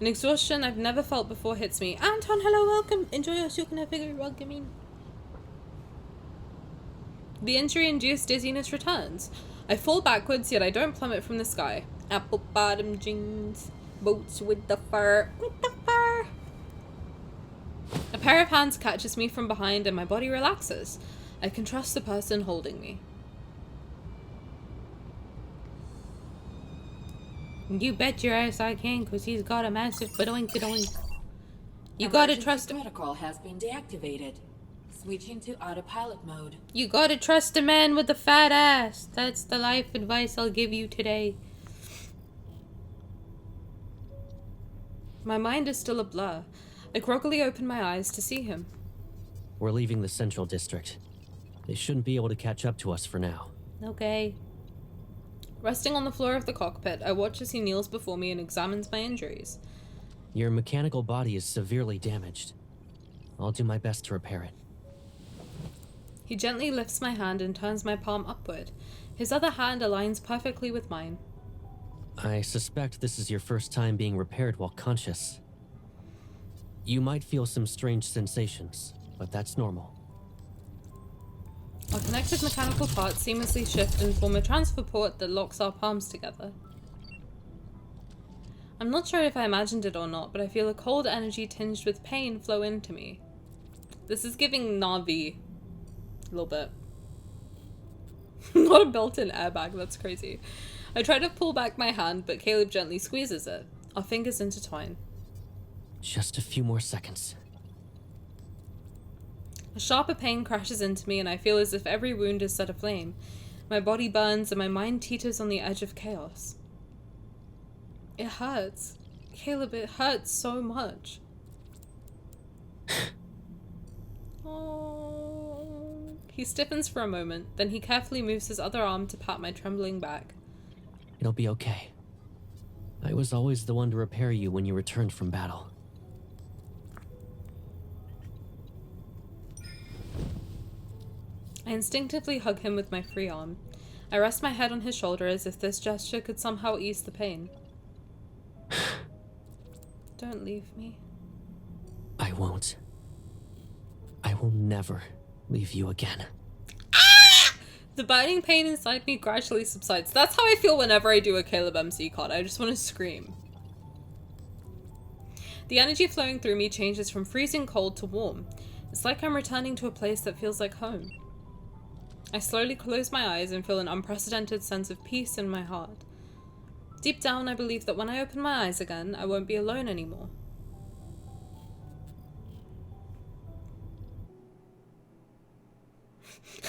An exhaustion I've never felt before hits me. Anton, hello, welcome. Enjoy your Sukuna figure welcoming. The injury-induced dizziness returns. I fall backwards, yet I don't plummet from the sky. Apple bottom jeans, boots with the fur. A pair of hands catches me from behind and my body relaxes. I can trust the person holding me. You bet your ass I can, cause he's got a massive badoink-a-doink. You gotta trust him. Protocol has been deactivated. Switching to autopilot mode. You gotta trust a man with a fat ass. That's the life advice I'll give you today. My mind is still a blur. I groggily open my eyes to see him. We're leaving the central district. They shouldn't be able to catch up to us for now. Okay. Resting on the floor of the cockpit, I watch as he kneels before me and examines my injuries. Your mechanical body is severely damaged. I'll do my best to repair it. He gently lifts my hand and turns my palm upward. His other hand aligns perfectly with mine. I suspect this is your first time being repaired while conscious. You might feel some strange sensations, but that's normal. Our connected mechanical parts seamlessly shift and form a transfer port that locks our palms together. I'm not sure if I imagined it or not, but I feel a cold energy tinged with pain flow into me. This is giving Navi a little bit. Not a built-in airbag, that's crazy. I try to pull back my hand, but Caleb gently squeezes it. Our fingers intertwine. Just a few more seconds. A sharper pain crashes into me and I feel as if every wound is set aflame. My body burns and my mind teeters on the edge of chaos. It hurts. Caleb, it hurts so much. Oh. He stiffens for a moment, then he carefully moves his other arm to pat my trembling back. It'll be okay. I was always the one to repair you when you returned from battle. I instinctively hug him with my free arm. I rest my head on his shoulder as if this gesture could somehow ease the pain. Don't leave me. I won't. I will never leave you again. Ah! The burning pain inside me gradually subsides. That's how I feel whenever I do a Caleb MC card. I just want to scream. The energy flowing through me changes from freezing cold to warm. It's like I'm returning to a place that feels like home. I slowly close my eyes and feel an unprecedented sense of peace in my heart. Deep down, I believe that when I open my eyes again, I won't be alone anymore.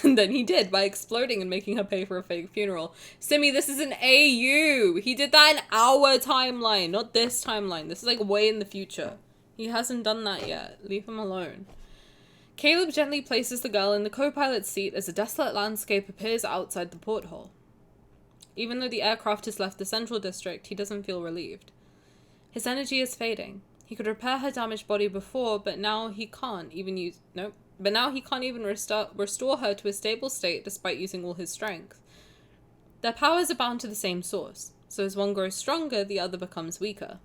And then he did, by exploding and making her pay for a fake funeral. Simi, this is an AU! He did that in our timeline, not this timeline. This is like way in the future. He hasn't done that yet. Leave him alone. Caleb gently places the girl in the co-pilot's seat as a desolate landscape appears outside the porthole. Even though the aircraft has left the central district, he doesn't feel relieved. His energy is fading. He could repair her damaged body before, but now he can't even restore her to a stable state despite using all his strength. Their powers are bound to the same source, so as one grows stronger, the other becomes weaker.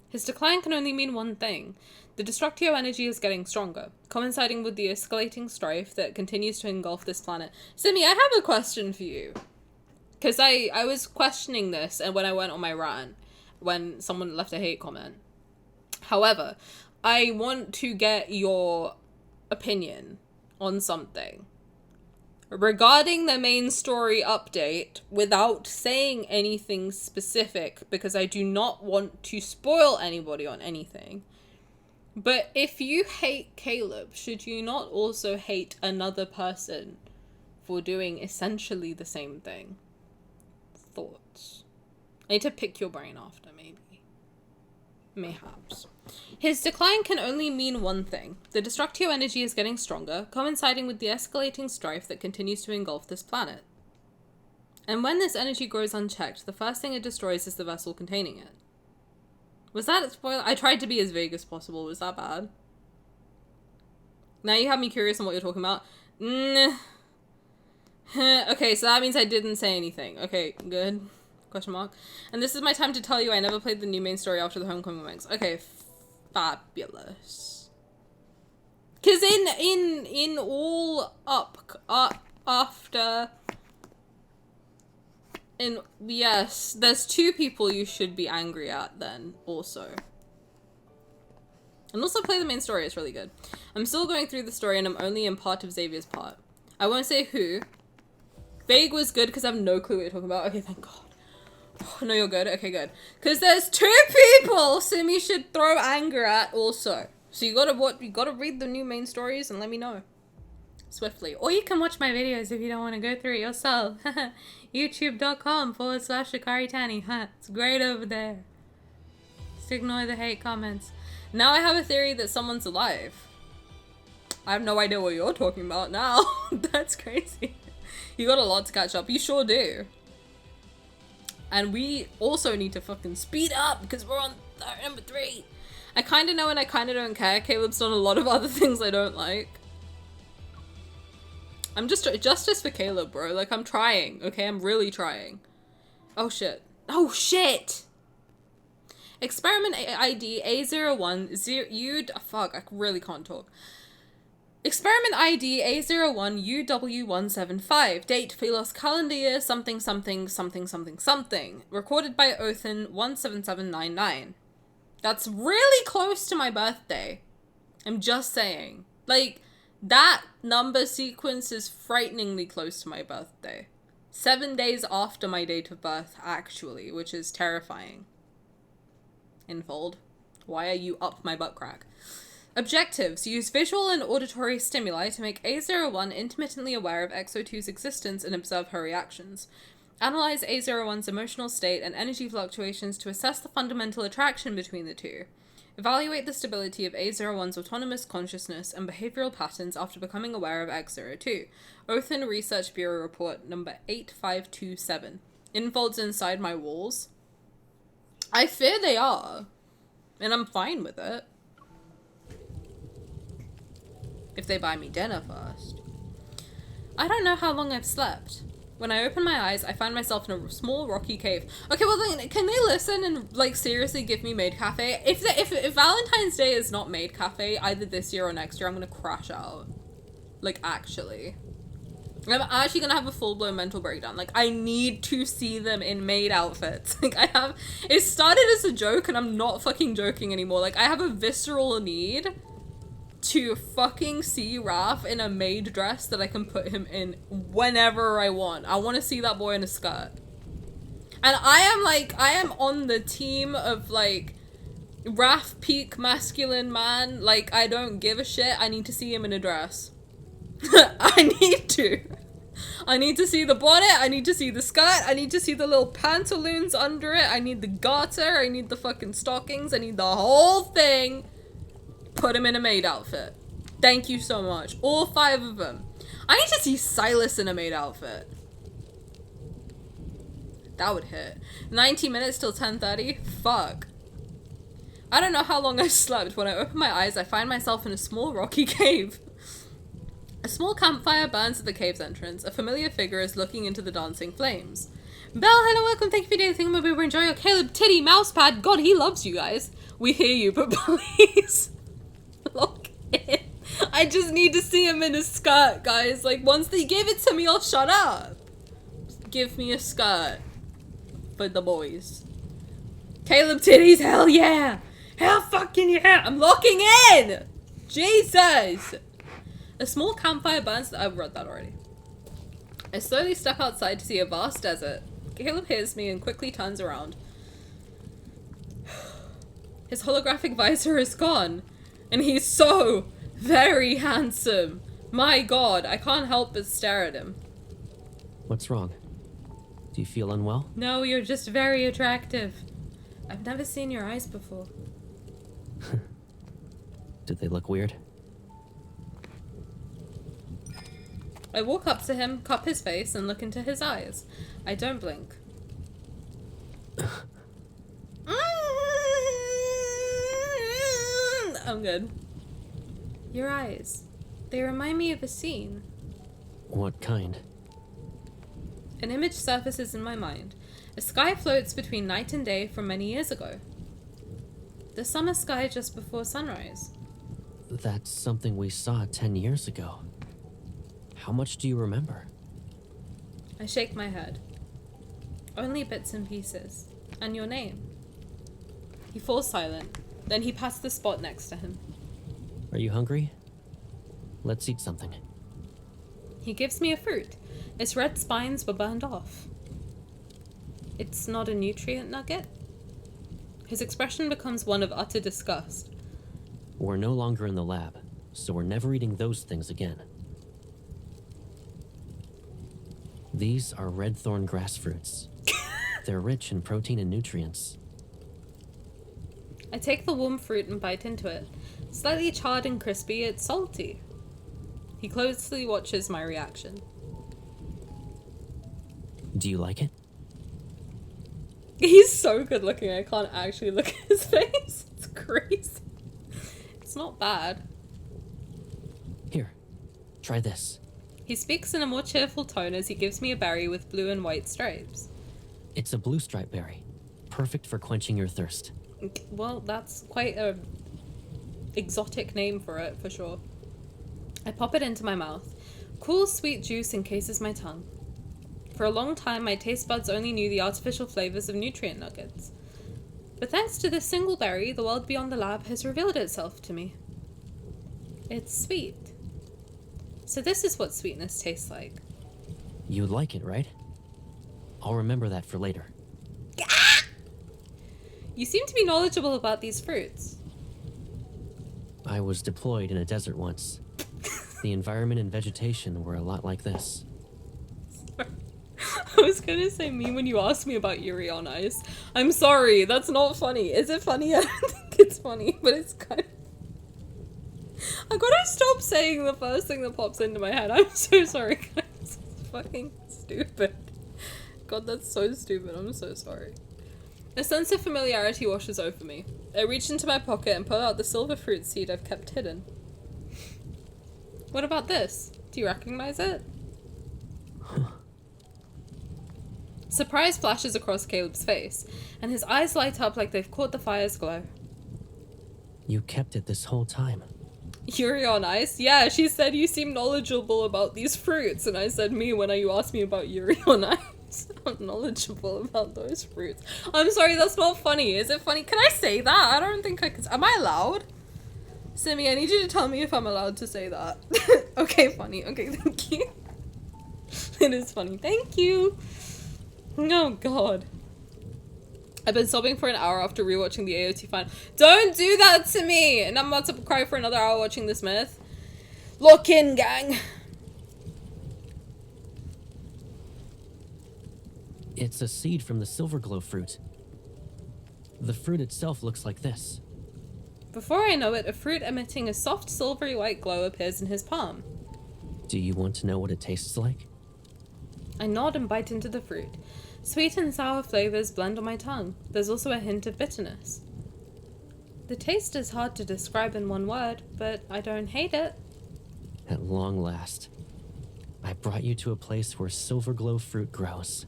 His decline can only mean one thing. The Destructio energy is getting stronger, coinciding with the escalating strife that continues to engulf this planet. Simi, I have a question for you. Because I was questioning this and when I went on my rant, when someone left a hate comment. However, I want to get your opinion on something. Regarding the main story update, without saying anything specific, because I do not want to spoil anybody on anything. But if you hate Caleb, should you not also hate another person for doing essentially the same thing? Thoughts? I need to pick your brain after, maybe. Mayhaps. His decline can only mean one thing. The Destructio energy is getting stronger, coinciding with the escalating strife that continues to engulf this planet. And when this energy grows unchecked, the first thing it destroys is the vessel containing it. Was that a spoiler? I tried to be as vague as possible. Was that bad? Now you have me curious on what you're talking about. Okay, so that means I didn't say anything. Okay, good. Question mark. And this is my time to tell you I never played the new main story after the Homecoming Wings. Okay, fabulous. Cause in all after. Yes, there's two people you should be angry at then, also. And also play the main story, it's really good. I'm still going through the story and I'm only in part of Xavier's part. I won't say who. Vague was good because I have no clue what you're talking about. Okay, thank God. Oh, no, you're good. Okay, good. Because there's 2 people Simi should throw anger at also. So you gotta read the new main stories and let me know. Swiftly. Or you can watch my videos if you don't want to go through it yourself. YouTube.com/Akari Tani. It's great over there. Just ignore the hate comments. Now I have a theory that someone's alive. I have no idea what you're talking about now. That's crazy. You got a lot to catch up. You sure do. And we also need to fucking speed up because we're on number 3. I kind of know and I kind of don't care. Caleb's done a lot of other things I don't like. I'm just justice for Caleb, bro. Like, I'm trying, okay? I'm really trying. Oh, shit. Oh, shit! Experiment ID A01 fuck, I really can't talk. Experiment ID A01 UW175. Date Philos calendar year something something something something something. Recorded by Othen 17799. That's really close to my birthday. I'm just saying. Like, that number sequence is frighteningly close to my birthday. 7 days after my date of birth, actually, which is terrifying. Infold. Why are you up my butt crack? Objectives. Use visual and auditory stimuli to make A01 intermittently aware of X-02's existence and observe her reactions. Analyze A01's emotional state and energy fluctuations to assess the fundamental attraction between the two. Evaluate the stability of A01's autonomous consciousness and behavioral patterns after becoming aware of X-02. Othen Research Bureau Report number 8527. Infolds inside my walls. I fear they are. And I'm fine with it. If they buy me dinner first. I don't know how long I've slept. When I open my eyes, I find myself in a small rocky cave. Okay, well then, can they listen and like seriously give me Maid Cafe? If Valentine's Day is not Maid Cafe, either this year or next year, I'm gonna crash out. Like, actually. I'm actually gonna have a full-blown mental breakdown. Like, I need to see them in maid outfits. Like, it started as a joke and I'm not fucking joking anymore. Like, I have a visceral need to fucking see Raph in a maid dress that I can put him in whenever I want. I want to see that boy in a skirt. And I am on the team of like Raph peak masculine man. Like, I don't give a shit. I need to see him in a dress. I need to see the bonnet. I need to see the skirt. I need to see the little pantaloons under it. I need the garter. I need the fucking stockings. I need the whole thing. Put him in a maid outfit. Thank you so much. All 5 of them. I need to see Sylus in a maid outfit. That would hit. 90 minutes till 10:30? Fuck. I don't know how long I slept. When I open my eyes, I find myself in a small rocky cave. A small campfire burns at the cave's entrance. A familiar figure is looking into the dancing flames. Belle, hello, welcome. Thank you for doing the thing. We're enjoying your Caleb Titty Mousepad. God, he loves you guys. We hear you, but please look in. I just need to see him in a skirt, guys. Like, once they give it to me, I'll shut up. Just give me a skirt for the boys. Caleb Titties, hell yeah. Hell fucking yeah. I'm locking in. Jesus. A small campfire burns. I've read that already. I slowly step outside to see a vast desert. Caleb hears me and quickly turns around. His holographic visor is gone. And he's so very handsome. My god, I can't help but stare at him. What's wrong? Do you feel unwell? No, you're just very attractive. I've never seen your eyes before. Did they look weird? I walk up to him, cup his face, and look into his eyes. I don't blink. I'm good. Your eyes. They remind me of a scene. What kind? An image surfaces in my mind. A sky floats between night and day from many years ago. The summer sky just before sunrise. That's something we saw 10 years ago. How much do you remember? I shake my head. Only bits and pieces. And your name. He falls silent. Then he passes the spot next to him. Are you hungry? Let's eat something. He gives me a fruit. Its red spines were burned off. It's not a nutrient nugget? His expression becomes one of utter disgust. We're no longer in the lab, so we're never eating those things again. These are red thorn grass fruits. They're rich in protein and nutrients. I take the warm fruit and bite into it. Slightly charred and crispy, it's salty. He closely watches my reaction. Do you like it? He's so good looking, I can't actually look at his face. It's crazy. It's not bad. Here, try this. He speaks in a more cheerful tone as he gives me a berry with blue and white stripes. It's a blue stripe berry. Perfect for quenching your thirst. Well, that's quite a exotic name for it, for sure. I pop it into my mouth. Cool, sweet juice encases my tongue. For a long time, my taste buds only knew the artificial flavors of nutrient nuggets. But thanks to this single berry, the world beyond the lab has revealed itself to me. It's sweet. So this is what sweetness tastes like. You like it, right? I'll remember that for later. You seem to be knowledgeable about these fruits. I was deployed in a desert once. The environment and vegetation were a lot like this. I was gonna say me when you asked me about Yuri on Ice. I'm sorry, that's not funny. Is it funny? I don't think it's funny, but it's kind of... I gotta stop saying the first thing that pops into my head. I'm so sorry, guys. It's fucking stupid. God, that's so stupid. I'm so sorry. A sense of familiarity washes over me. I reach into my pocket and pull out the silver fruit seed I've kept hidden. What about this? Do you recognize it? Surprise flashes across Caleb's face, and his eyes light up like they've caught the fire's glow. You kept it this whole time. Yuri on Ice? Yeah, she said you seem knowledgeable about these fruits, and I said me when you asked me about Yuri on Ice. I'm knowledgeable about those fruits. I'm sorry, that's not funny. Is it funny? Can I say that? I don't think I can. Am I allowed? Simi, I need you to tell me if I'm allowed to say that. Okay, funny. Okay, thank you. It is funny. Thank you. Oh, God. I've been sobbing for an hour after rewatching the AOT final. Don't do that to me! And I'm about to cry for another hour watching this myth. Lock in, gang! It's a seed from the silver glow fruit. The fruit itself looks like this. Before I know it, a fruit emitting a soft silvery white glow appears in his palm. Do you want to know what it tastes like? I nod and bite into the fruit. Sweet and sour flavors blend on my tongue. There's also a hint of bitterness. The taste is hard to describe in one word, but I don't hate it. At long last, I brought you to a place where silver glow fruit grows.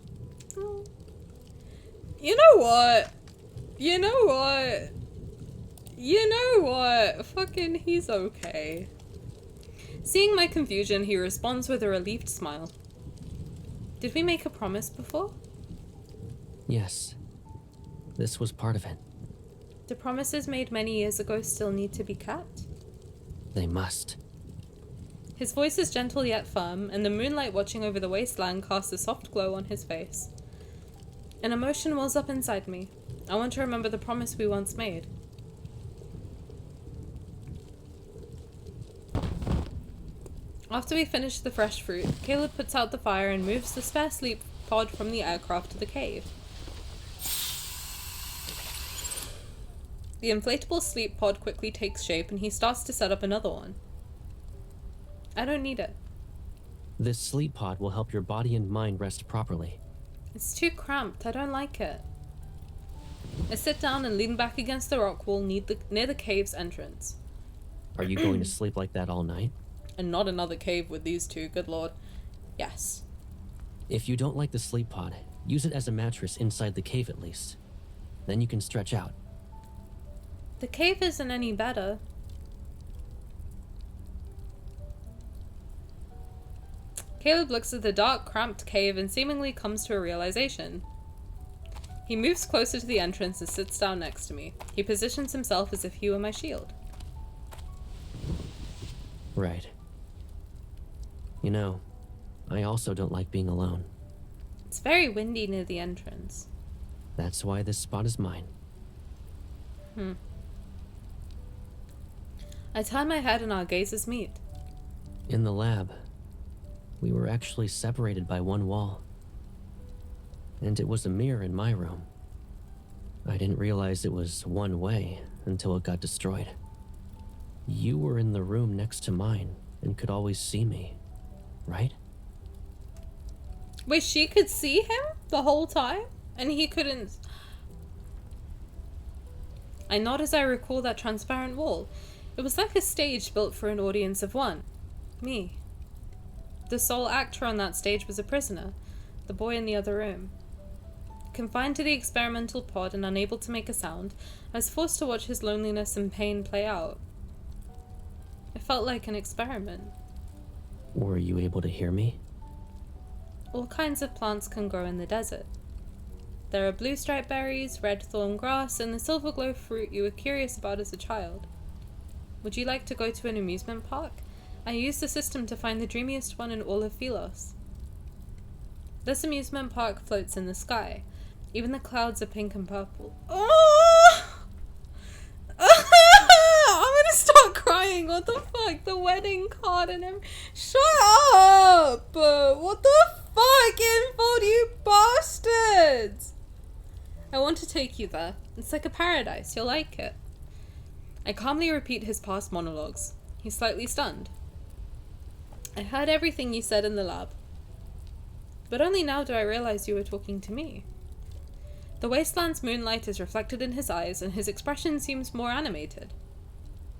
You know what? You know what? You know what? Fucking, he's okay. Seeing my confusion, he responds with a relieved smile. Did we make a promise before? Yes. This was part of it. Do promises made many years ago still need to be kept? They must. His voice is gentle yet firm, and the moonlight watching over the wasteland casts a soft glow on his face. An emotion wells up inside me. I want to remember the promise we once made. After we finish the fresh fruit, Caleb puts out the fire and moves the spare sleep pod from the aircraft to the cave. The inflatable sleep pod quickly takes shape and he starts to set up another one. I don't need it. This sleep pod will help your body and mind rest properly. It's too cramped. I don't like it. I sit down and lean back against the rock wall near the cave's entrance. Are you going to sleep like that all night? And not another cave with these two, good lord. Yes. If you don't like the sleep pod, use it as a mattress inside the cave at least. Then you can stretch out. The cave isn't any better. Caleb looks at the dark, cramped cave and seemingly comes to a realization. He moves closer to the entrance and sits down next to me. He positions himself as if he were my shield. Right. You know, I also don't like being alone. It's very windy near the entrance. That's why this spot is mine. I turn my head and our gazes meet. In the lab, we were actually separated by one wall. And it was a mirror in my room. I didn't realize it was one way until it got destroyed. You were in the room next to mine and could always see me, right? Wait, she could see him the whole time? And he couldn't... I nod as I recall that transparent wall. It was like a stage built for an audience of one. Me. The sole actor on that stage was a prisoner, the boy in the other room. Confined to the experimental pod and unable to make a sound, I was forced to watch his loneliness and pain play out. It felt like an experiment. Were you able to hear me? All kinds of plants can grow in the desert. There are blue stripe berries, red thorn grass, and the silver glow fruit you were curious about as a child. Would you like to go to an amusement park? I used the system to find the dreamiest one in all of Philos. This amusement park floats in the sky. Even the clouds are pink and purple. Oh! I'm gonna start crying. What the fuck? The wedding card and everything. Shut up! What the fuck, Infold, you bastards! I want to take you there. It's like a paradise. You'll like it. I calmly repeat his past monologues. He's slightly stunned. I heard everything you said in the lab. But only now do I realize you were talking to me. The wasteland's moonlight is reflected in his eyes, and his expression seems more animated.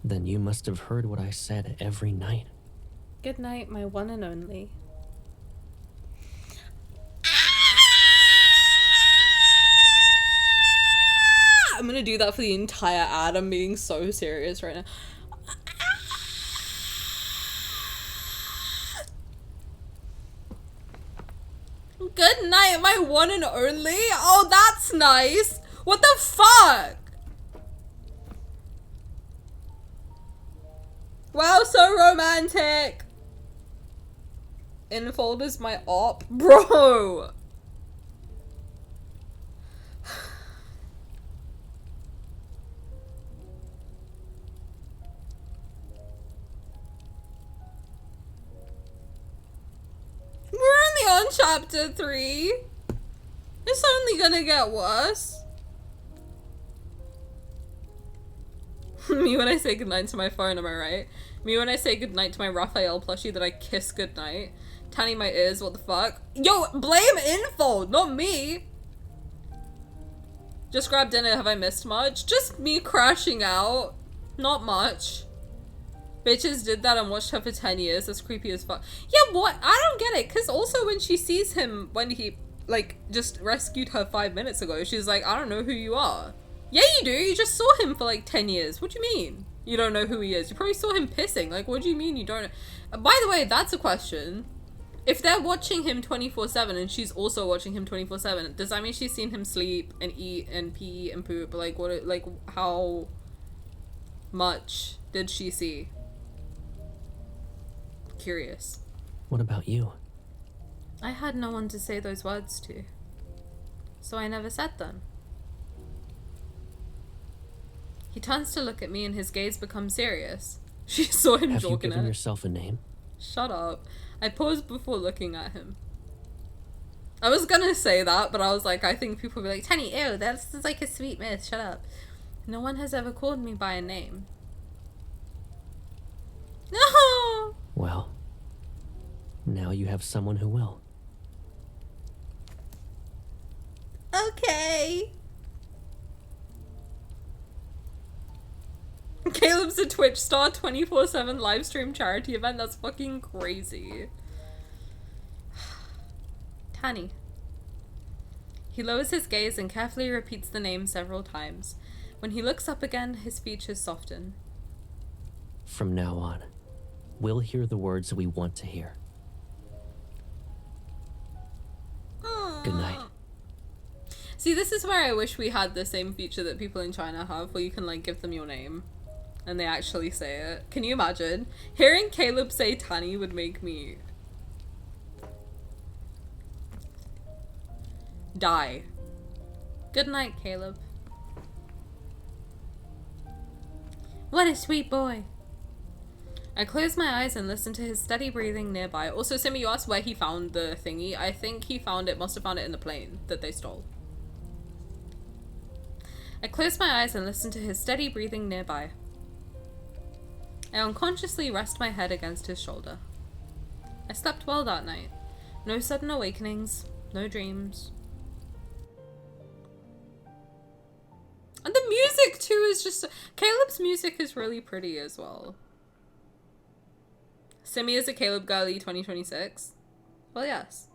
Then you must have heard what I said every night. Good night, my one and only. I'm gonna do that for the entire ad. I'm being so serious right now. Good night, my one and only. Oh, that's nice. What the fuck? Wow, so romantic. Infold is my op. Bro. We're only on chapter 3. It's only gonna get worse. Me when I say goodnight to my phone, am I right? Me when I say goodnight to my Raphael plushie that I kiss goodnight. Tani my ears, what the fuck? Yo, blame Infold, not me! Just grabbed dinner, have I missed much? Just me crashing out. Not much. Bitches did that and watched her for 10 years. That's creepy as fuck. Yeah, what? I don't get it. Because also when she sees him, when he, like, just rescued her 5 minutes ago, she's like, I don't know who you are. Yeah, you do. You just saw him for, like, 10 years. What do you mean? You don't know who he is. You probably saw him pissing. Like, what do you mean you don't know? By the way, that's a question. If they're watching him 24/7 and she's also watching him 24/7, does that mean she's seen him sleep and eat and pee and poop? Like, what, like, how much did she see? Curious. What about you? I had no one to say those words to, so I never said them. He turns to look at me and his gaze becomes serious. She saw him Have you joking given at yourself a name? Shut up. I paused before looking at him. I was gonna say that, but I was like, I think people will be like, Tani, ew, that's like a sweet myth, shut up. No one has ever called me by a name. No! Well, now you have someone who will. Okay. Caleb's a Twitch star 24/7 live stream charity event. That's fucking crazy. Tani. He lowers his gaze and carefully repeats the name several times. When he looks up again, his features soften. From now on, we'll hear the words we want to hear. Good night. See, this is where I wish we had the same feature that people in China have, where you can, like, give them your name. And they actually say it. Can you imagine? Hearing Caleb say Tani would make me... die. Good night, Caleb. What a sweet boy. I closed my eyes and listened to his steady breathing nearby. Also, Simi, you asked where he found the thingy. I think he must have found it in the plane that they stole. I closed my eyes and listened to his steady breathing nearby. I unconsciously rest my head against his shoulder. I slept well that night. No sudden awakenings, no dreams. And the music too is just... Caleb's music is really pretty as well. Simi is a Caleb girly 2026? Well, yes.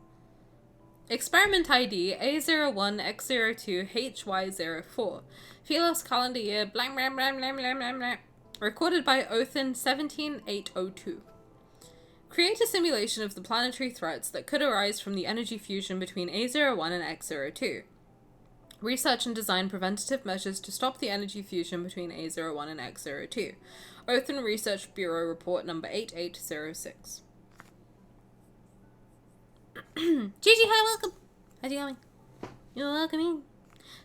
Experiment ID A01X02HY04. Philos calendar year blah blah blah blah blah blah blah. Recorded by Othen 17802. Create a simulation of the planetary threats that could arise from the energy fusion between A01 and X02. Research and design preventative measures to stop the energy fusion between A01 and X02. Othen Research Bureau Report number 8806. Gigi, hi, welcome. How's it going? You're welcome in.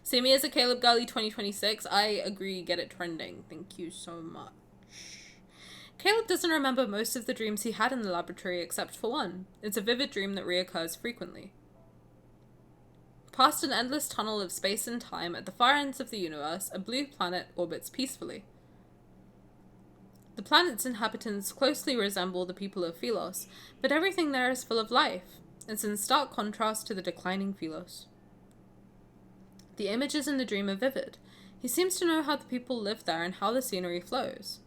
Simi is a Caleb Gully 2026. I agree, get it trending. Thank you so much. Caleb doesn't remember most of the dreams he had in the laboratory except for one. It's a vivid dream that reoccurs frequently. Past an endless tunnel of space and time at the far ends of the universe, a blue planet orbits peacefully. The planet's inhabitants closely resemble the people of Philos, but everything there is full of life. It's in stark contrast to the declining Philos. The images in the dream are vivid. He seems to know how the people live there and how the scenery flows.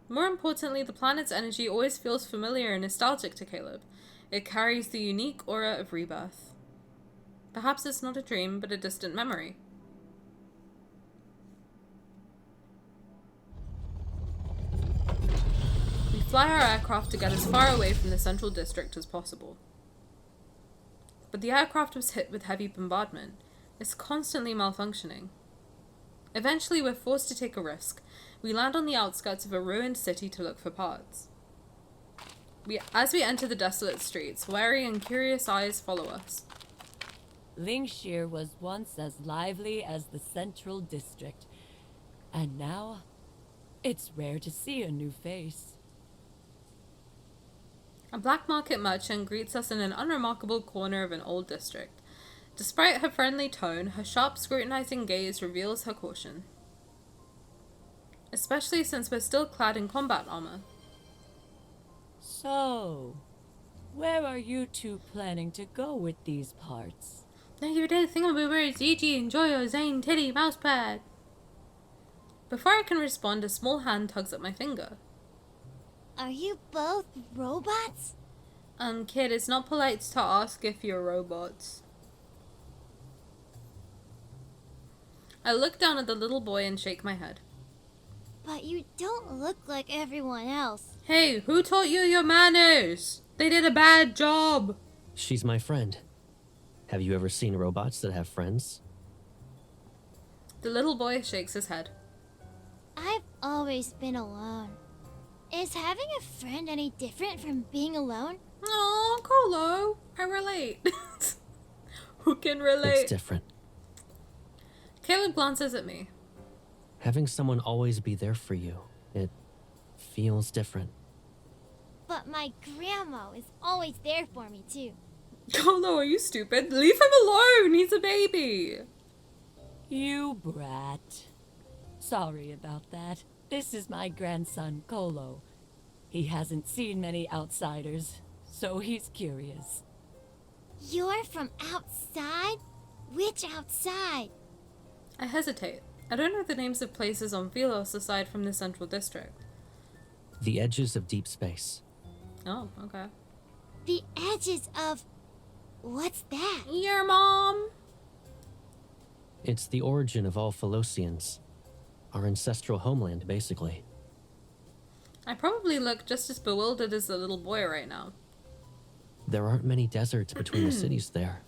More importantly, the planet's energy always feels familiar and nostalgic to Caleb. It carries the unique aura of rebirth. Perhaps it's not a dream, but a distant memory. We fly our aircraft to get as far away from the central district as possible. But the aircraft was hit with heavy bombardment. It's constantly malfunctioning. Eventually, we're forced to take a risk. We land on the outskirts of a ruined city to look for parts. As we enter the desolate streets, wary and curious eyes follow us. Linkshire was once as lively as the central district, and now it's rare to see a new face. A black market merchant greets us in an unremarkable corner of an old district. Despite her friendly tone, her sharp, scrutinizing gaze reveals her caution. Especially since we're still clad in combat armor. So, where are you two planning to go with these parts? Thank you for daily thingamaboomer. Gigi, enjoy your Zayne titty mousepad. Before I can respond, a small hand tugs at my finger. Are you both robots? Kid, it's not polite to ask if you're robots. I look down at the little boy and shake my head. But you don't look like everyone else. Hey, who taught you your manners? They did a bad job. She's my friend. Have you ever seen robots that have friends? The little boy shakes his head. I've always been alone. Is having a friend any different from being alone? Aw, Colo, I relate. Who can relate? It's different. Caleb glances at me. Having someone always be there for you, it feels different. But my grandma is always there for me, too. Colo, are you stupid? Leave him alone. He's a baby. You brat. Sorry about that. This is my grandson, Colo. He hasn't seen many outsiders, so he's curious. You're from outside? Which outside? I hesitate. I don't know the names of places on Philos aside from the central district. The edges of deep space. Oh, okay. The edges of... What's that? Your mom! It's the origin of all Philosians. Our ancestral homeland, basically. I probably look just as bewildered as the little boy right now. There aren't many deserts between the cities there.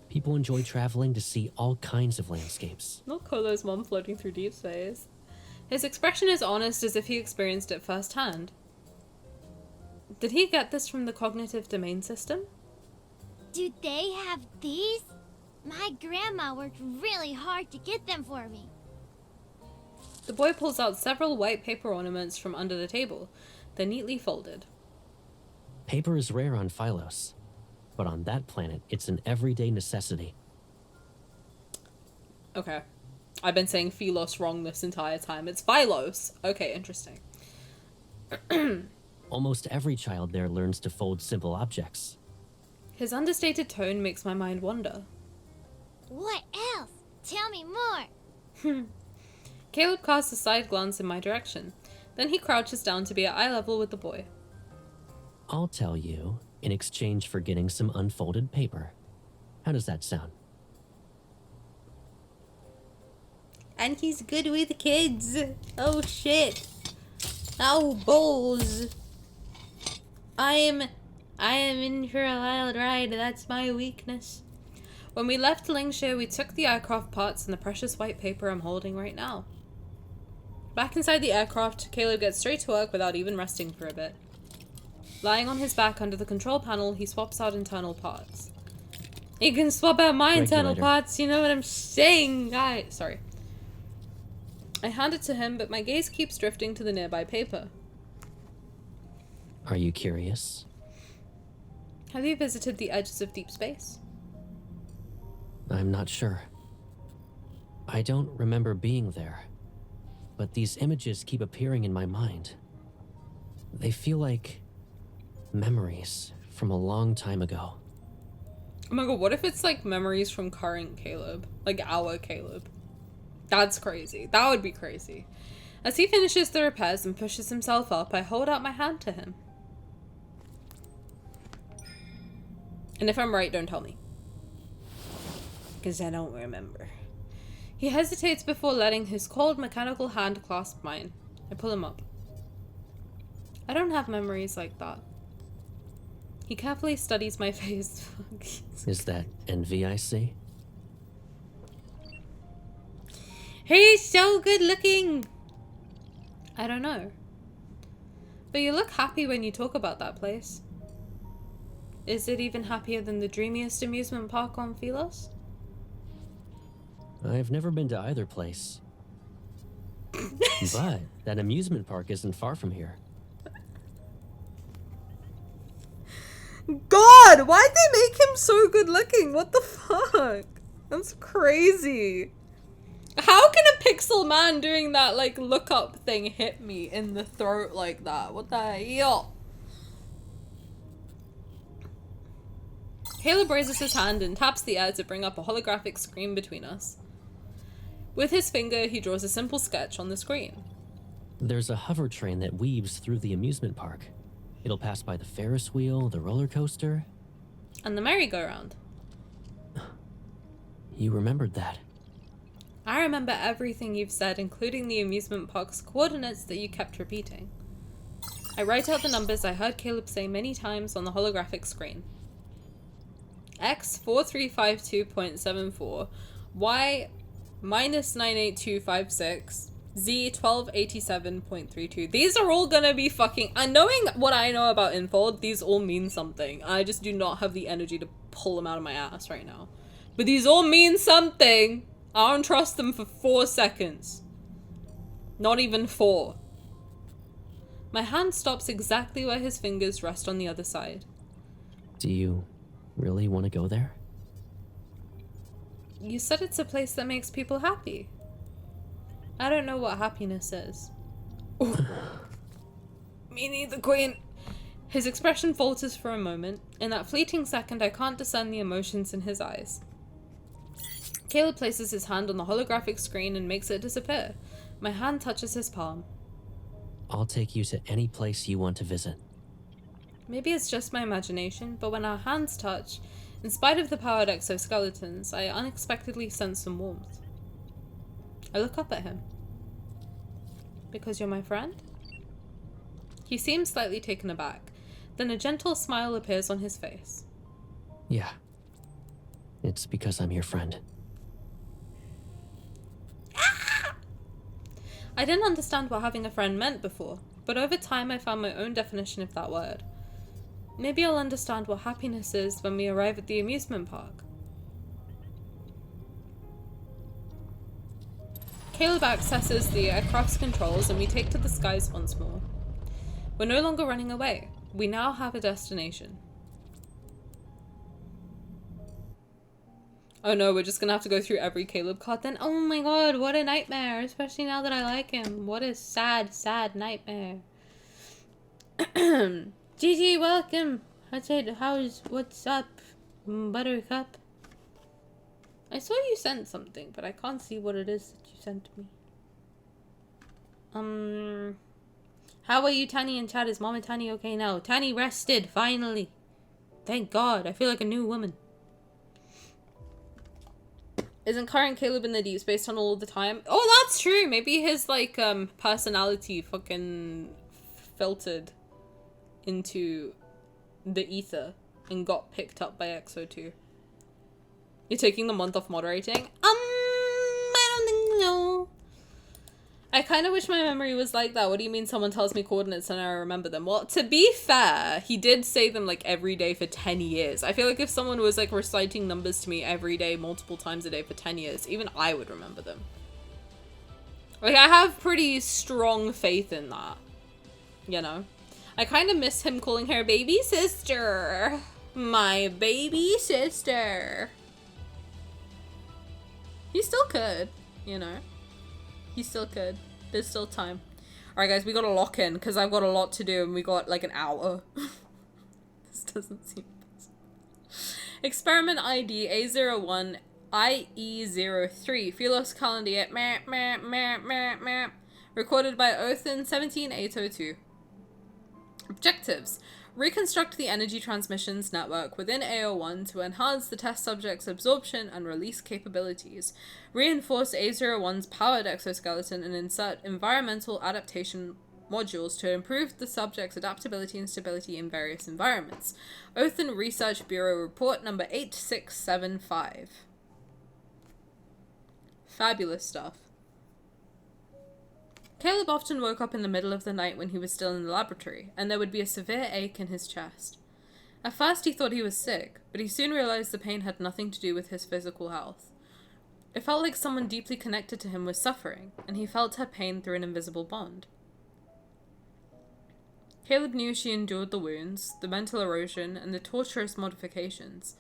People enjoy traveling to see all kinds of landscapes. Not Colo's mom floating through deep space. His expression is honest as if he experienced it firsthand. Did he get this from the cognitive domain system? Do they have these? My grandma worked really hard to get them for me. The boy pulls out several white paper ornaments from under the table. They're neatly folded. Paper is rare on Phylos, but on that planet, it's an everyday necessity. Okay. I've been saying Philos wrong this entire time. It's Phylos. Okay, interesting. Almost every child there learns to fold simple objects. His understated tone makes my mind wander. What else? Tell me more. Caleb casts a side glance in my direction. Then he crouches down to be at eye level with the boy. I'll tell you in exchange for getting some unfolded paper. How does that sound? And he's good with kids. Oh shit. Oh balls. I am in for a wild ride. That's my weakness. When we left Lingshire, we took the aircraft parts and the precious white paper I'm holding right now. Back inside the aircraft, Caleb gets straight to work without even resting for a bit. Lying on his back under the control panel, he swaps out internal parts. He can swap out my internal parts, you know what I'm saying? Sorry. I hand it to him, but my gaze keeps drifting to the nearby paper. Are you curious? Have you visited the edges of deep space? I'm not sure. I don't remember being there, but these images keep appearing in my mind. They feel like memories from a long time ago. Oh my god, what if it's like memories from current Caleb? Like our Caleb? That's crazy. That would be crazy. As he finishes the repairs and pushes himself up, I hold out my hand to him. And if I'm right, don't tell me. Because I don't remember. He hesitates before letting his cold mechanical hand clasp mine. I pull him up. I don't have memories like that. He carefully studies my face. Is that envy I see? He's so good looking! I don't know. But you look happy when you talk about that place. Is it even happier than the dreamiest amusement park on Philos? I've never been to either place. But that amusement park isn't far from here. God, why'd they make him so good looking? What the fuck? That's crazy. How can a pixel man doing that like look up thing hit me in the throat like that? What the hell? Caleb raises his hand and taps the air to bring up a holographic screen between us. With his finger, he draws a simple sketch on the screen. There's a hover train that weaves through the amusement park. It'll pass by the Ferris wheel, the roller coaster, and the merry-go-round. You remembered that. I remember everything you've said, including the amusement park's coordinates that you kept repeating. I write out the numbers I heard Caleb say many times on the holographic screen. X4352.74, Y -98256, Z1287.32. These are all gonna be fucking... And knowing what I know about Infold, these all mean something. I just do not have the energy to pull them out of my ass right now. But these all mean something. I don't trust them for 4 seconds. Not even 4. My hand stops exactly where his fingers rest on the other side. Do you really want to go there? You said it's a place that makes people happy. I don't know what happiness is. Me neither, Queen. His expression falters for a moment. In that fleeting second, I can't discern the emotions in his eyes. Caleb places his hand on the holographic screen and makes it disappear. My hand touches his palm. I'll take you to any place you want to visit. Maybe it's just my imagination, but when our hands touch, in spite of the powered exoskeletons, I unexpectedly sense some warmth. I look up at him. Because you're my friend? He seems slightly taken aback. Then a gentle smile appears on his face. Yeah. It's because I'm your friend. I didn't understand what having a friend meant before, but over time I found my own definition of that word. Maybe I'll understand what happiness is when we arrive at the amusement park. Caleb accesses the aircraft's controls and we take to the skies once more. We're no longer running away. We now have a destination. Oh no, we're just gonna have to go through every Caleb card then. Oh my god, what a nightmare. Especially now that I like him. What a sad, sad nightmare. GG, welcome. What's up, Buttercup? I saw you sent something, but I can't see what it is that you sent me. How are you, Tani in chat? Is Mom and Tani okay now? Tani rested, finally. Thank God, I feel like a new woman. Isn't current Caleb in the deep space tunnel all the time? Oh, that's true. Maybe his, like, personality fucking filtered into the ether and got picked up by X-02. You're taking the month off moderating? I don't think so. I kind of wish my memory was like that. What do you mean someone tells me coordinates and I remember them? Well, to be fair, he did say them like every day for 10 years. I feel like if someone was like reciting numbers to me every day, multiple times a day for 10 years, even I would remember them. Like, I have pretty strong faith in that, you know? I kind of miss him calling her baby sister. My baby sister. He still could, you know? He still could. There's still time. Alright guys, we gotta lock in because I've got a lot to do and we got like an hour. This doesn't seem possible. Experiment ID A01 IE03 Philos Calendar recorded by Othen 17802. Objectives. Reconstruct the energy transmissions network within A01 to enhance the test subject's absorption and release capabilities. Reinforce A01's powered exoskeleton and insert environmental adaptation modules to improve the subject's adaptability and stability in various environments. Othen Research Bureau Report number 8675. Fabulous stuff. Caleb often woke up in the middle of the night when he was still in the laboratory, and there would be a severe ache in his chest. At first he thought he was sick, but he soon realized the pain had nothing to do with his physical health. It felt like someone deeply connected to him was suffering, and he felt her pain through an invisible bond. Caleb knew she endured the wounds, the mental erosion, and the torturous modifications.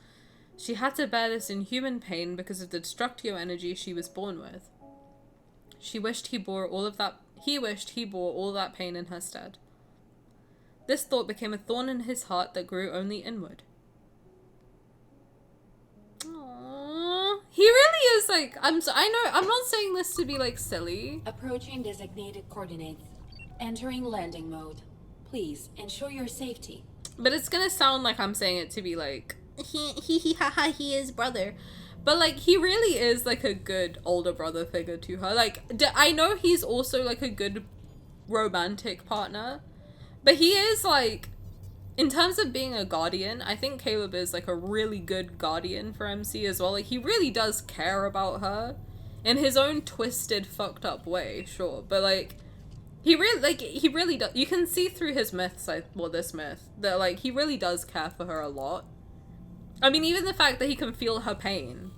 She had to bear this inhuman pain because of the destructio energy she was born with. He wished he bore all that pain in her stead. This thought became a thorn in his heart that grew only inward. Aww. He really is like, I know, I'm not saying this to be like silly. Approaching designated coordinates. Entering landing mode. Please ensure your safety. But it's gonna sound like I'm saying it to be like, he is brother. But, like, he really is, like, a good older brother figure to her. Like, I know he's also, like, a good romantic partner. But he is, like, in terms of being a guardian, I think Caleb is, like, a really good guardian for MC as well. Like, he really does care about her. In his own twisted, fucked up way, sure. But, like, he really does. You can see through his myths, this myth, that, like, he really does care for her a lot. I mean, even the fact that he can feel her pain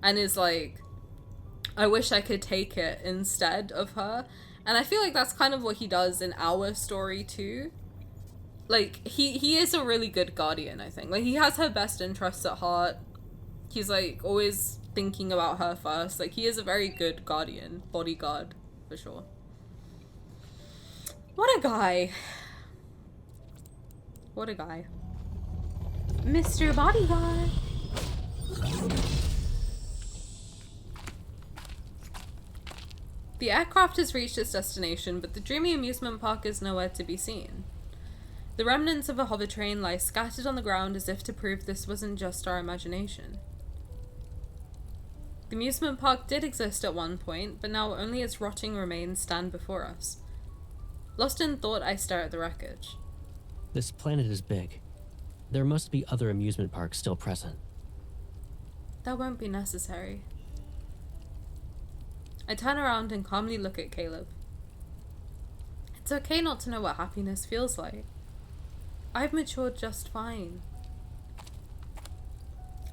and is like, I wish I could take it instead of her. And I feel like that's kind of what he does in our story too. Like, he is a really good guardian, I think. Like, he has her best interests at heart. He's, like, always thinking about her first. Like, he is a very good guardian, bodyguard, for sure. What a guy. What a guy. Mr. Bodyguard. The aircraft has reached its destination, but the dreamy amusement park is nowhere to be seen. The remnants of a hover train lie scattered on the ground as if to prove this wasn't just our imagination. The amusement park did exist at one point, but now only its rotting remains stand before us. Lost in thought, I stare at the wreckage. This planet is big. There must be other amusement parks still present. That won't be necessary. I turn around and calmly look at Caleb. It's okay not to know what happiness feels like. I've matured just fine.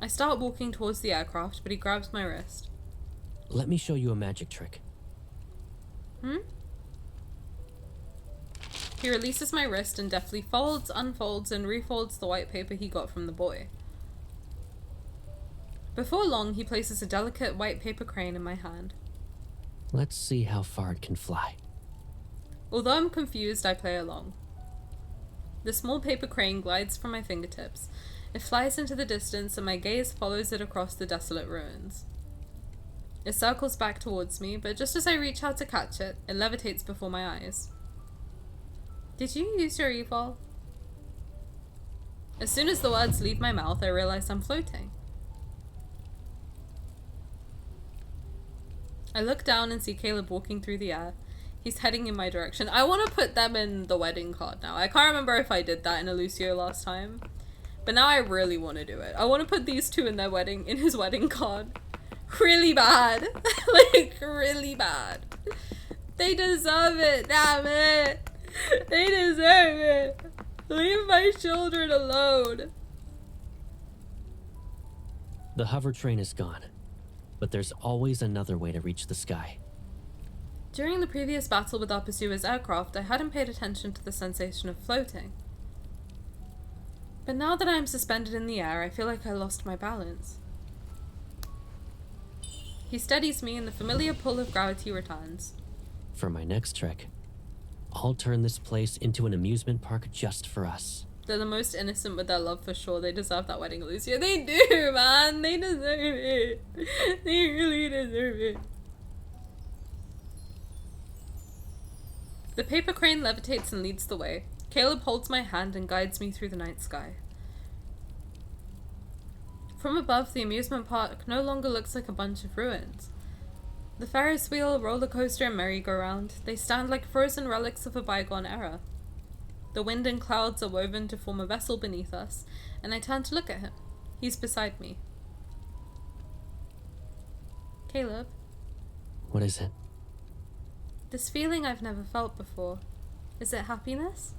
I start walking towards the aircraft, but he grabs my wrist. Let me show you a magic trick. He releases my wrist and deftly folds, unfolds, and refolds the white paper he got from the boy. Before long, he places a delicate white paper crane in my hand. Let's see how far it can fly. Although I'm confused, I play along. The small paper crane glides from my fingertips. It flies into the distance and my gaze follows it across the desolate ruins. It circles back towards me, but just as I reach out to catch it, it levitates before my eyes. Did you use your evol? As soon as the words leave my mouth, I realize I'm floating. I look down and see Caleb walking through the air. He's heading in my direction. I want to put them in the wedding card now. I can't remember if I did that in Lucio last time, but now I really want to do it. I want to put these two in his wedding card. Really bad. Like, really bad. They deserve it, damn it. They deserve it. Leave my children alone. The hover train is gone, but there's always another way to reach the sky. During the previous battle with our pursuer's aircraft, I hadn't paid attention to the sensation of floating. But now that I am suspended in the air, I feel like I lost my balance. He steadies me and the familiar pull of gravity returns. For my next trick, I'll turn this place into an amusement park just for us. They're the most innocent with their love for sure. They deserve that wedding, Lucio. They do, man. They deserve it. They really deserve it. The paper crane levitates and leads the way. Caleb holds my hand and guides me through the night sky. From above, the amusement park no longer looks like a bunch of ruins. The Ferris wheel, roller coaster, and merry-go-round, they stand like frozen relics of a bygone era. The wind and clouds are woven to form a vessel beneath us, and I turn to look at him. He's beside me. Caleb? What is it? This feeling I've never felt before. Is it happiness?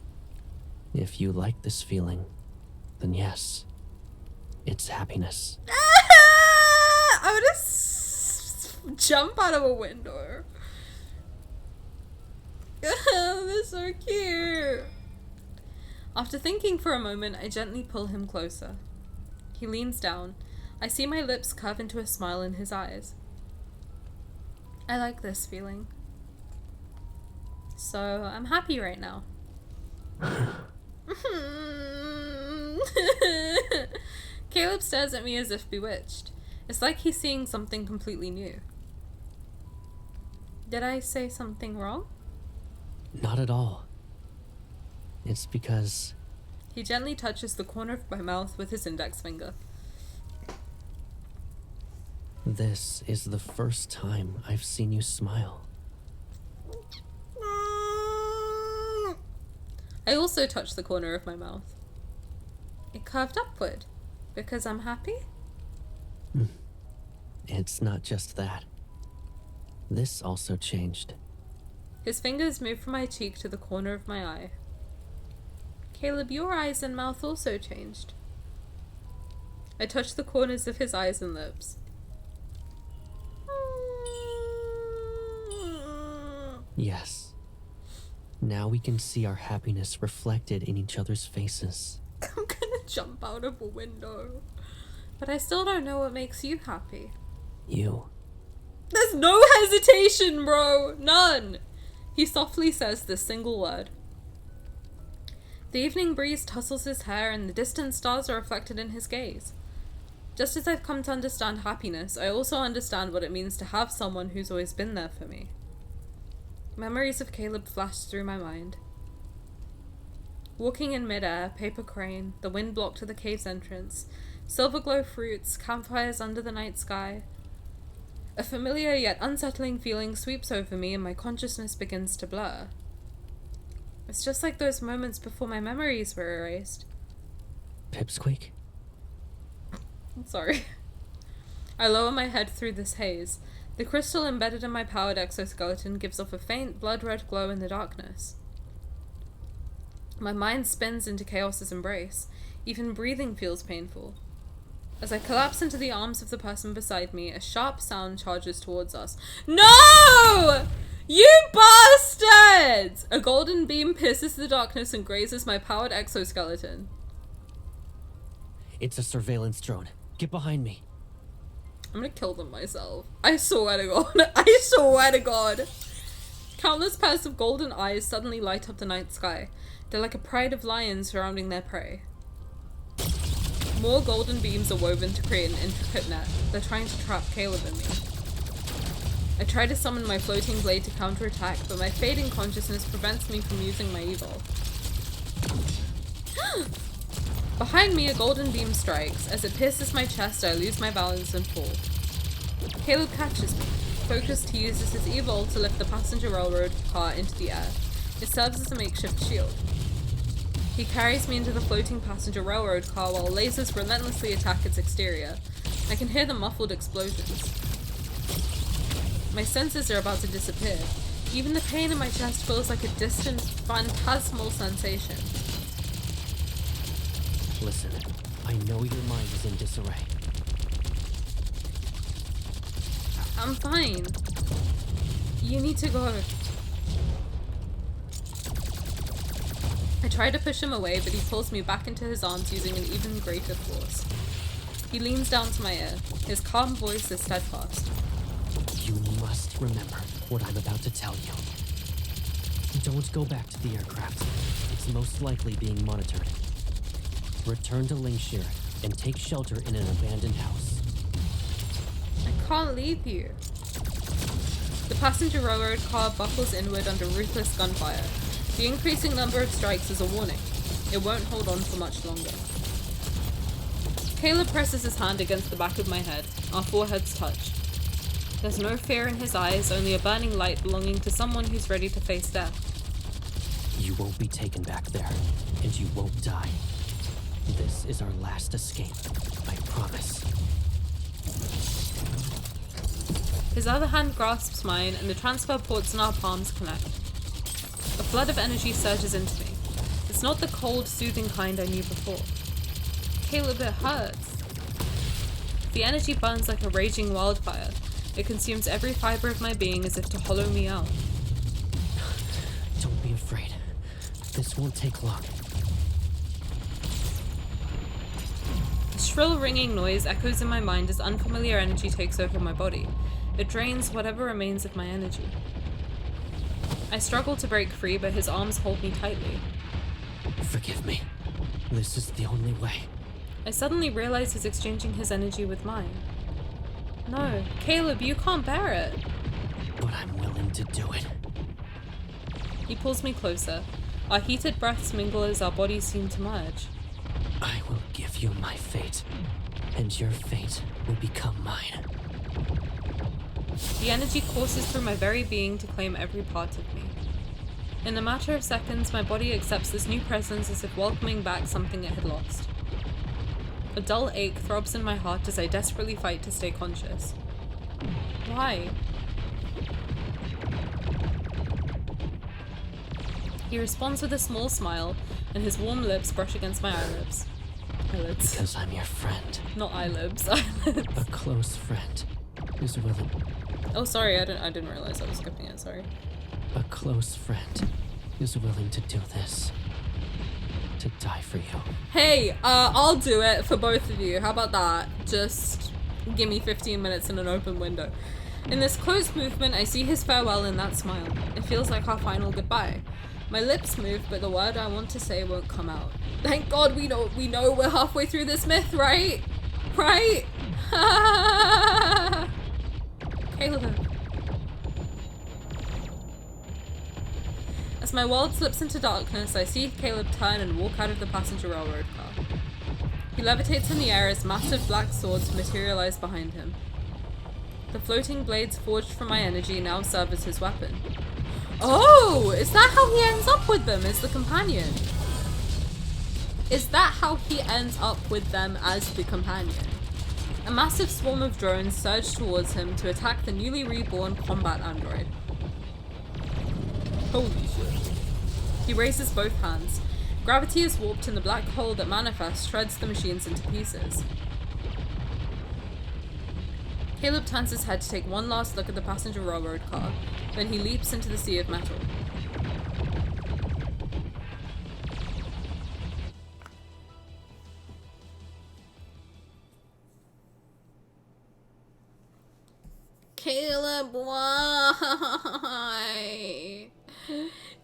If you like this feeling, then yes, it's happiness. I would jump out of a window. They're so cute. After thinking for a moment, I gently pull him closer. He leans down. I see my lips curve into a smile in his eyes. I like this feeling. So, I'm happy right now. Caleb stares at me as if bewitched. It's like he's seeing something completely new. Did I say something wrong? Not at all. It's because... He gently touches the corner of my mouth with his index finger. This is the first time I've seen you smile. I also touched the corner of my mouth. It curved upward. Because I'm happy? It's not just that. This also changed. His fingers moved from my cheek to the corner of my eye. Caleb, your eyes and mouth also changed. I touched the corners of his eyes and lips. Yes. Now we can see our happiness reflected in each other's faces. I'm gonna jump out of a window. But I still don't know what makes you happy. You. There's no hesitation, bro! None! He softly says this single word. The evening breeze tussles his hair and the distant stars are reflected in his gaze. Just as I've come to understand happiness, I also understand what it means to have someone who's always been there for me. Memories of Caleb flashed through my mind. Walking in midair, paper crane, the wind blocked to the cave's entrance, silver glow fruits, campfires under the night sky. A familiar yet unsettling feeling sweeps over me and my consciousness begins to blur. It's just like those moments before my memories were erased. Pipsqueak? Sorry. I lower my head through this haze. The crystal embedded in my powered exoskeleton gives off a faint blood-red glow in the darkness. My mind spins into chaos's embrace. Even breathing feels painful. As I collapse into the arms of the person beside me, a sharp sound charges towards us. No! You bastards! A golden beam pierces the darkness and grazes my powered exoskeleton. It's a surveillance drone. Get behind me. I'm gonna kill them myself. I swear to God. I swear to God. Countless pairs of golden eyes suddenly light up the night sky. They're like a pride of lions surrounding their prey. More golden beams are woven to create an intricate net. They're trying to trap Caleb and me. I try to summon my floating blade to counterattack, but my fading consciousness prevents me from using my evil. Behind me, a golden beam strikes. As it pierces my chest, I lose my balance and fall. Caleb catches me. Focused, he uses his evil to lift the passenger railroad car into the air. It serves as a makeshift shield. He carries me into the floating passenger railroad car while lasers relentlessly attack its exterior. I can hear the muffled explosions. My senses are about to disappear. Even the pain in my chest feels like a distant, phantasmal sensation. Listen, I know your mind is in disarray. I'm fine. You need to go. I try to push him away, but he pulls me back into his arms using an even greater force. He leans down to my ear. His calm voice is steadfast. You must remember what I'm about to tell you. Don't go back to the aircraft. It's most likely being monitored. Return to Lingshire and take shelter in an abandoned house. I can't leave you. The passenger railroad car buckles inward under ruthless gunfire. The increasing number of strikes is a warning. It won't hold on for much longer. Caleb presses his hand against the back of my head. Our foreheads touch. There's no fear in his eyes, only a burning light belonging to someone who's ready to face death. You won't be taken back there, and you won't die. This is our last escape, I promise. His other hand grasps mine, and the transfer ports in our palms connect. A flood of energy surges into me. It's not the cold, soothing kind I knew before. Caleb, it hurts. The energy burns like a raging wildfire. It consumes every fiber of my being as if to hollow me out. Don't be afraid. This won't take long. A shrill ringing noise echoes in my mind as unfamiliar energy takes over my body. It drains whatever remains of my energy. I struggle to break free, but his arms hold me tightly. Forgive me. This is the only way. I suddenly realize he's exchanging his energy with mine. No, Caleb, you can't bear it. But I'm willing to do it. He pulls me closer. Our heated breaths mingle as our bodies seem to merge. I will give you my fate, and your fate will become mine. The energy courses through my very being to claim every part of me. In a matter of seconds, my body accepts this new presence as if welcoming back something it had lost. A dull ache throbs in my heart as I desperately fight to stay conscious. Why? He responds with a small smile, and his warm lips brush against my eyelids. Eyelids. Because I'm your friend. Not eyelids, eyelids. A close friend who's willing. Oh, sorry, I didn't realize I was skipping it, sorry. A close friend who's willing to do this. To die for you. Hey, I'll do it for both of you. How about that? Just give me 15 minutes in an open window. In this close movement, I see his farewell in that smile. It feels like our final goodbye. My lips move, but the word I want to say won't come out. Thank God we know we're halfway through this myth, right? Right? Caleb. As my world slips into darkness, I see Caleb turn and walk out of the passenger railroad car. He levitates in the air as massive black swords materialize behind him. The floating blades forged from my energy now serve as his weapon. Oh, is that how he ends up with them as the companion? Is that how he ends up with them as the companion? A massive swarm of drones surge towards him to attack the newly reborn combat android. Holy shit. He raises both hands. Gravity is warped and the black hole that manifests shreds the machines into pieces. Caleb turns his head to take one last look at the passenger railroad car. Then he leaps into the sea of metal. Caleb, why?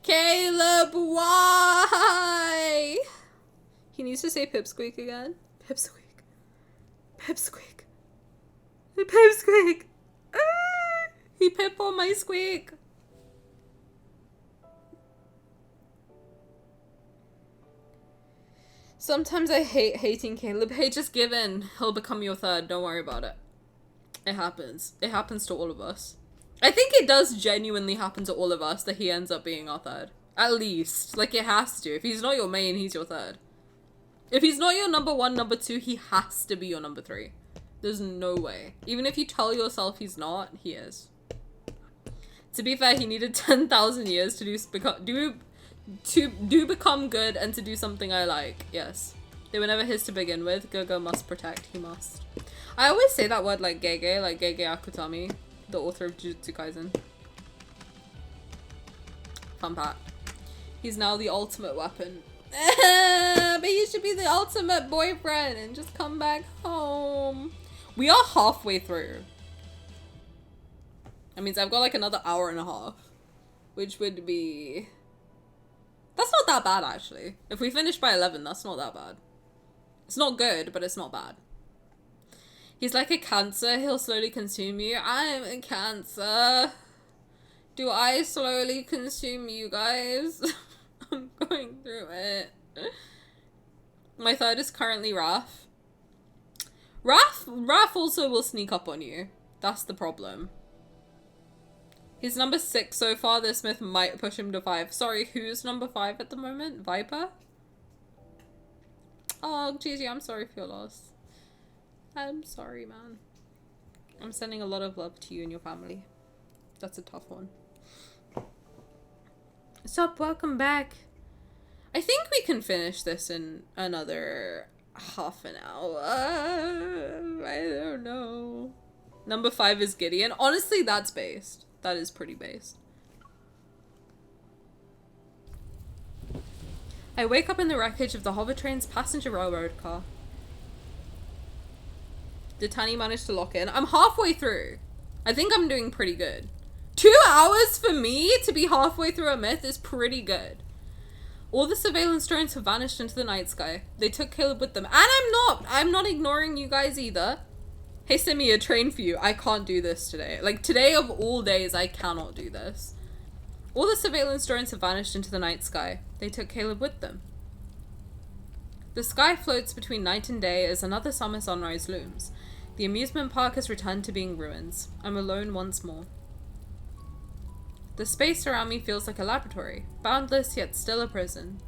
Caleb, why? He needs to say pipsqueak again. Pipsqueak. Pipsqueak. Pipsqueak. He pip on my squeak. Sometimes I hate hating Caleb. Hey, just give in. He'll become your third. Don't worry about it. It happens. It happens to all of us. I think it does genuinely happen to all of us that he ends up being our third. At least. Like, it has to. If he's not your main, he's your third. If he's not your number 1, number 2, he has to be your number 3. There's no way. Even if you tell yourself he's not, he is. To be fair, he needed 10,000 years to become good and to do something I like. Yes. They were never his to begin with. Gogo must protect. He must. I always say that word like Gege Akutami, the author of Jujutsu Kaisen. Fun fact. He's now the ultimate weapon. But he should be the ultimate boyfriend and just come back home. We are halfway through. That means I've got like another hour and a half. Which would be... That's not that bad, actually. If we finish by 11, that's not that bad. It's not good, but it's not bad. He's like a cancer. He'll slowly consume you. I'm a cancer. Do I slowly consume you guys? I'm going through it. My third is currently Raph. Raph also will sneak up on you. That's the problem. He's number 6 so far. This Smith might push him to 5. Sorry, who's number 5 at the moment? Viper? Oh, Gigi, I'm sorry for your loss. I'm sorry, man. I'm sending a lot of love to you and your family. That's a tough one. Sup, welcome back. I think we can finish this in another half an hour. I don't know. Number 5 is Gideon. Honestly, that's based. That is pretty based. I wake up in the wreckage of the hover train's passenger railroad car. Did Tani manage to lock in? I'm halfway through. I think I'm doing pretty good. 2 hours for me to be halfway through a myth is pretty good. All the surveillance drones have vanished into the night sky. They took Caleb with them. And I'm not ignoring you guys either. Hey, send me a train for you. I can't do this today. Like, today of all days, I cannot do this. All the surveillance drones have vanished into the night sky. They took Caleb with them. The sky floats between night and day as another summer sunrise looms. The amusement park has returned to being ruins. I'm alone once more. The space around me feels like a laboratory, boundless yet still a prison.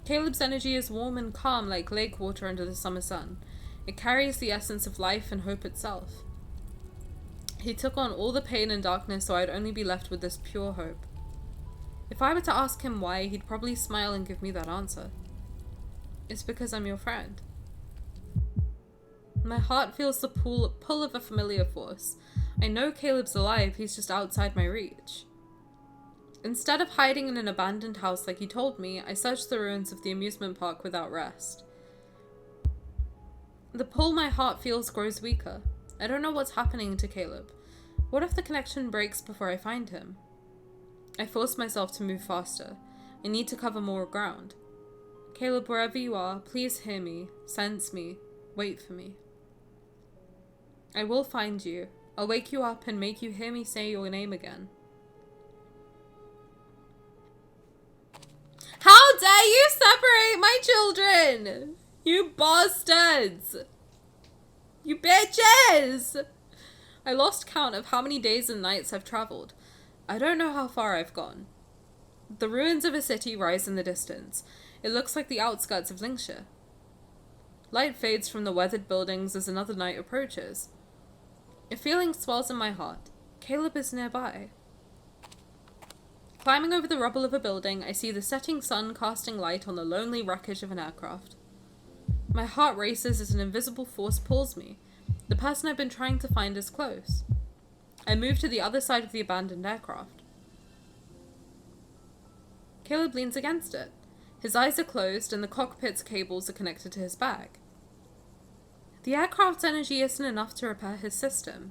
Caleb's energy is warm and calm like lake water under the summer sun. It carries the essence of life and hope itself. He took on all the pain and darkness so I'd only be left with this pure hope. If I were to ask him why, he'd probably smile and give me that answer. It's because I'm your friend. My heart feels the pull of a familiar force. I know Caleb's alive, he's just outside my reach. Instead of hiding in an abandoned house like he told me, I searched the ruins of the amusement park without rest. The pull my heart feels grows weaker. I don't know what's happening to Caleb. What if the connection breaks before I find him? I force myself to move faster. I need to cover more ground. Caleb, wherever you are, please hear me, sense me, wait for me. I will find you. I'll wake you up and make you hear me say your name again. How dare you separate my children! You bastards! You bitches! I lost count of how many days and nights I've traveled. I don't know how far I've gone. The ruins of a city rise in the distance. It looks like the outskirts of Lincolnshire. Light fades from the weathered buildings as another night approaches. A feeling swells in my heart. Caleb is nearby. Climbing over the rubble of a building, I see the setting sun casting light on the lonely wreckage of an aircraft. My heart races as an invisible force pulls me. The person I've been trying to find is close. I move to the other side of the abandoned aircraft. Caleb leans against it. His eyes are closed and the cockpit's cables are connected to his bag. The aircraft's energy isn't enough to repair his system.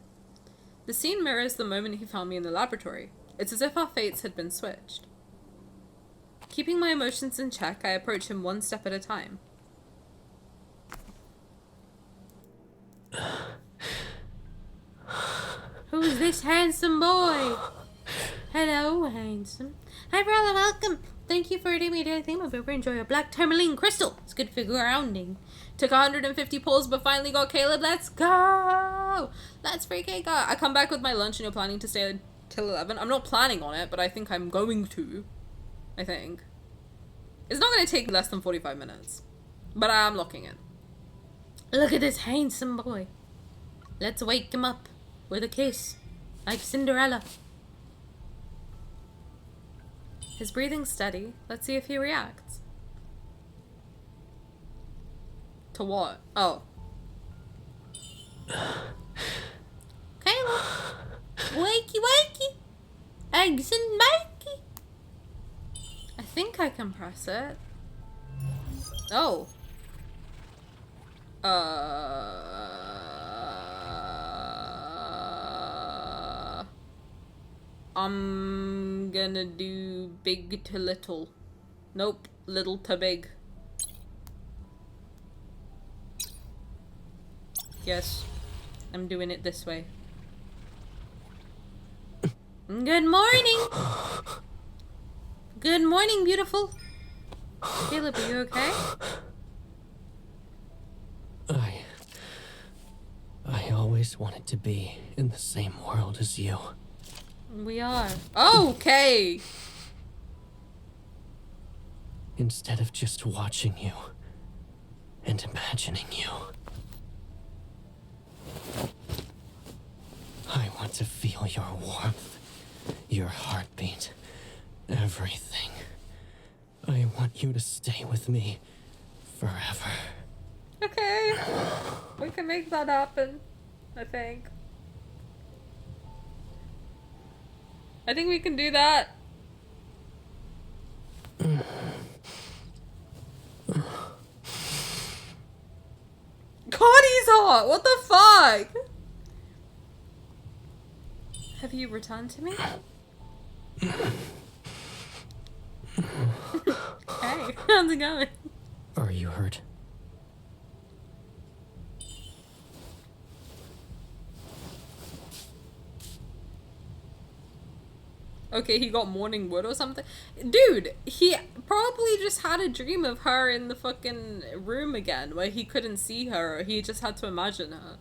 The scene mirrors the moment he found me in the laboratory. It's as if our fates had been switched. Keeping my emotions in check, I approach him one step at a time. Who's this handsome boy? Hello, handsome. Hi, brother, welcome. Thank you for reading me daily theme. I hope you enjoy a black tourmaline crystal. It's good for grounding. Took 150 pulls, but finally got Caleb. Let's go! Let's freaking go! I come back with my lunch and you're planning to stay till 11. I'm not planning on it, but I think I'm going to. I think. It's not going to take less than 45 minutes. But I'm locking in. Look at this handsome boy. Let's wake him up with a kiss. Like Cinderella. His breathing's steady. Let's see if he reacts. To what? Oh. Caleb. Wakey wakey. Eggs and bakey. I think I can press it. Oh. I'm gonna do big to little. Nope, little to big. Yes, I'm doing it this way. Good morning! Good morning, beautiful. Caleb, are you okay? I always wanted to be in the same world as you. We are. Okay! Instead of just watching you and imagining you. I want to feel your warmth, your heartbeat, everything. I want you to stay with me forever. Okay. We can make that happen, I think. I think we can do that. God, he's hot! What the fuck? Have you returned to me? Hey, how's it going? Are you hurt? Okay, he got morning wood or something. Dude, he probably just had a dream of her in the fucking room again where he couldn't see her or he just had to imagine her.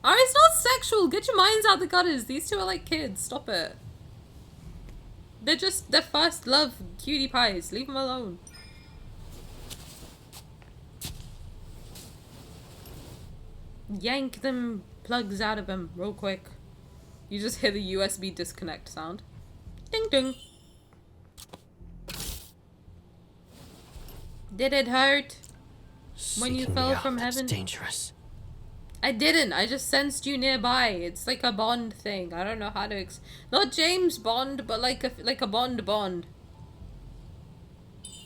Alright, it's not sexual. Get your minds out the gutters. These two are like kids. Stop it. They're just their first love cutie pies. Leave them alone. Yank them plugs out of him real quick. You just hear the USB disconnect sound. Ding ding. Did it hurt? When you fell from heaven? It's dangerous. I didn't. I just sensed you nearby. It's like a Bond thing. I don't know how to not James Bond, but like a Bond.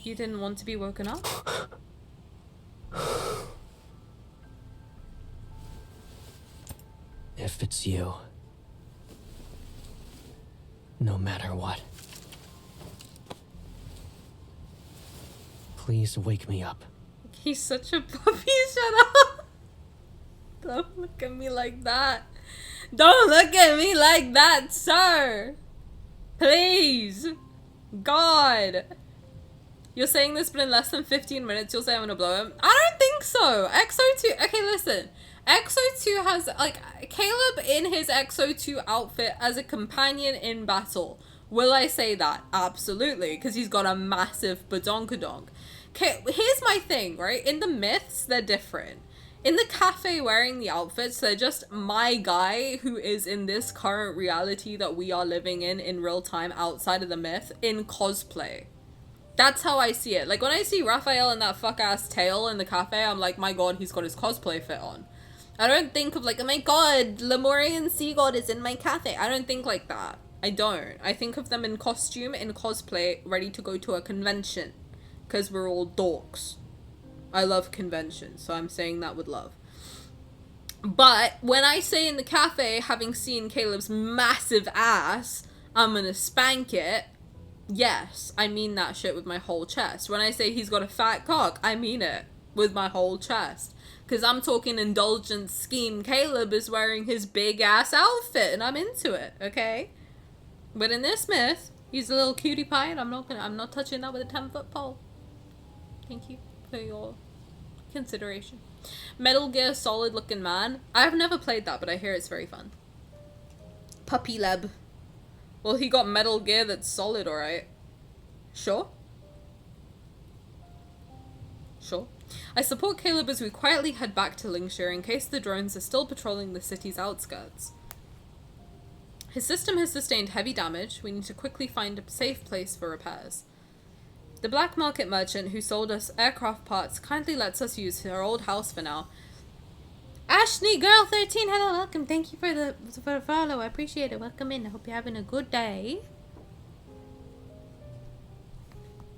You didn't want to be woken up? If it's you, no matter what, please wake me up. He's such a puppy. Shut up. Don't look at me like that. Don't look at me like that, sir. Please. God. You're saying this, but in less than 15 minutes, you'll say I'm gonna blow him? I don't think so. X-02. Okay, listen. X-02 has, like, Caleb in his X-02 outfit as a companion in battle. Will I say that? Absolutely, because he's got a massive badonkadonk. Okay, here's my thing, right? In the myths, they're different. In the cafe wearing the outfits, they're just my guy who is in this current reality that we are living in real time outside of the myth in cosplay. That's how I see it. Like, when I see Raphael in that fuck-ass tail in the cafe, I'm like, my god, he's got his cosplay fit on. I don't think of like, oh my god, Lemurian sea god is in my cafe. I don't think like that. I don't. I think of them in costume, in cosplay, ready to go to a convention. Because we're all dorks. I love conventions, so I'm saying that with love. But when I say in the cafe, having seen Caleb's massive ass, I'm gonna spank it. Yes, I mean that shit with my whole chest. When I say he's got a fat cock, I mean it with my whole chest. Because I'm talking indulgent scheme. Caleb is wearing his big ass outfit and I'm into it, okay? But in this myth, he's a little cutie pie and I'm not touching that with a 10-foot pole. Thank you for your consideration. Metal Gear Solid looking man. I've never played that, but I hear it's very fun. Puppy Leb. Well, he got Metal Gear that's solid, alright. Sure. Sure. I support Caleb as we quietly head back to Lingshire in case the drones are still patrolling the city's outskirts. His system has sustained heavy damage. We need to quickly find a safe place for repairs. The black market merchant who sold us aircraft parts kindly lets us use her old house for now. Ashley Girl 13, hello, welcome. Thank you for the follow. I appreciate it. Welcome in. I hope you're having a good day.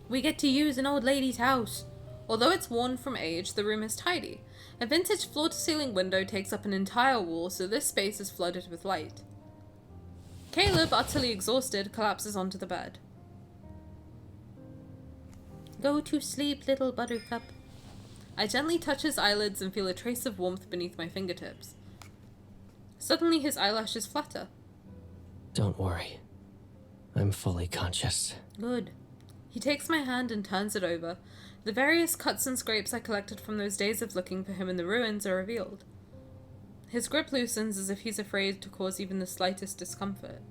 We get to use an old lady's house. Although it's worn from age, the room is tidy. A vintage floor-to-ceiling window takes up an entire wall, so this space is flooded with light. Caleb, utterly exhausted, collapses onto the bed. Go to sleep, little buttercup. I gently touch his eyelids and feel a trace of warmth beneath my fingertips. Suddenly his eyelashes flutter. Don't worry. I'm fully conscious. Good. He takes my hand and turns it over. The various cuts and scrapes I collected from those days of looking for him in the ruins are revealed. His grip loosens as if he's afraid to cause even the slightest discomfort.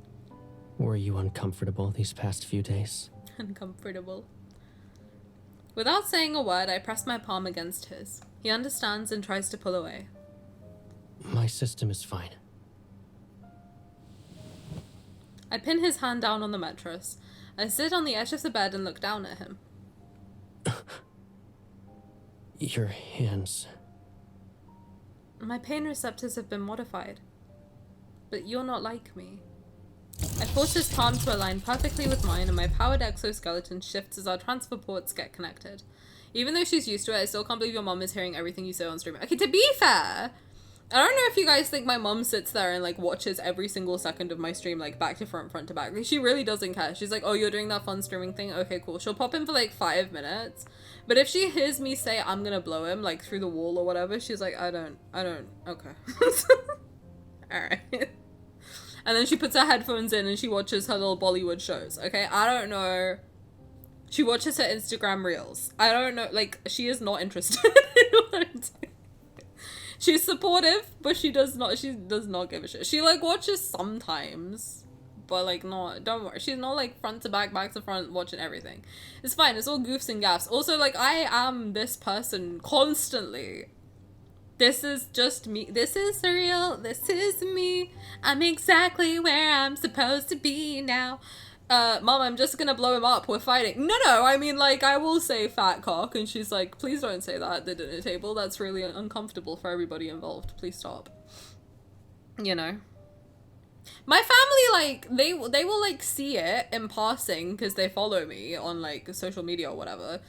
Were you uncomfortable these past few days? Uncomfortable. Without saying a word, I press my palm against his. He understands and tries to pull away. My system is fine. I pin his hand down on the mattress. I sit on the edge of the bed and look down at him. Your hands. My pain receptors have been modified. But you're not like me. I force his palm to align perfectly with mine and my powered exoskeleton shifts as our transfer ports get connected. Even though she's used to it, I still can't believe your mom is hearing everything you say on stream. Okay, to be fair, I don't know if you guys think my mom sits there and like watches every single second of my stream like back to front, front to back. Like, she really doesn't care. She's like, oh, you're doing that fun streaming thing? Okay, cool. She'll pop in for like 5 minutes. But if she hears me say I'm gonna blow him like through the wall or whatever, she's like, I don't, okay. Alright. And then she puts her headphones in and she watches her little Bollywood shows, okay? I don't know. She watches her Instagram reels. I don't know, like, she is not interested in what I'm doing. She's supportive, but she does not give a shit. She, like, watches sometimes, but, like, don't worry. She's not, like, front to back, back to front, watching everything. It's fine, it's all goofs and gaffs. Also, like, I am this person constantly. This is just me. This is surreal. This is me. I'm exactly where I'm supposed to be now. Mom, I'm just gonna blow him up. We're fighting. No, I mean, like, I will say fat cock. And she's like, please don't say that at the dinner table. That's really uncomfortable for everybody involved. Please stop. You know. My family, like, they will, like, see it in passing because they follow me on, like, social media or whatever.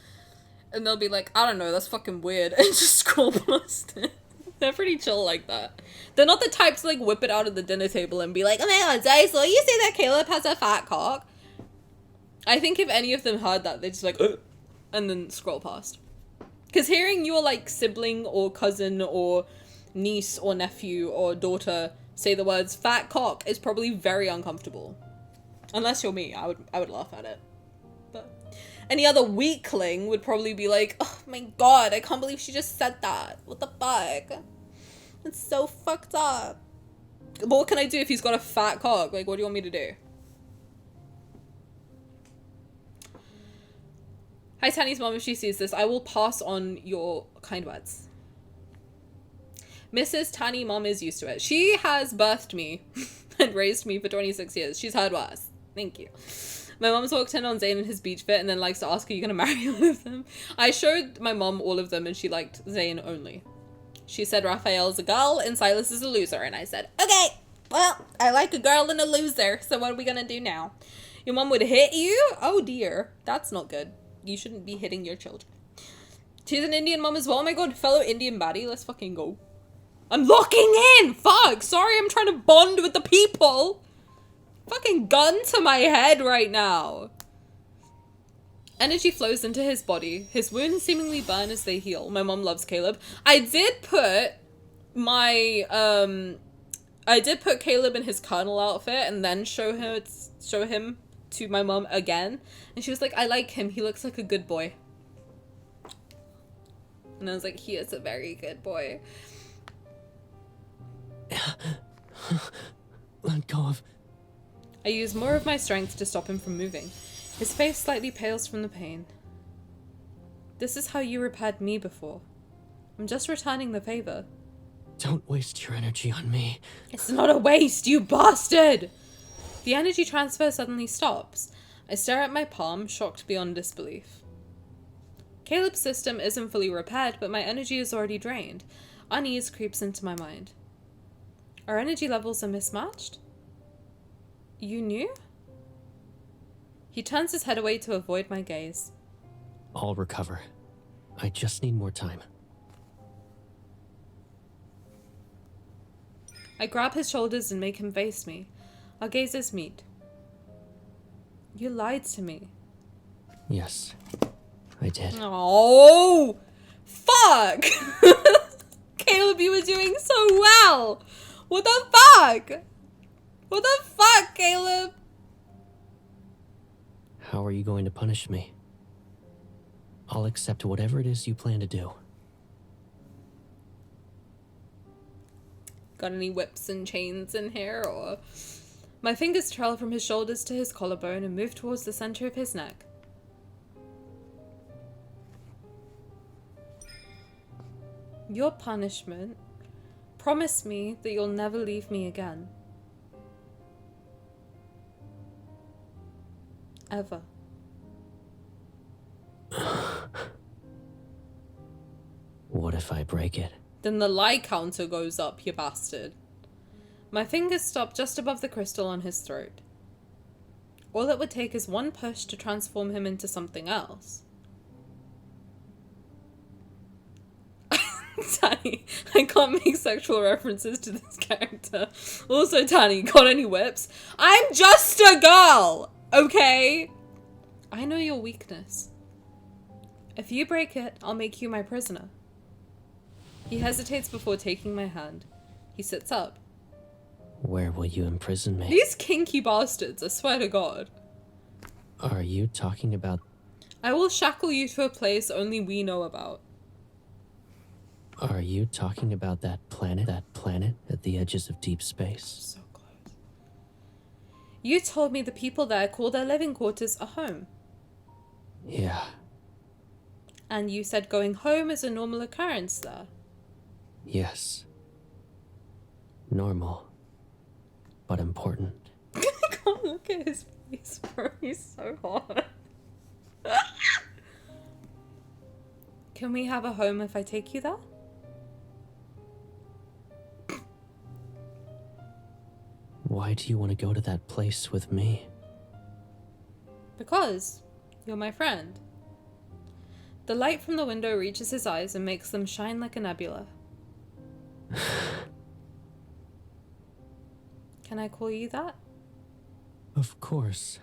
And they'll be like, I don't know, that's fucking weird. And just scroll past it. They're pretty chill like that. They're not the type to, like, whip it out at the dinner table and be like, oh my god, Zay, so you say that Caleb has a fat cock? I think if any of them heard that, they'd just like, ugh, and then scroll past. Because hearing your, like, sibling or cousin or niece or nephew or daughter say the words fat cock is probably very uncomfortable. Unless you're me, I would laugh at it. But any other weakling would probably be like, oh my god, I can't believe she just said that. What the fuck? It's so fucked up. But what can I do if he's got a fat cock? Like, what do you want me to do? Hi, Tani's mom, if she sees this, I will pass on your kind words. Mrs. Tani mom is used to it. She has birthed me and raised me for 26 years. She's heard worse. Thank you. My mom's walked in on Zayne and his beach fit and then likes to ask, are you gonna marry all of them? I showed my mom all of them and she liked Zayne only. She said Raphael's a girl and Sylus is a loser. And I said, okay, well, I like a girl and a loser. So what are we gonna do now? Your mom would hit you? Oh dear. That's not good. You shouldn't be hitting your children. She's an Indian mom as well. Oh my god, fellow Indian baddie. Let's fucking go. I'm locking in! Fuck! Sorry, I'm trying to bond with the people. Fucking gun to my head right now. Energy flows into his body. His wounds seemingly burn as they heal. My mom loves Caleb. I did put Caleb in his colonel outfit and then show him to my mom again. And she was like, I like him. He looks like a good boy. And I was like, he is a very good boy. Let go of... I use more of my strength to stop him from moving. His face slightly pales from the pain. This is how you repaired me before. I'm just returning the favor. Don't waste your energy on me. It's not a waste, you bastard! The energy transfer suddenly stops. I stare at my palm, shocked beyond disbelief. Caleb's system isn't fully repaired, but my energy is already drained. Unease creeps into my mind. Our energy levels are mismatched? You knew? He turns his head away to avoid my gaze. I'll recover. I just need more time. I grab his shoulders and make him face me. Our gazes meet. You lied to me. Yes, I did. Oh, fuck! Caleb, you were doing so well! What the fuck? What the fuck, Caleb? How are you going to punish me? I'll accept whatever it is you plan to do. Got any whips and chains in here, or... My fingers trail from his shoulders to his collarbone and move towards the center of his neck. Your punishment. Promise me that you'll never leave me again. Ever. What if I break it? Then the lie counter goes up, you bastard. My fingers stop just above the crystal on his throat. All it would take is one push to transform him into something else. Tani, I can't make sexual references to this character. Also, Tani, got any whips? I'm just a girl, okay? I know your weakness. If you break it, I'll make you my prisoner. He hesitates before taking my hand. He sits up. Where will you imprison me? These kinky bastards, I swear to God. Are you talking about... I will shackle you to a place only we know about. Are you talking about that planet at the edges of deep space? So close. You told me the people there call their living quarters a home. Yeah. And you said going home is a normal occurrence there. Yes. Normal. But important. I can't look at his face, bro. He's so hot. Can we have a home if I take you there? Why do you want to go to that place with me? Because you're my friend. The light from the window reaches his eyes and makes them shine like a nebula. Can I call you that? Of course.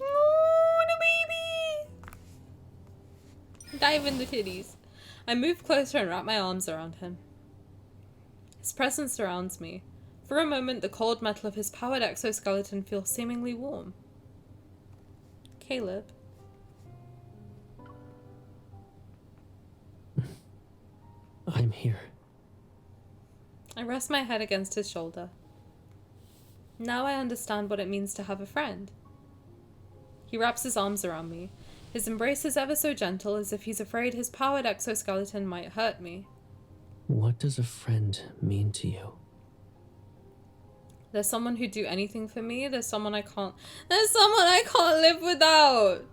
Oh, the baby! Dive in the titties. I move closer and wrap my arms around him. His presence surrounds me. For a moment, the cold metal of his powered exoskeleton feels seemingly warm. Caleb. I'm here. I rest my head against his shoulder. Now I understand what it means to have a friend. He wraps his arms around me. His embrace is ever so gentle, as if he's afraid his powered exoskeleton might hurt me. What does a friend mean to you? There's someone who'd do anything for me. There's someone I can't live without.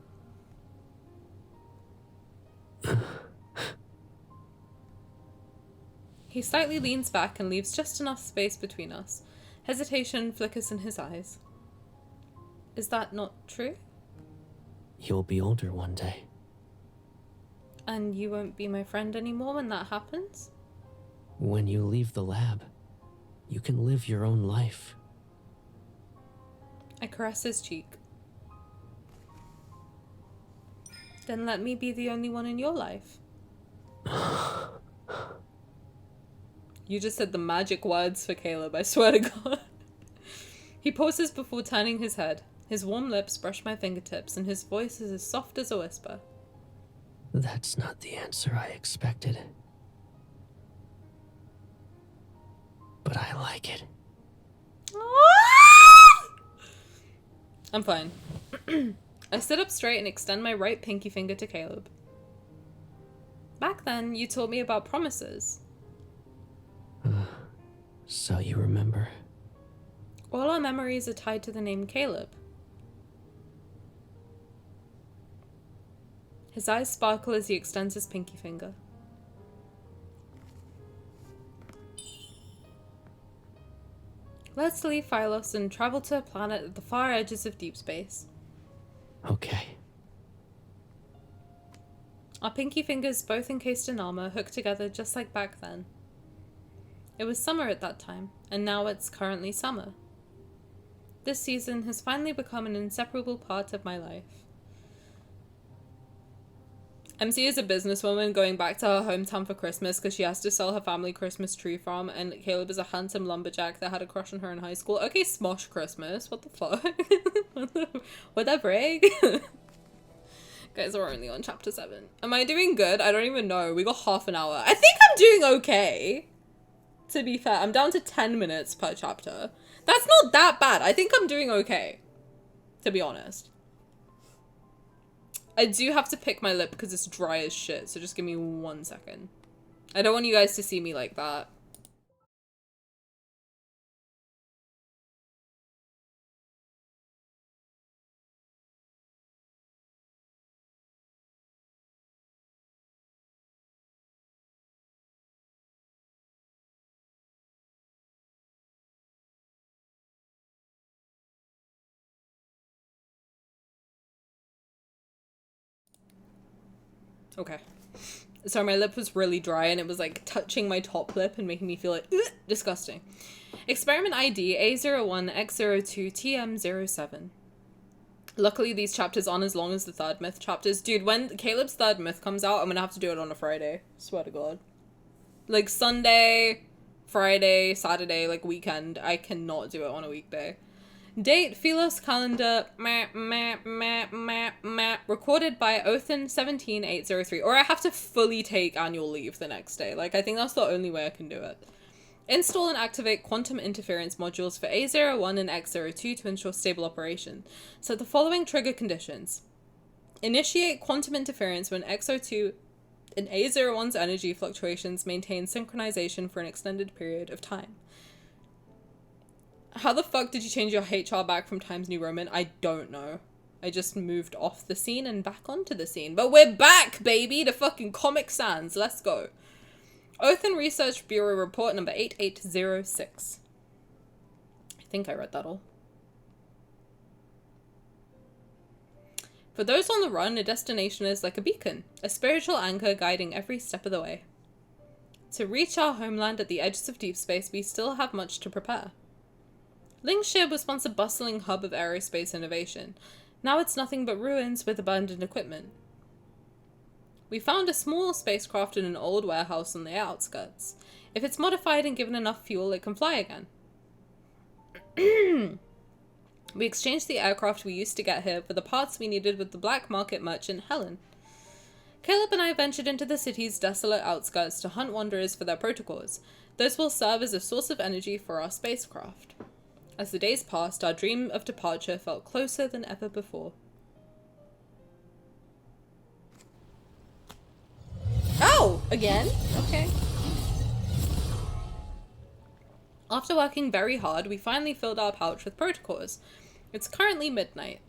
He slightly leans back and leaves just enough space between us. Hesitation flickers in his eyes. Is that not true? You'll be older one day. And you won't be my friend anymore when that happens? When you leave the lab, you can live your own life. I caress his cheek. Then let me be the only one in your life. You just said the magic words for Caleb, I swear to God. He pauses before turning his head. His warm lips brush my fingertips, and his voice is as soft as a whisper. That's not the answer I expected. But I like it. I'm fine. I sit up straight and extend my right pinky finger to Caleb. Back then, you told me about promises. So you remember? All our memories are tied to the name Caleb. His eyes sparkle as he extends his pinky finger. Let's leave Phylos and travel to a planet at the far edges of deep space. Okay. Our pinky fingers, both encased in armor, hooked together just like back then. It was summer at that time, and now it's currently summer. This season has finally become an inseparable part of my life. MC is a businesswoman going back to her hometown for Christmas because she has to sell her family Christmas tree farm, and Caleb is a handsome lumberjack that had a crush on her in high school. Okay, smosh Christmas. What the fuck? What that break? Guys, we're only on chapter 7. Am I doing good? I don't even know. We got half an hour. I think I'm doing okay. To be fair, I'm down to 10 minutes per chapter. That's not that bad. I think I'm doing okay. To be honest. I do have to pick my lip because it's dry as shit, so just give me 1 second. I don't want you guys to see me like that. Okay. Sorry, my lip was really dry and it was like touching my top lip and making me feel like disgusting. Experiment ID A01X02TM07. Luckily, these chapters aren't as long as the third myth chapters. Dude, when Caleb's third myth comes out, I'm gonna have to do it on a Friday. Swear to God. Like Sunday, Friday, Saturday, like weekend. I cannot do it on a weekday. Date, Phylos calendar, recorded by Othen 17803. Or I have to fully take annual leave the next day. Like, I think that's the only way I can do it. Install and activate quantum interference modules for A01 and X02 to ensure stable operation. Set the following trigger conditions. Initiate quantum interference when X02 and A01's energy fluctuations maintain synchronization for an extended period of time. How the fuck did you change your HR back from Times New Roman? I don't know. I just moved off the scene and back onto the scene. But we're back, baby, to fucking Comic Sans. Let's go. Othen Research Bureau Report number 8806. I think I read that all. For those on the run, a destination is like a beacon, a spiritual anchor guiding every step of the way. To reach our homeland at the edges of deep space, we still have much to prepare. Linkshire was once a bustling hub of aerospace innovation. Now it's nothing but ruins with abandoned equipment. We found a small spacecraft in an old warehouse on the outskirts. If it's modified and given enough fuel, it can fly again. We exchanged the aircraft we used to get here for the parts we needed with the black market merchant Helen. Caleb and I ventured into the city's desolate outskirts to hunt wanderers for their protocols. Those will serve as a source of energy for our spacecraft. As the days passed, our dream of departure felt closer than ever before. Oh! Again? Okay. After working very hard, we finally filled our pouch with protocols. It's currently midnight.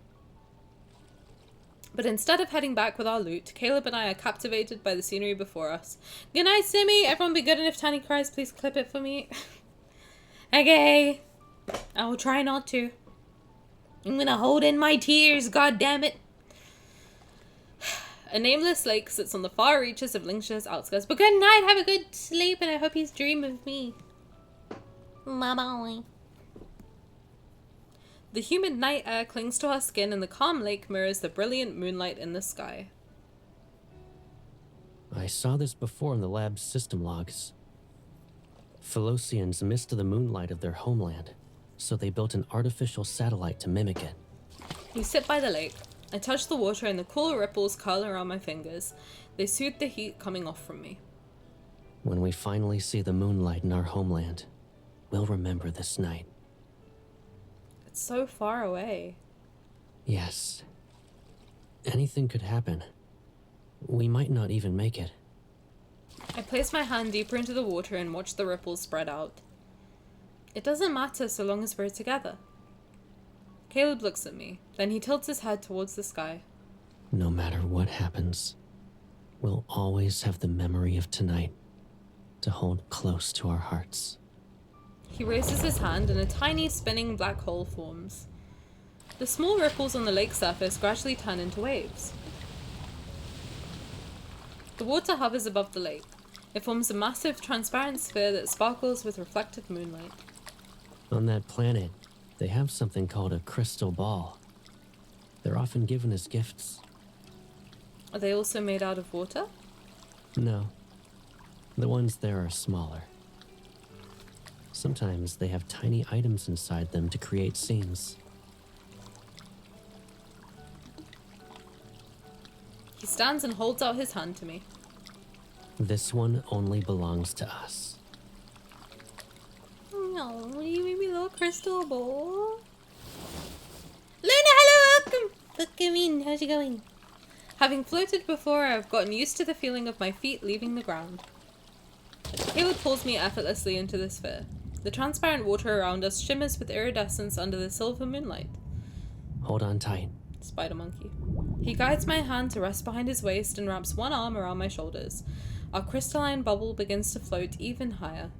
But instead of heading back with our loot, Caleb and I are captivated by the scenery before us. Good night, Simmy! Everyone be good, and if Tani cries, please clip it for me. Okay. I will try not to. I'm gonna hold in my tears, god damn it. A nameless lake sits on the far reaches of Linkshire's outskirts. But good night, have a good sleep, and I hope you dream of me. Bye-bye. The humid night air clings to our skin, and the calm lake mirrors the brilliant moonlight in the sky. I saw this before in the lab's system logs. Philosians missed the moonlight of their homeland, so they built an artificial satellite to mimic it. We sit by the lake. I touch the water and the cool ripples curl around my fingers. They soothe the heat coming off from me. When we finally see the moonlight in our homeland, we'll remember this night. It's so far away. Yes. Anything could happen. We might not even make it. I place my hand deeper into the water and watch the ripples spread out. It doesn't matter so long as we're together. Caleb looks at me, then he tilts his head towards the sky. No matter what happens, we'll always have the memory of tonight to hold close to our hearts. He raises his hand and a tiny spinning black hole forms. The small ripples on the lake surface gradually turn into waves. The water hovers above the lake. It forms a massive transparent sphere that sparkles with reflective moonlight. On that planet, they have something called a crystal ball. They're often given as gifts. Are they also made out of water? No. The ones there are smaller. Sometimes they have tiny items inside them to create scenes. He stands and holds out his hand to me. This one only belongs to us. Oh, you made me a little crystal ball. Luna, hello, welcome! Welcome in, how's it going? Having floated before, I've gotten used to the feeling of my feet leaving the ground. Caleb pulls me effortlessly into the sphere. The transparent water around us shimmers with iridescence under the silver moonlight. Hold on tight. Spider monkey. He guides my hand to rest behind his waist and wraps one arm around my shoulders. Our crystalline bubble begins to float even higher.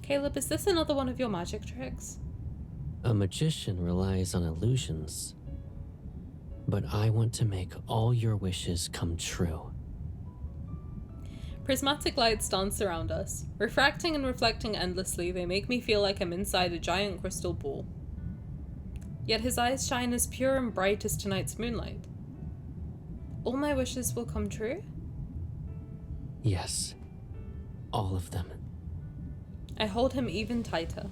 Caleb, is this another one of your magic tricks? A magician relies on illusions. But I want to make all your wishes come true. Prismatic lights dance around us. Refracting and reflecting endlessly, they make me feel like I'm inside a giant crystal ball. Yet his eyes shine as pure and bright as tonight's moonlight. All my wishes will come true? Yes. All of them. I hold him even tighter.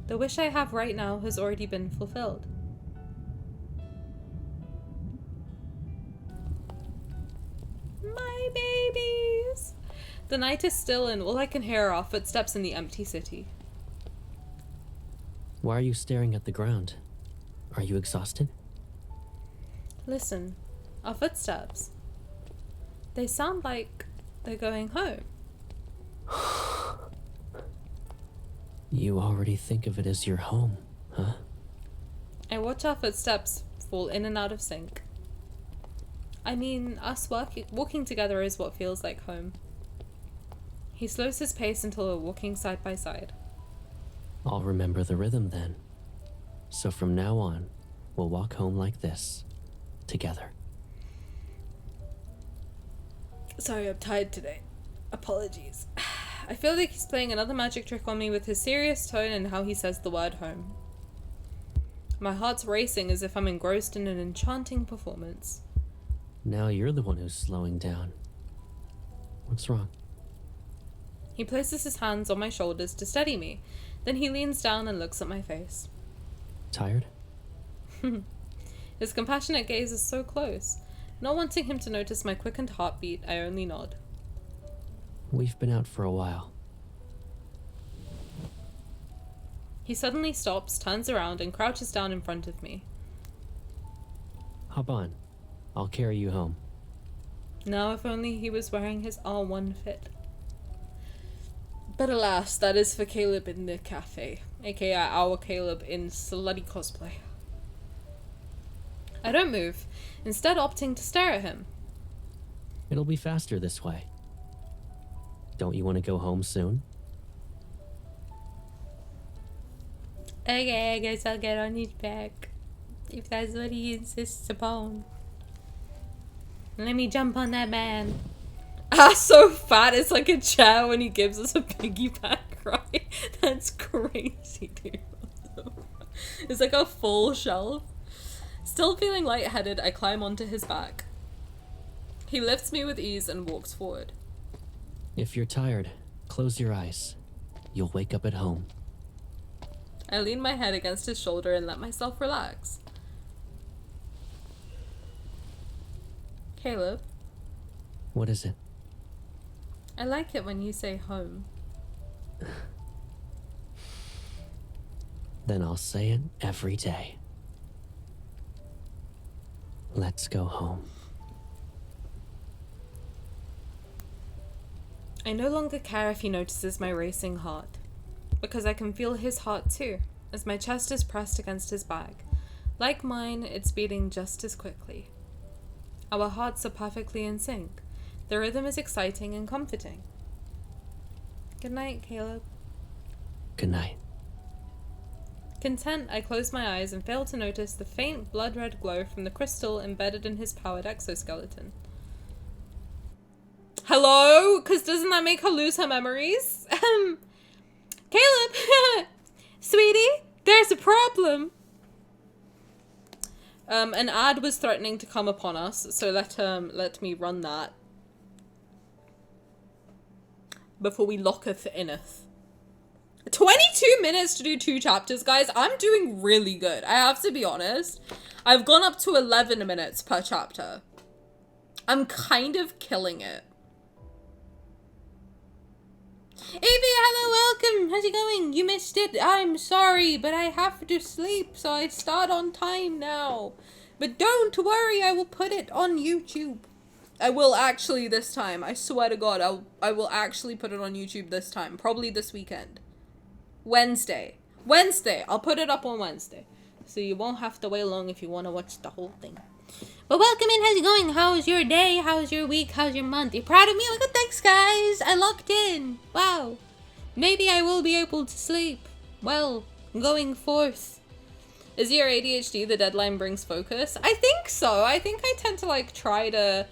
The wish I have right now has already been fulfilled. My babies! The night is still and all I can hear are our footsteps in the empty city. Why are you staring at the ground? Are you exhausted? Listen, our footsteps. They sound like they're going home. You already think of it as your home, huh? I watch our footsteps fall in and out of sync. I mean, us walking together is what feels like home. He slows his pace until we're walking side by side. I'll remember the rhythm then. So from now on, we'll walk home like this, together. Sorry, I'm tired today. Apologies. I feel like he's playing another magic trick on me with his serious tone and how he says the word home. My heart's racing as if I'm engrossed in an enchanting performance. Now you're the one who's slowing down. What's wrong? He places his hands on my shoulders to steady me. Then he leans down and looks at my face. Tired? His compassionate gaze is so close. Not wanting him to notice my quickened heartbeat, I only nod. We've been out for a while. He suddenly stops, turns around, and crouches down in front of me. Hop on. I'll carry you home. Now if only he was wearing his R1 fit. But alas, that is for Caleb in the cafe, aka our Caleb in slutty cosplay. I don't move, instead opting to stare at him. It'll be faster this way. Don't you want to go home soon? Okay, I guess I'll get on his back. If that's what he insists upon. Let me jump on that man. Ah, so fat, it's like a chair when he gives us a piggyback, right? That's crazy, dude. It's like a full shelf. Still feeling lightheaded, I climb onto his back. He lifts me with ease and walks forward. If you're tired, close your eyes. You'll wake up at home. I lean my head against his shoulder and let myself relax. Caleb. What is it? I like it when you say home. Then I'll say it every day. Let's go home. I no longer care if he notices my racing heart, because I can feel his heart too, as my chest is pressed against his back. Like mine, it's beating just as quickly. Our hearts are perfectly in sync. The rhythm is exciting and comforting. Good night, Caleb. Good night. Content, I close my eyes and fail to notice the faint blood-red glow from the crystal embedded in his powered exoskeleton. Hello? Because doesn't that make her lose her memories? Caleb! Sweetie, there's a problem. An ad was threatening to come upon us, so let me run that before we locketh inneth. 22 minutes to do 2 chapters, guys. I'm doing really good. I have to be honest. I've gone up to 11 minutes per chapter. I'm kind of killing it. Evie, hello, welcome. How's it going? You missed it. I'm sorry, but I have to sleep, so I start on time now. But don't worry, I will put it on YouTube. I will actually this time. I swear to God, I will actually put it on YouTube this time. Probably this weekend. Wednesday. I'll put it up on Wednesday. So you won't have to wait long if you want to watch the whole thing. But welcome in. How's it going? How's your day? How's your week? How's your month? You proud of me? Oh my God, thanks, guys. I locked in. Wow. Maybe I will be able to sleep. Well, going forth. Is your ADHD the deadline brings focus? I think so. I think I tend to try to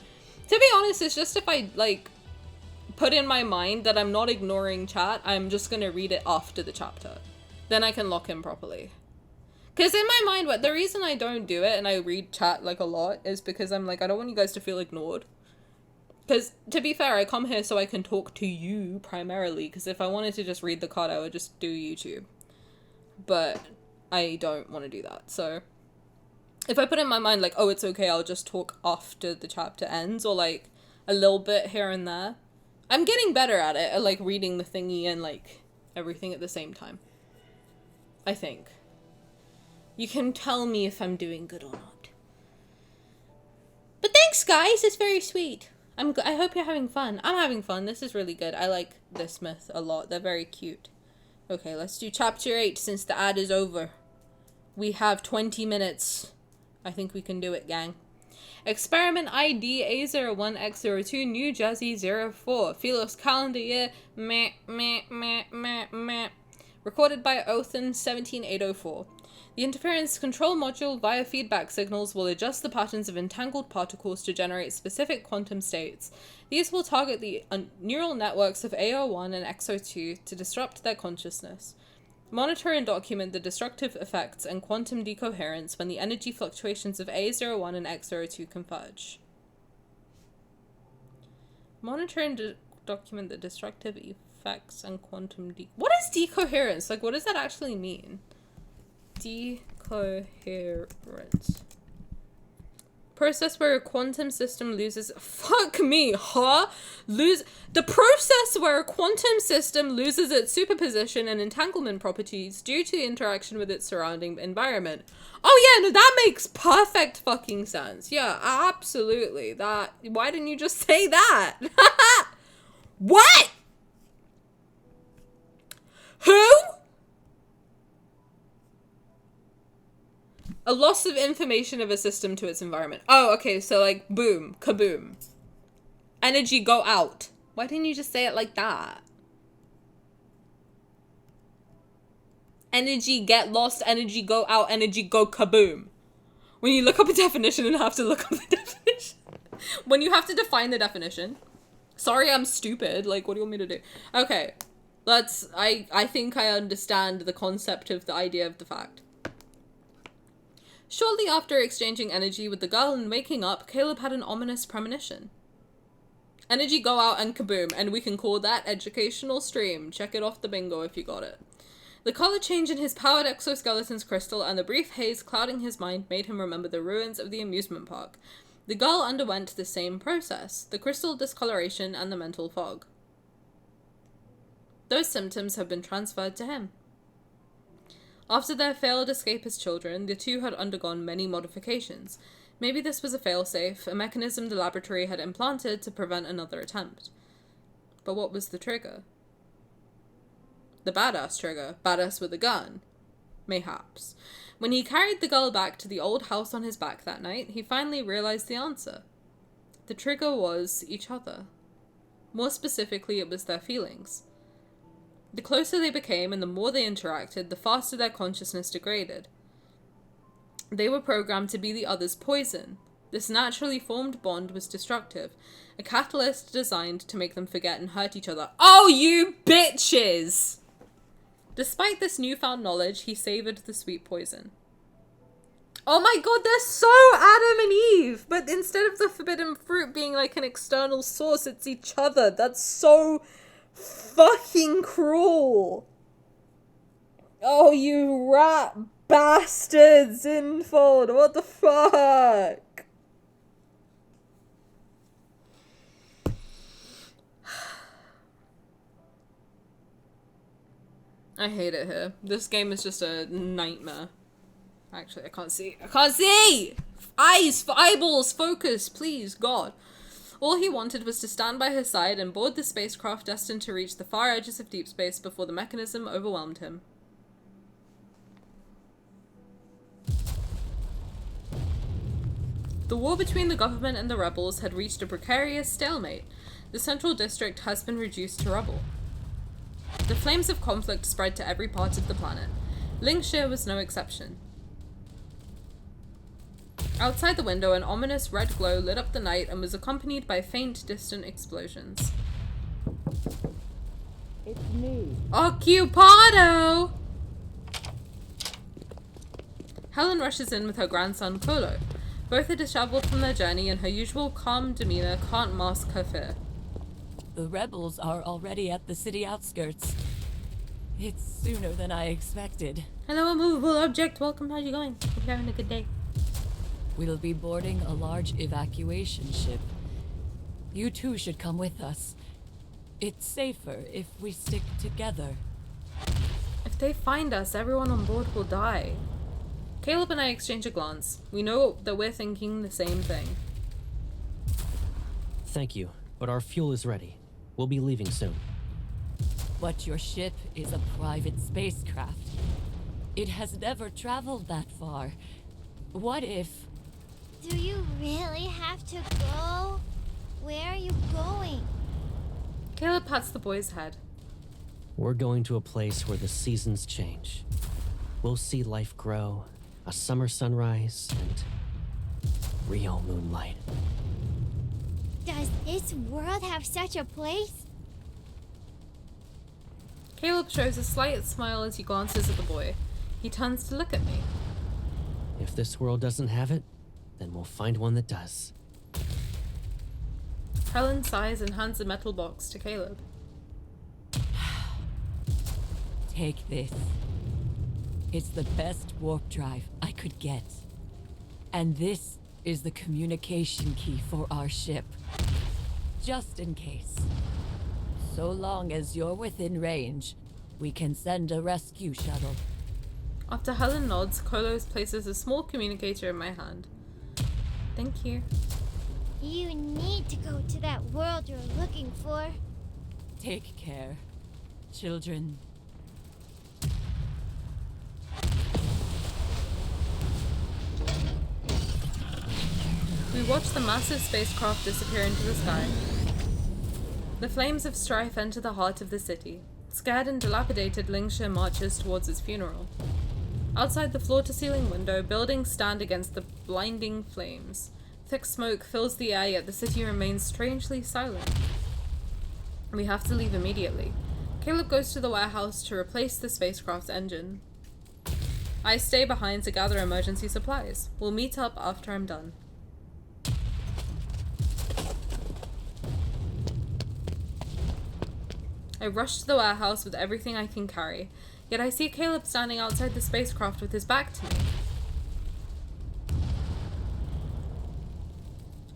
be honest, it's just if I put in my mind that I'm not ignoring chat, I'm just gonna read it after the chapter. Then I can lock in properly. Because in my mind, the reason I don't do it and I read chat a lot is because I'm I don't want you guys to feel ignored. Because to be fair, I come here so I can talk to you primarily, because if I wanted to just read the card, I would just do YouTube. But I don't want to do that, so if I put in my mind oh, it's okay, I'll just talk after the chapter ends, or a little bit here and there. I'm getting better at it, at reading the thingy and everything at the same time. I think. You can tell me if I'm doing good or not. But thanks, guys, it's very sweet. I hope you're having fun. I'm having fun. This is really good. I like this myth a lot. They're very cute. Okay, let's do chapter 8 since the ad is over. We have 20 minutes. I think we can do it, gang. Experiment ID A01X02, New Jersey 04. Philos calendar year, meh. Recorded by Othen 17804. The interference control module via feedback signals will adjust the patterns of entangled particles to generate specific quantum states. These will target the neural networks of A01 and X02 to disrupt their consciousness. Monitor and document the destructive effects and quantum decoherence when the energy fluctuations of A01 and X02 converge. Monitor and document the destructive effects and quantum What is decoherence? What does that actually mean? Decoherence. Process where a quantum system loses... Fuck me, huh? The process where a quantum system loses its superposition and entanglement properties due to interaction with its surrounding environment. Oh yeah, no, that makes perfect fucking sense. Yeah, absolutely. Why didn't you just say that? What? Who? A loss of information of a system to its environment. Oh, okay, so like, boom, kaboom. Energy go out. Why didn't you just say it like that? Energy get lost, energy go out, energy go kaboom. When you look up a definition and have to look up the definition. When you have to define the definition. Sorry, I'm stupid. Like, what do you want me to do? Okay, I think I understand the concept of the idea of the fact. Shortly after exchanging energy with the girl and waking up, Caleb had an ominous premonition. Energy go out and kaboom, and we can call that educational stream. Check it off the bingo if you got it. The color change in his powered exoskeleton's crystal and the brief haze clouding his mind made him remember the ruins of the amusement park. The girl underwent the same process, the crystal discoloration and the mental fog. Those symptoms have been transferred to him. After their failed escape as children, the two had undergone many modifications. Maybe this was a failsafe, a mechanism the laboratory had implanted to prevent another attempt. But what was the trigger? The badass trigger, badass with a gun. Mayhaps. When he carried the girl back to the old house on his back that night, he finally realized the answer. The trigger was each other. More specifically, it was their feelings. The closer they became and the more they interacted, the faster their consciousness degraded. They were programmed to be the other's poison. This naturally formed bond was destructive, a catalyst designed to make them forget and hurt each other. Oh, you bitches! Despite this newfound knowledge, he savored the sweet poison. Oh my god, they're so Adam and Eve! But instead of the forbidden fruit being like an external source, it's each other. That's so fucking cruel. Oh, you rat bastards, Infold. What the fuck? I hate it here. This game is just a nightmare. Actually, I can't see. I can't see! Eyes! Eyeballs! Focus! Please, God. All he wanted was to stand by her side and board the spacecraft destined to reach the far edges of deep space before the mechanism overwhelmed him. The war between the government and the rebels had reached a precarious stalemate. The central district has been reduced to rubble. The flames of conflict spread to every part of the planet. Linkshire was no exception. Outside the window, an ominous red glow lit up the night and was accompanied by faint, distant explosions. It's me. Occupado! Helen rushes in with her grandson, Kolo. Both are disheveled from their journey, and her usual calm demeanor can't mask her fear. The rebels are already at the city outskirts. It's sooner than I expected. Hello, immovable object. Welcome. How's you going? Hope you're having a good day. We'll be boarding a large evacuation ship. You two should come with us. It's safer if we stick together. If they find us, everyone on board will die. Caleb and I exchange a glance. We know that we're thinking the same thing. Thank you, but our fuel is ready. We'll be leaving soon. But your ship is a private spacecraft. It has never traveled that far. What if... Do you really have to go? Where are you going? Caleb pats the boy's head. We're going to a place where the seasons change. We'll see life grow, a summer sunrise, and real moonlight. Does this world have such a place? Caleb shows a slight smile as he glances at the boy. He turns to look at me. If this world doesn't have it, then we'll find one that does. Helen sighs and hands a metal box to Caleb. Take this. It's the best warp drive I could get. And this is the communication key for our ship. Just in case. So long as you're within range, we can send a rescue shuttle. After Helen nods, Kolos places a small communicator in my hand. Thank you. You need to go to that world you're looking for. Take care, children. We watch the massive spacecraft disappear into the sky. The flames of strife enter the heart of the city. Scared and dilapidated, Lingsha marches towards his funeral. Outside the floor-to-ceiling window, buildings stand against the blinding flames. Thick smoke fills the air, yet the city remains strangely silent. We have to leave immediately. Caleb goes to the warehouse to replace the spacecraft's engine. I stay behind to gather emergency supplies. We'll meet up after I'm done. I rush to the warehouse with everything I can carry, yet I see Caleb standing outside the spacecraft with his back to me.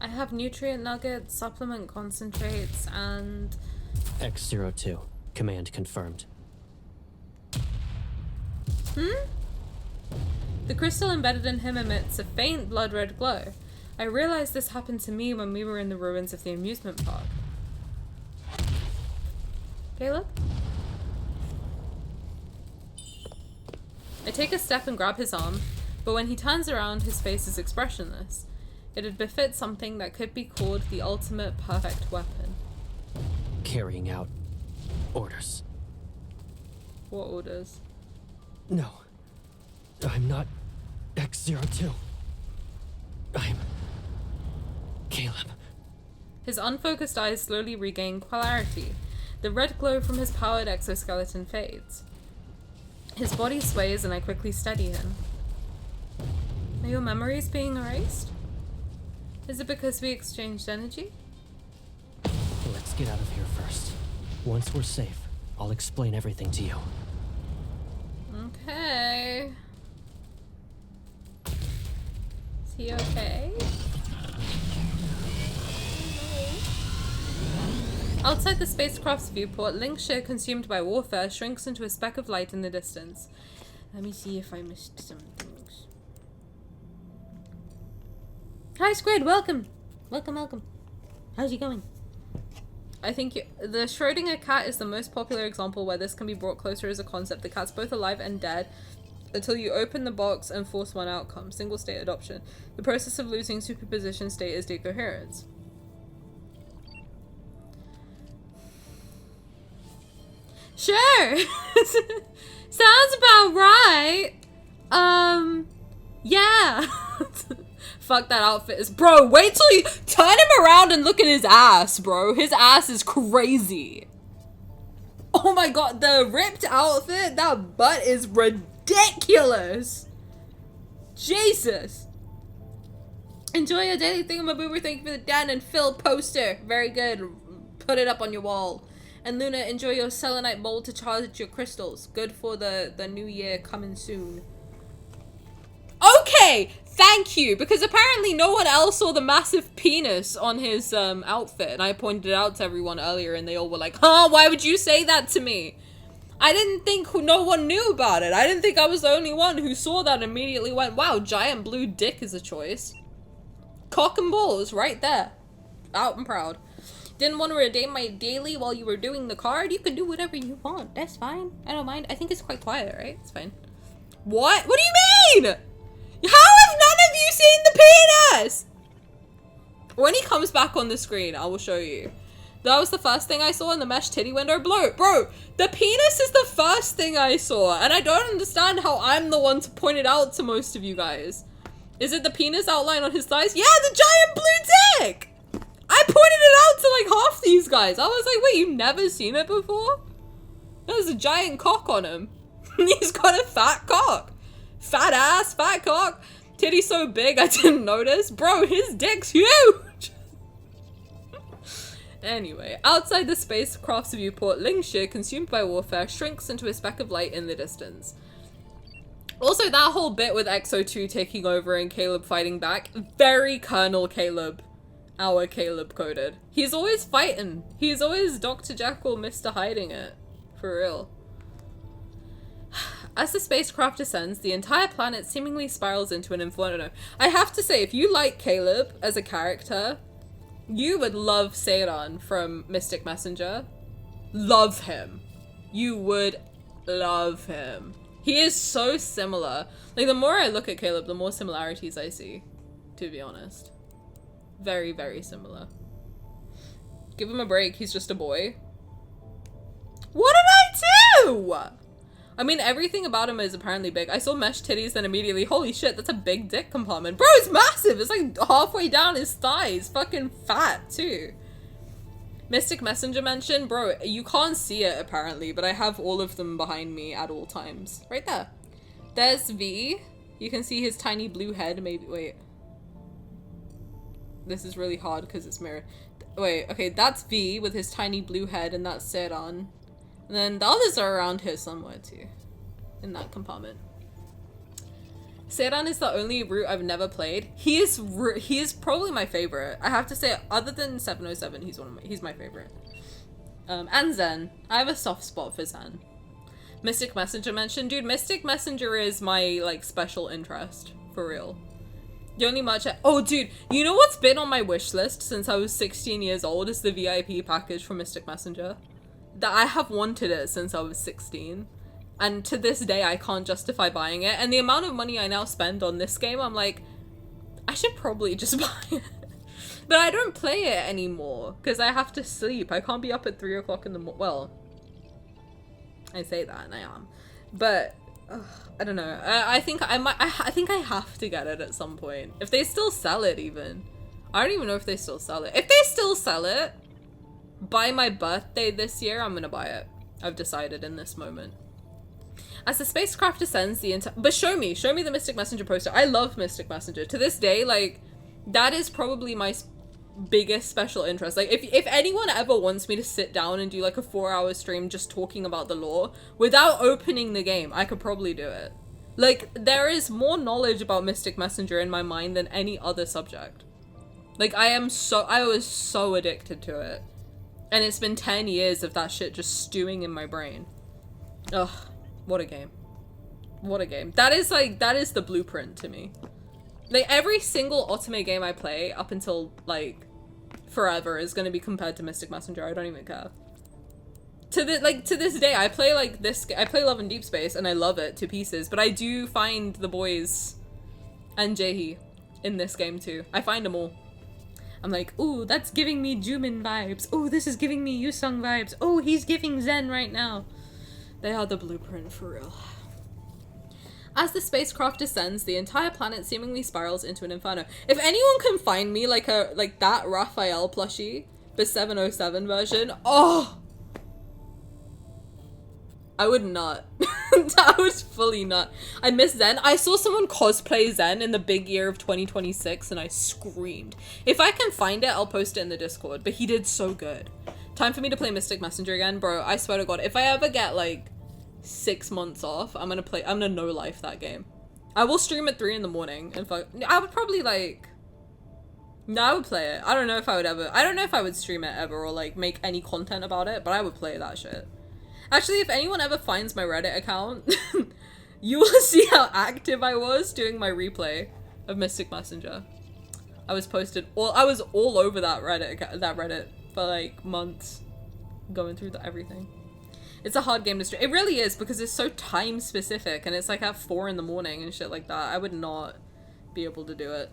I have nutrient nuggets, supplement concentrates, and... X-02. Command confirmed. The crystal embedded in him emits a faint blood-red glow. I realized this happened to me when we were in the ruins of the amusement park. Caleb? I take a step and grab his arm, but when he turns around, his face is expressionless. It'd befit something that could be called the ultimate perfect weapon. Carrying out orders. What orders? No. I'm not X-02. I'm Caleb. His unfocused eyes slowly regain clarity. The red glow from his powered exoskeleton fades. His body sways and I quickly steady him. Are your memories being erased? Is it because we exchanged energy? Let's get out of here first. Once we're safe, I'll explain everything to you. Okay. Is he okay? Outside the spacecraft's viewport, Lingsha, consumed by warfare, shrinks into a speck of light in the distance. Let me see if I missed some things. Hi Squid, welcome! Welcome. How's it going? I think the Schrödinger cat is the most popular example where this can be brought closer as a concept. The cat's both alive and dead until you open the box and force one outcome, single state adoption. The process of losing superposition state is decoherence. Sure! Sounds about right! Yeah! Fuck that outfit is- Bro, wait till you- turn him around and look at his ass, bro. His ass is crazy. Oh my god, the ripped outfit, that butt is ridiculous! Jesus! Enjoy your daily thingamaboober, thank you for the Dan and Phil poster. Very good. Put it up on your wall. And Luna, enjoy your selenite bowl to charge your crystals. Good for the new year coming soon. Okay, thank you, because apparently no one else saw the massive penis on his outfit, and I pointed it out to everyone earlier, and they all were like, huh, why would you say that to me? I didn't think no one knew about it. I didn't think I was the only one who saw that and immediately went, wow, giant blue dick is a choice. Cock and balls, right there. Out and proud. Didn't want to redeem my daily while you were doing the card? You can do whatever you want. That's fine. I don't mind. I think it's quite quiet, right? It's fine. What? What do you mean? How have none of you seen the penis? When he comes back on the screen, I will show you. That was the first thing I saw in the mesh titty window. Bro, the penis is the first thing I saw. And I don't understand how I'm the one to point it out to most of you guys. Is it the penis outline on his thighs? Yeah, the giant blue dick! I pointed it out to like half these guys. I was like, wait, you've never seen it before? There's a giant cock on him. He's got a fat cock. Fat ass, fat cock. Titty so big I didn't notice. Bro, his dick's huge. Anyway, outside the spacecraft's viewport, Lingsha, consumed by warfare, shrinks into a speck of light in the distance. Also, that whole bit with X-02 taking over and Caleb fighting back, very Colonel Caleb. Our Caleb coded. He's always fighting. He's always Dr. Jekyll, Mr. Hiding It. For real. As the spacecraft descends, the entire planet seemingly spirals into an inferno. I have to say, if you like Caleb as a character, you would love Seiran from Mystic Messenger. Love him. You would love him. He is so similar. Like, the more I look at Caleb, the more similarities I see, to be honest. Very, very similar. Give him a break, he's just a boy. What did I do? I mean, everything about him is apparently big. I saw mesh titties and immediately, holy shit, that's a big dick compartment. Bro, it's massive! It's like halfway down his thighs. Fucking fat, too. Mystic Messenger mentioned, bro, you can't see it apparently, but I have all of them behind me at all times. Right there. There's V. You can see his tiny blue head, maybe, wait. This is really hard because it's mirrored. Wait, okay, that's V with his tiny blue head, and that's Seran. And then the others are around here somewhere too. In that compartment. Seran is the only route I've never played. He is probably my favorite. I have to say, other than 707, he's my favorite. And Zen. I have a soft spot for Zen. Mystic Messenger mentioned, dude, Mystic Messenger is my like special interest for real. The only much oh dude, you know what's been on my wish list since I was 16 years old is the VIP package for Mystic Messenger. That I have wanted it since I was 16. And to this day, I can't justify buying it. And the amount of money I now spend on this game, I'm like, I should probably just buy it. But I don't play it anymore because I have to sleep. I can't be up at 3 o'clock in the morning. Well, I say that and I am. But, I don't know. I think I think I have to get it at some point. If they still sell it even. I don't even know if they still sell it. If they still sell it, by my birthday this year, I'm gonna buy it. I've decided in this moment. As the spacecraft descends, but show me the Mystic Messenger poster. I love Mystic Messenger. To this day, like, that is probably my biggest special interest. Like, if anyone ever wants me to sit down and do like a 4-hour stream just talking about the lore without opening the game, I could probably do it. Like, there is more knowledge about Mystic Messenger in my mind than any other subject. Like, I was so addicted to it. And it's been 10 years of that shit just stewing in my brain. Ugh. What a game. What a game. That is the blueprint to me. Like, every single otome game I play up until, like, forever is gonna be compared to Mystic Messenger. I don't even care. To this day, I play, like, I play Love and Deepspace, and I love it to pieces, but I do find the boys and Jaehi in this game, too. I find them all. I'm like, ooh, that's giving me Jumin vibes. Ooh, this is giving me Yusung vibes. Ooh, he's giving Zen right now. They are the blueprint for real. As the spacecraft descends, the entire planet seemingly spirals into an inferno. If anyone can find me like that Raphael plushie, the 707 version, oh, I would not. I would fully not. I miss Zen. I saw someone cosplay Zen in the big year of 2026 and I screamed. If I can find it, I'll post it in the Discord, but he did so good. Time for me to play Mystic Messenger again, bro. I swear to God, if I ever get like 6 months off, I'm gonna no life that game. I will stream at 3 in the morning and I would probably like, no, I would play it. I don't know if I would stream it ever or like make any content about it, but I would play that shit. Actually, if anyone ever finds my Reddit account, you will see how active I was doing my replay of Mystic Messenger. I was all over that Reddit for like months, going through everything. It's a hard game to stream. It really is, because it's so time specific and it's like at 4 in the morning and shit like that. I would not be able to do it.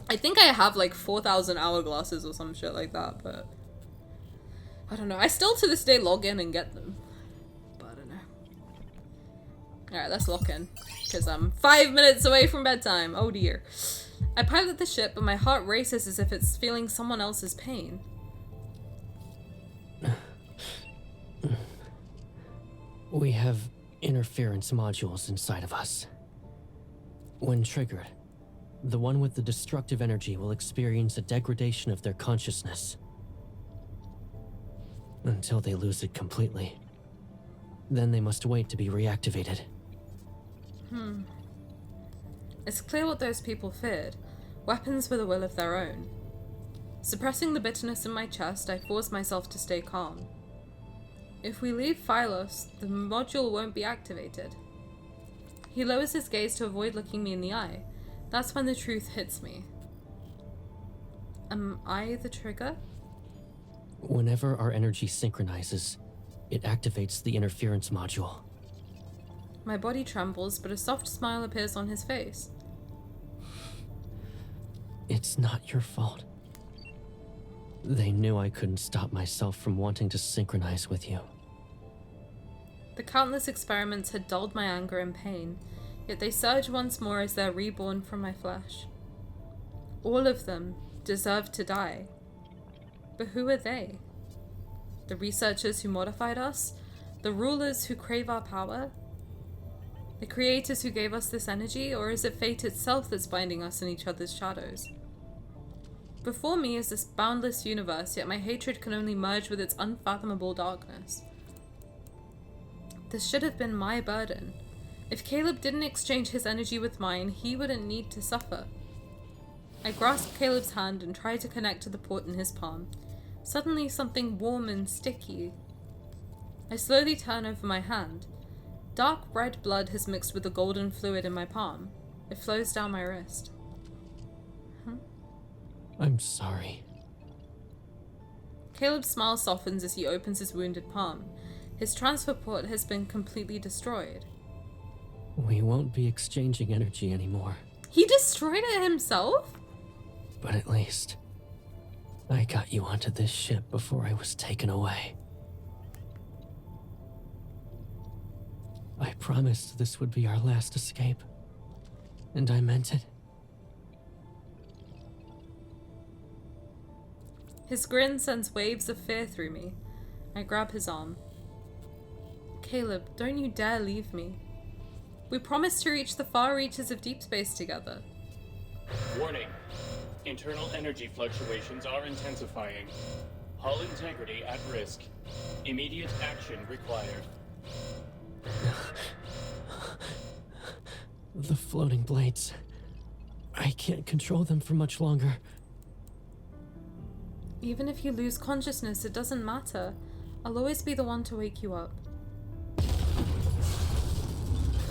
I think I have like 4,000 hourglasses or some shit like that, but I don't know. I still to this day log in and get them, but I don't know. Alright, let's lock in, because I'm 5 minutes away from bedtime. Oh dear. I pilot the ship, but my heart races as if it's feeling someone else's pain. We have interference modules inside of us. When triggered, the one with the destructive energy will experience a degradation of their consciousness until they lose it completely. Then they must wait to be reactivated. It's clear what those people feared. Weapons with a will of their own. Suppressing the bitterness in my chest, I force myself to stay calm. If we leave Phylos, the module won't be activated. He lowers his gaze to avoid looking me in the eye. That's when the truth hits me. Am I the trigger? Whenever our energy synchronizes, it activates the interference module. My body trembles, but a soft smile appears on his face. It's not your fault. They knew I couldn't stop myself from wanting to synchronize with you. The countless experiments had dulled my anger and pain, yet they surge once more as they're reborn from my flesh. All of them deserve to die. But who are they? The researchers who modified us? The rulers who crave our power? The creators who gave us this energy? Or is it fate itself that's binding us in each other's shadows? Before me is this boundless universe, yet my hatred can only merge with its unfathomable darkness. This should have been my burden. If Caleb didn't exchange his energy with mine, he wouldn't need to suffer. I grasped Caleb's hand and tried to connect to the port in his palm. Suddenly, something warm and sticky. I slowly turn over my hand. Dark red blood has mixed with the golden fluid in my palm. It flows down my wrist. I'm sorry. Caleb's smile softens as he opens his wounded palm. His transfer port has been completely destroyed. We won't be exchanging energy anymore. He destroyed it himself? But at least, I got you onto this ship before I was taken away. I promised this would be our last escape, and I meant it. His grin sends waves of fear through me. I grab his arm. Caleb, don't you dare leave me. We promised to reach the far reaches of deep space together. Warning. Internal energy fluctuations are intensifying. Hull integrity at risk. Immediate action required. The floating blades. I can't control them for much longer. Even if you lose consciousness, it doesn't matter. I'll always be the one to wake you up.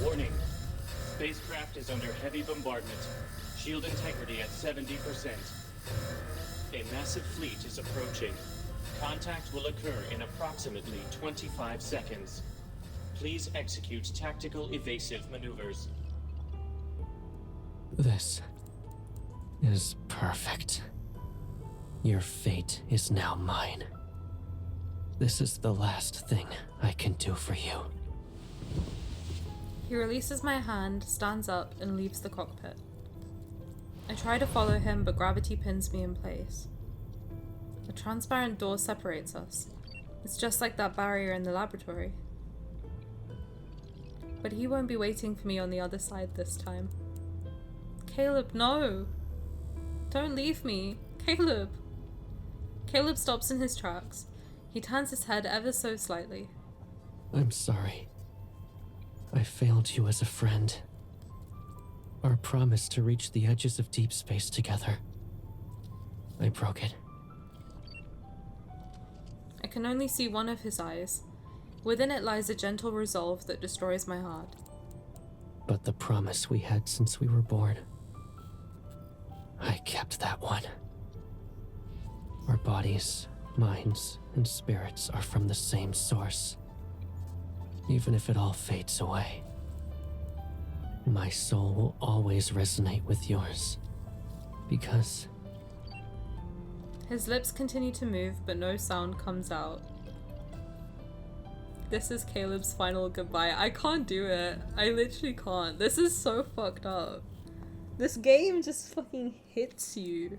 Warning. Spacecraft is under heavy bombardment. Shield integrity at 70%. A massive fleet is approaching. Contact will occur in approximately 25 seconds. Please execute tactical evasive maneuvers. This is perfect. Your fate is now mine. This is the last thing I can do for you. He releases my hand, stands up, and leaves the cockpit. I try to follow him, but gravity pins me in place. A transparent door separates us. It's just like that barrier in the laboratory. But he won't be waiting for me on the other side this time. Caleb, no! Don't leave me! Caleb! Caleb stops in his tracks. He turns his head ever so slightly. I'm sorry. I failed you as a friend. Our promise to reach the edges of deep space together. I broke it. I can only see one of his eyes. Within it lies a gentle resolve that destroys my heart. But the promise we had since we were born, I kept that one. Our bodies, minds, and spirits are from the same source. Even if it all fades away, my soul will always resonate with yours. Because... His lips continue to move, but no sound comes out. This is Caleb's final goodbye. I can't do it. I literally can't. This is so fucked up. This game just fucking hits you.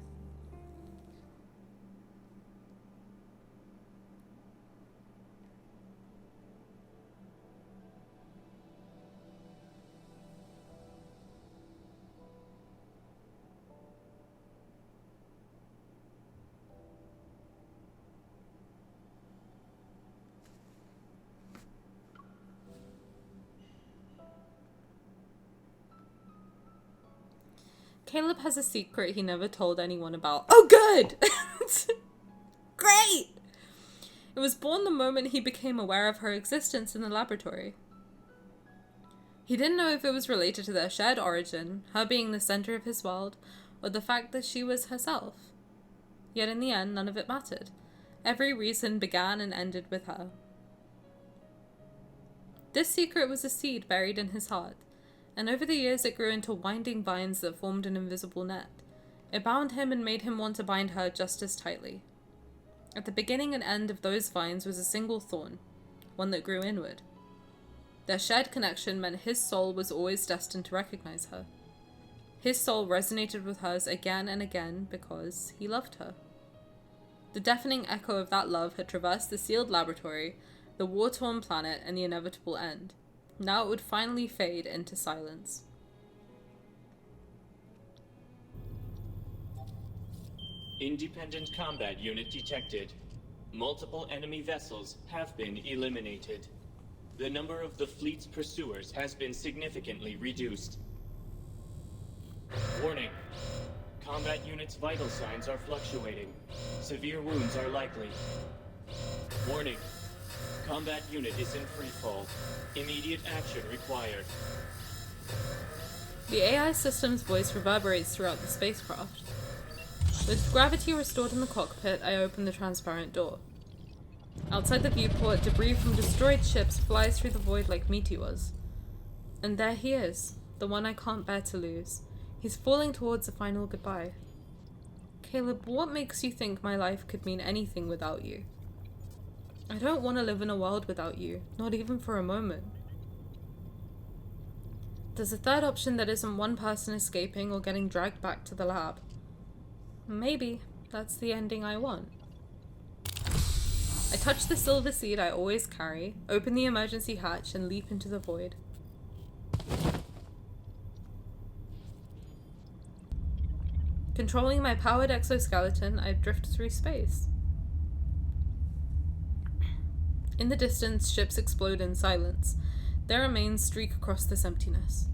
Caleb has a secret he never told anyone about. Oh, good! Great! It was born the moment he became aware of her existence in the laboratory. He didn't know if it was related to their shared origin, her being the center of his world, or the fact that she was herself. Yet in the end, none of it mattered. Every reason began and ended with her. This secret was a seed buried in his heart, and over the years it grew into winding vines that formed an invisible net. It bound him and made him want to bind her just as tightly. At the beginning and end of those vines was a single thorn, one that grew inward. Their shared connection meant his soul was always destined to recognize her. His soul resonated with hers again and again because he loved her. The deafening echo of that love had traversed the sealed laboratory, the war-torn planet, and the inevitable end. Now it would finally fade into silence. Independent combat unit detected. Multiple enemy vessels have been eliminated. The number of the fleet's pursuers has been significantly reduced. Warning. Combat unit's vital signs are fluctuating. Severe wounds are likely. Warning. Combat unit is in freefall. Immediate action required. The AI system's voice reverberates throughout the spacecraft. With gravity restored in the cockpit, I open the transparent door. Outside the viewport, debris from destroyed ships flies through the void like meteors. And there he is, the one I can't bear to lose. He's falling towards a final goodbye. Caleb, what makes you think my life could mean anything without you? I don't want to live in a world without you, not even for a moment. There's a third option that isn't one person escaping or getting dragged back to the lab. Maybe that's the ending I want. I touch the silver seed I always carry, open the emergency hatch, and leap into the void. Controlling my powered exoskeleton, I drift through space. In the distance, ships explode in silence. Their remains streak across this emptiness.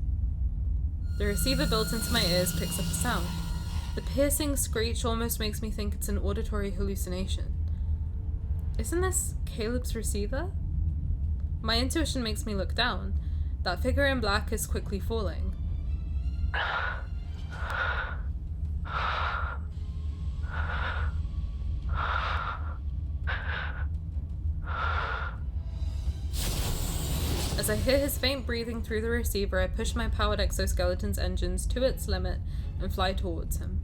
The receiver built into my ears picks up a sound. The piercing screech almost makes me think it's an auditory hallucination. Isn't this Caleb's receiver? My intuition makes me look down. That figure in black is quickly falling. As I hear his faint breathing through the receiver, I push my powered exoskeleton's engines to its limit and fly towards him.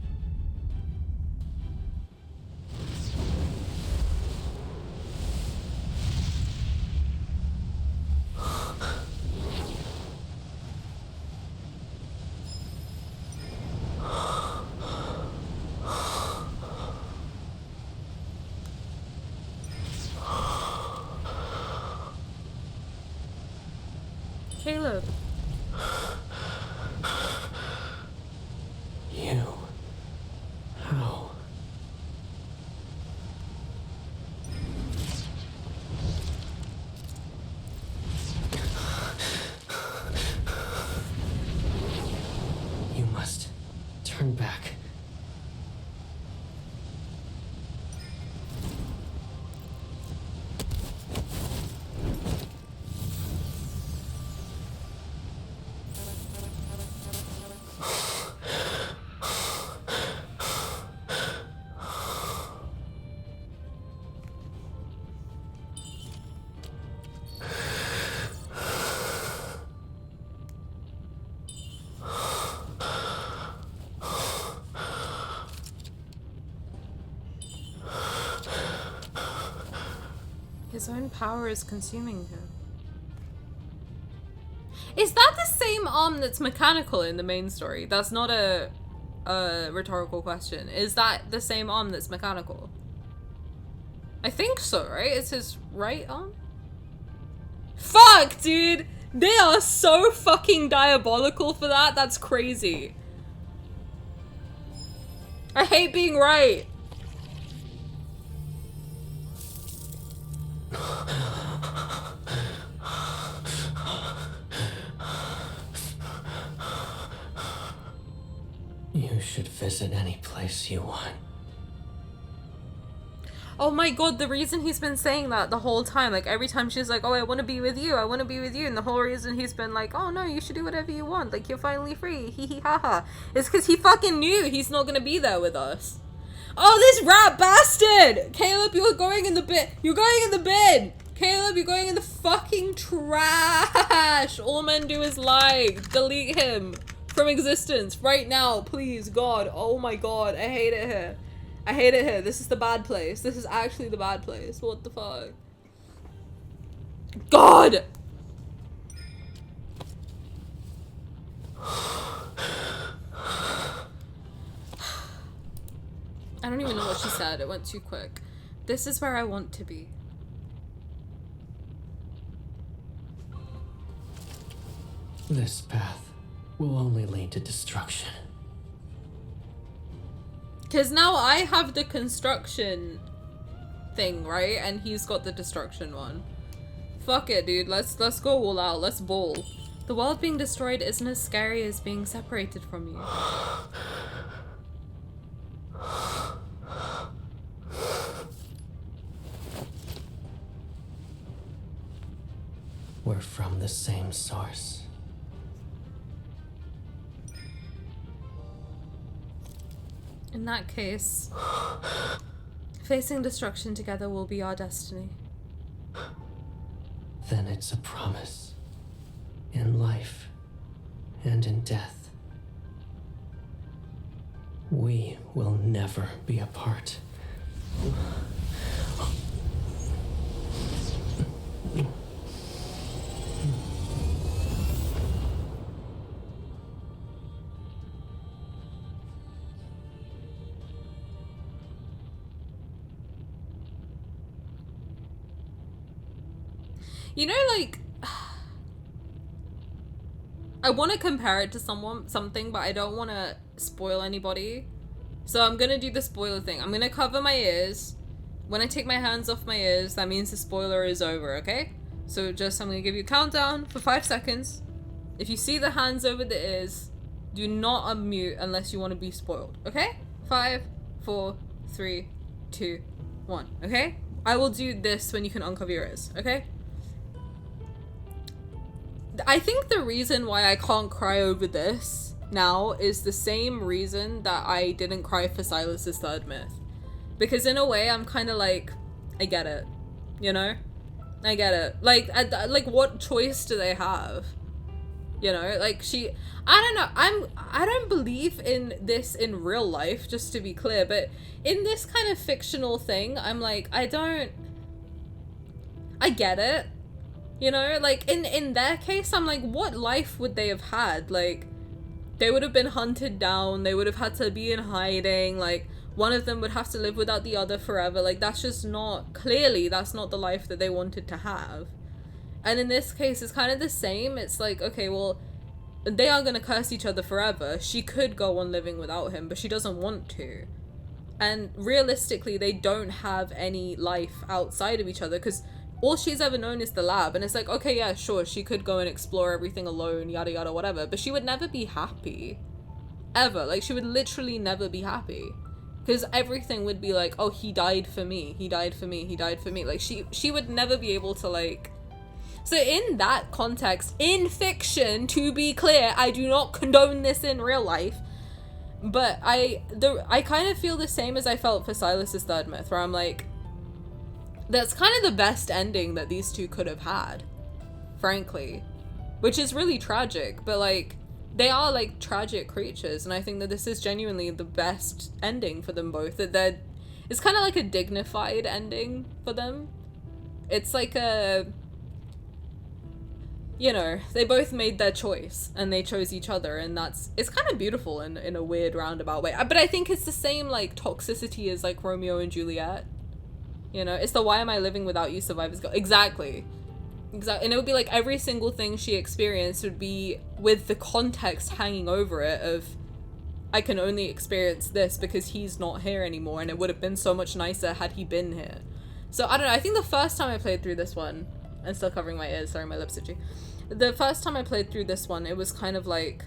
Caleb. You. How? You must turn back. His own power is consuming him. Is that the same arm that's mechanical in the main story? That's not a rhetorical question. Is that the same arm that's mechanical? I think so, right? It's his right arm? Fuck, dude! They are so fucking diabolical for that. That's crazy. I hate being right. You should visit any place you want. Oh my god, the reason he's been saying that the whole time, like every time she's like, oh, I want to be with you, I want to be with you, and the whole reason he's been like, oh no, you should do whatever you want, like you're finally free, hee hee ha ha, is because he fucking knew he's not gonna be there with us. Oh, this rat bastard! Caleb, you're going in the bin. You're going in the bin! Caleb, you're going in the fucking trash! All men do is lie. Delete him from existence right now, please, God. Oh my god, I hate it here. I hate it here. This is the bad place. This is actually the bad place. What the fuck? God! I don't even know what she said. It went too quick. This is where I want to be. This path will only lead to destruction. Because now I have the construction thing, right? And he's got the destruction one. Fuck it, dude. Let's go all out. Let's ball. The world being destroyed isn't as scary as being separated from you. We're from the same source. In that case, facing destruction together will be our destiny. Then it's a promise. In life and in death. We will never be apart. You know, like, I want to compare it to something, but I don't want to spoil anybody. So I'm gonna do the spoiler thing. I'm gonna cover my ears. When I take my hands off my ears, that means the spoiler is over, okay? So just, I'm gonna give you a countdown for 5 seconds. If you see the hands over the ears, do not unmute unless you want to be spoiled, okay? 5, 4, 3, 2, 1, okay? I will do this when you can uncover your ears, okay? I think the reason why I can't cry over this now is the same reason that I didn't cry for Silas's third myth. Because in a way, I'm kind of like, I get it, you know? I get it. Like, like, what choice do they have? You know, like, I don't know, I don't believe in this in real life, just to be clear, but in this kind of fictional thing, I'm like, I get it. You know, like, in their case, I'm like, what life would they have had? Like, they would have been hunted down, they would have had to be in hiding, like, one of them would have to live without the other forever. Like, that's just not, clearly, that's not the life that they wanted to have. And in this case, it's kind of the same. It's like, okay, well, they are going to curse each other forever. She could go on living without him, but she doesn't want to. And realistically, they don't have any life outside of each other, because all she's ever known is the lab. And it's like, okay, yeah, sure, she could go and explore everything alone, yada yada, whatever, but she would never be happy. Ever. Like, she would literally never be happy. Because everything would be like, oh, he died for me, he died for me, he died for me. Like, she would never be able to, like... So in that context, in fiction, to be clear, I do not condone this in real life, but I kind of feel the same as I felt for Silas's third myth, where I'm like, that's kind of the best ending that these two could have had, frankly. Which is really tragic, but, like, they are, like, tragic creatures, and I think that this is genuinely the best ending for them both. That it's kind of like a dignified ending for them. It's like a... You know, they both made their choice, and they chose each other, and it's kind of beautiful in a weird roundabout way. But I think it's the same, like, toxicity as, like, Romeo and Juliet. You know, it's the why am I living without you survivors go. Exactly. And it would be like every single thing she experienced would be with the context hanging over it of, I can only experience this because he's not here anymore, and it would have been so much nicer had he been here. So, I don't know, I think the first time I played through this one, I'm still covering my ears, sorry, my lips itchy. The first time I played through this one, it was kind of like,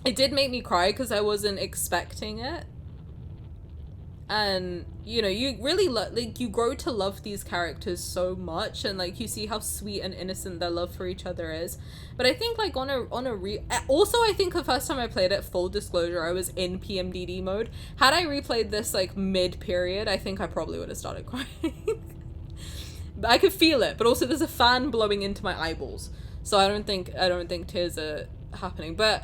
it did make me cry because I wasn't expecting it. And, you know, you really, like, you grow to love these characters so much, and, like, you see how sweet and innocent their love for each other is. But I think, like, also, I think the first time I played it, full disclosure, I was in PMDD mode. Had I replayed this, like, mid-period, I think I probably would have started crying. But I could feel it, but also there's a fan blowing into my eyeballs. So I don't think tears are happening. But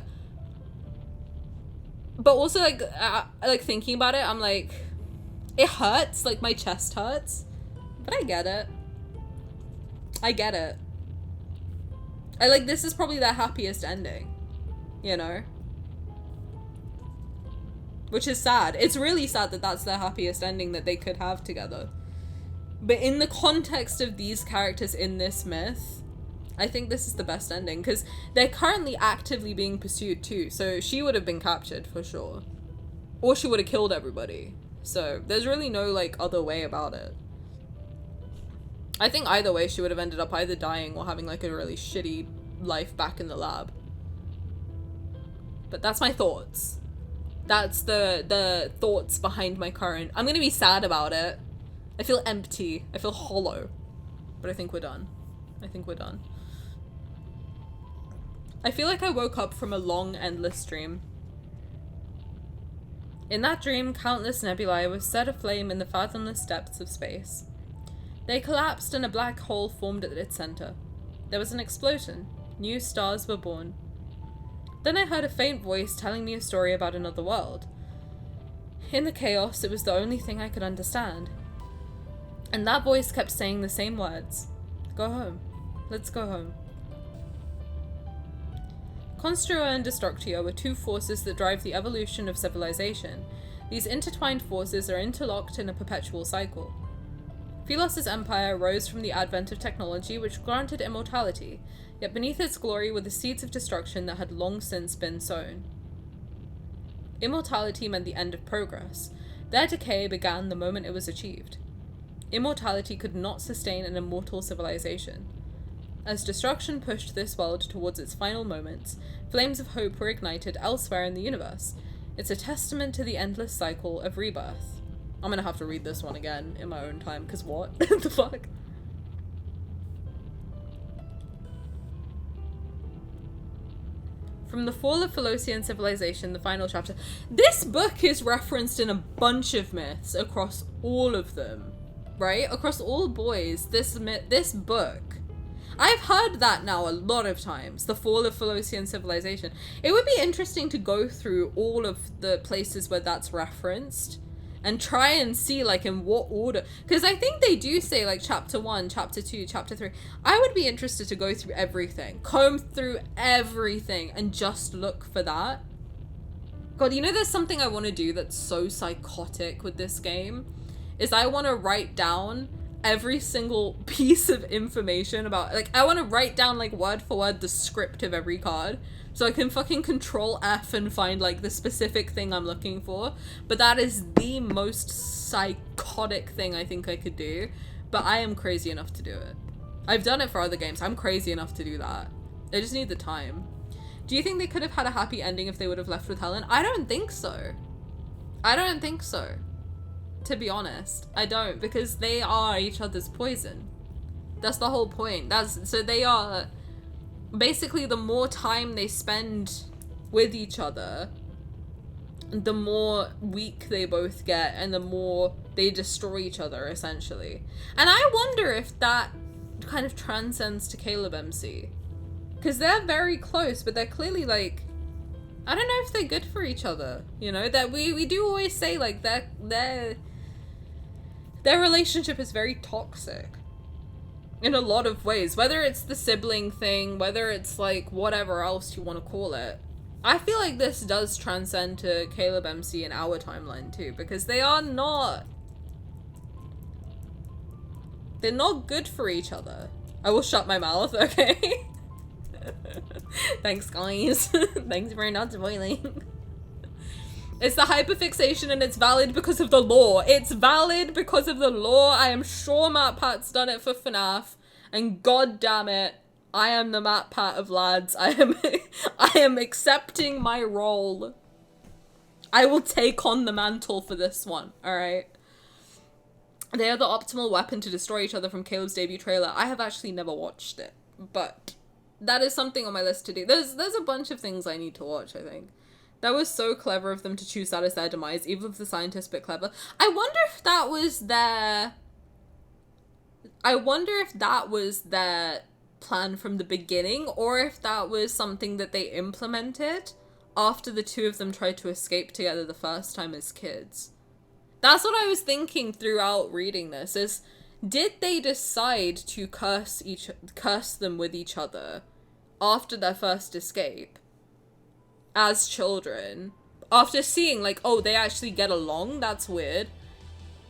also, like thinking about it, I'm like, It hurts, like my chest hurts. But I get it. I get it. I like, this is probably their happiest ending. You know? Which is sad. It's really sad that that's their happiest ending that they could have together. But in the context of these characters in this myth, I think this is the best ending, because they're currently actively being pursued too, so she would have been captured for sure. Or she would have killed everybody. So there's really no like other way about it. I think either way she would have ended up either dying or having like a really shitty life back in the lab. But that's my thoughts. That's the thoughts behind my current. I'm gonna be sad about it. I feel empty. I feel hollow. But I think we're done. I think we're done. I feel like I woke up from a long, endless dream. In that dream, countless nebulae were set aflame in the fathomless depths of space. They collapsed and a black hole formed at its center. There was an explosion. New stars were born. Then I heard a faint voice telling me a story about another world. In the chaos, it was the only thing I could understand. And that voice kept saying the same words. Go home. Let's go home. Construa and Destructio are two forces that drive the evolution of civilization. These intertwined forces are interlocked in a perpetual cycle. Philos' empire rose from the advent of technology which granted immortality, yet beneath its glory were the seeds of destruction that had long since been sown. Immortality meant the end of progress. Their decay began the moment it was achieved. Immortality could not sustain an immortal civilization. As destruction pushed this world towards its final moments, flames of hope were ignited elsewhere in the universe. It's a testament to the endless cycle of rebirth. I'm gonna have to read this one again in my own time, because what the fuck? From the fall of Philosian civilization, the final chapter. This book is referenced in a bunch of myths across all of them, right? Across all boys, this book. I've heard that now a lot of times, the fall of Philosian civilization. It would be interesting to go through all of the places where that's referenced and try and see like in what order, because I think they do say like chapter 1, chapter 2, chapter 3. I would be interested to go through everything, comb through everything and just look for that. God, you know there's something I want to do that's so psychotic with this game, is I want to write down every single piece of information about, like, I want to write down like word for word the script of every card so I can fucking control F and find like the specific thing I'm looking for. But that is the most psychotic thing I think I could do, but I am crazy enough to do it. I've done it for other games. I'm crazy enough to do that. I just need the time. Do you think they could have had a happy ending if they would have left with Helen? I don't think so. I don't think so. To be honest, I don't, because they are each other's poison. That's the whole point. So they are basically, the more time they spend with each other, the more weak they both get and the more they destroy each other, essentially. And I wonder if that kind of transcends to Caleb MC, because they're very close, but they're clearly like, I don't know if they're good for each other, you know, that we do always say like their relationship is very toxic in a lot of ways, whether it's the sibling thing, whether it's like whatever else you want to call it. I feel like this does transcend to Caleb MC in our timeline too, because they're not good for each other. I will shut my mouth, okay? Thanks, guys. Thanks for not spoiling. It's the hyperfixation and it's valid because of the lore. It's valid because of the lore. I am sure Matt Pat's done it for FNAF. And god damn it, I am the Matt Pat of lads. I am accepting my role. I will take on the mantle for this one, alright? They are the optimal weapon to destroy each other from Caleb's debut trailer. I have actually never watched it, but that is something on my list to do. There's a bunch of things I need to watch, I think. That was so clever of them to choose that as their demise, even if the scientist bit clever. I wonder if that was their plan from the beginning, or if that was something that they implemented after the two of them tried to escape together the first time as kids. That's what I was thinking throughout reading this, is did they decide to curse them with each other after their first escape as children? After seeing, like, oh, they actually get along? That's weird.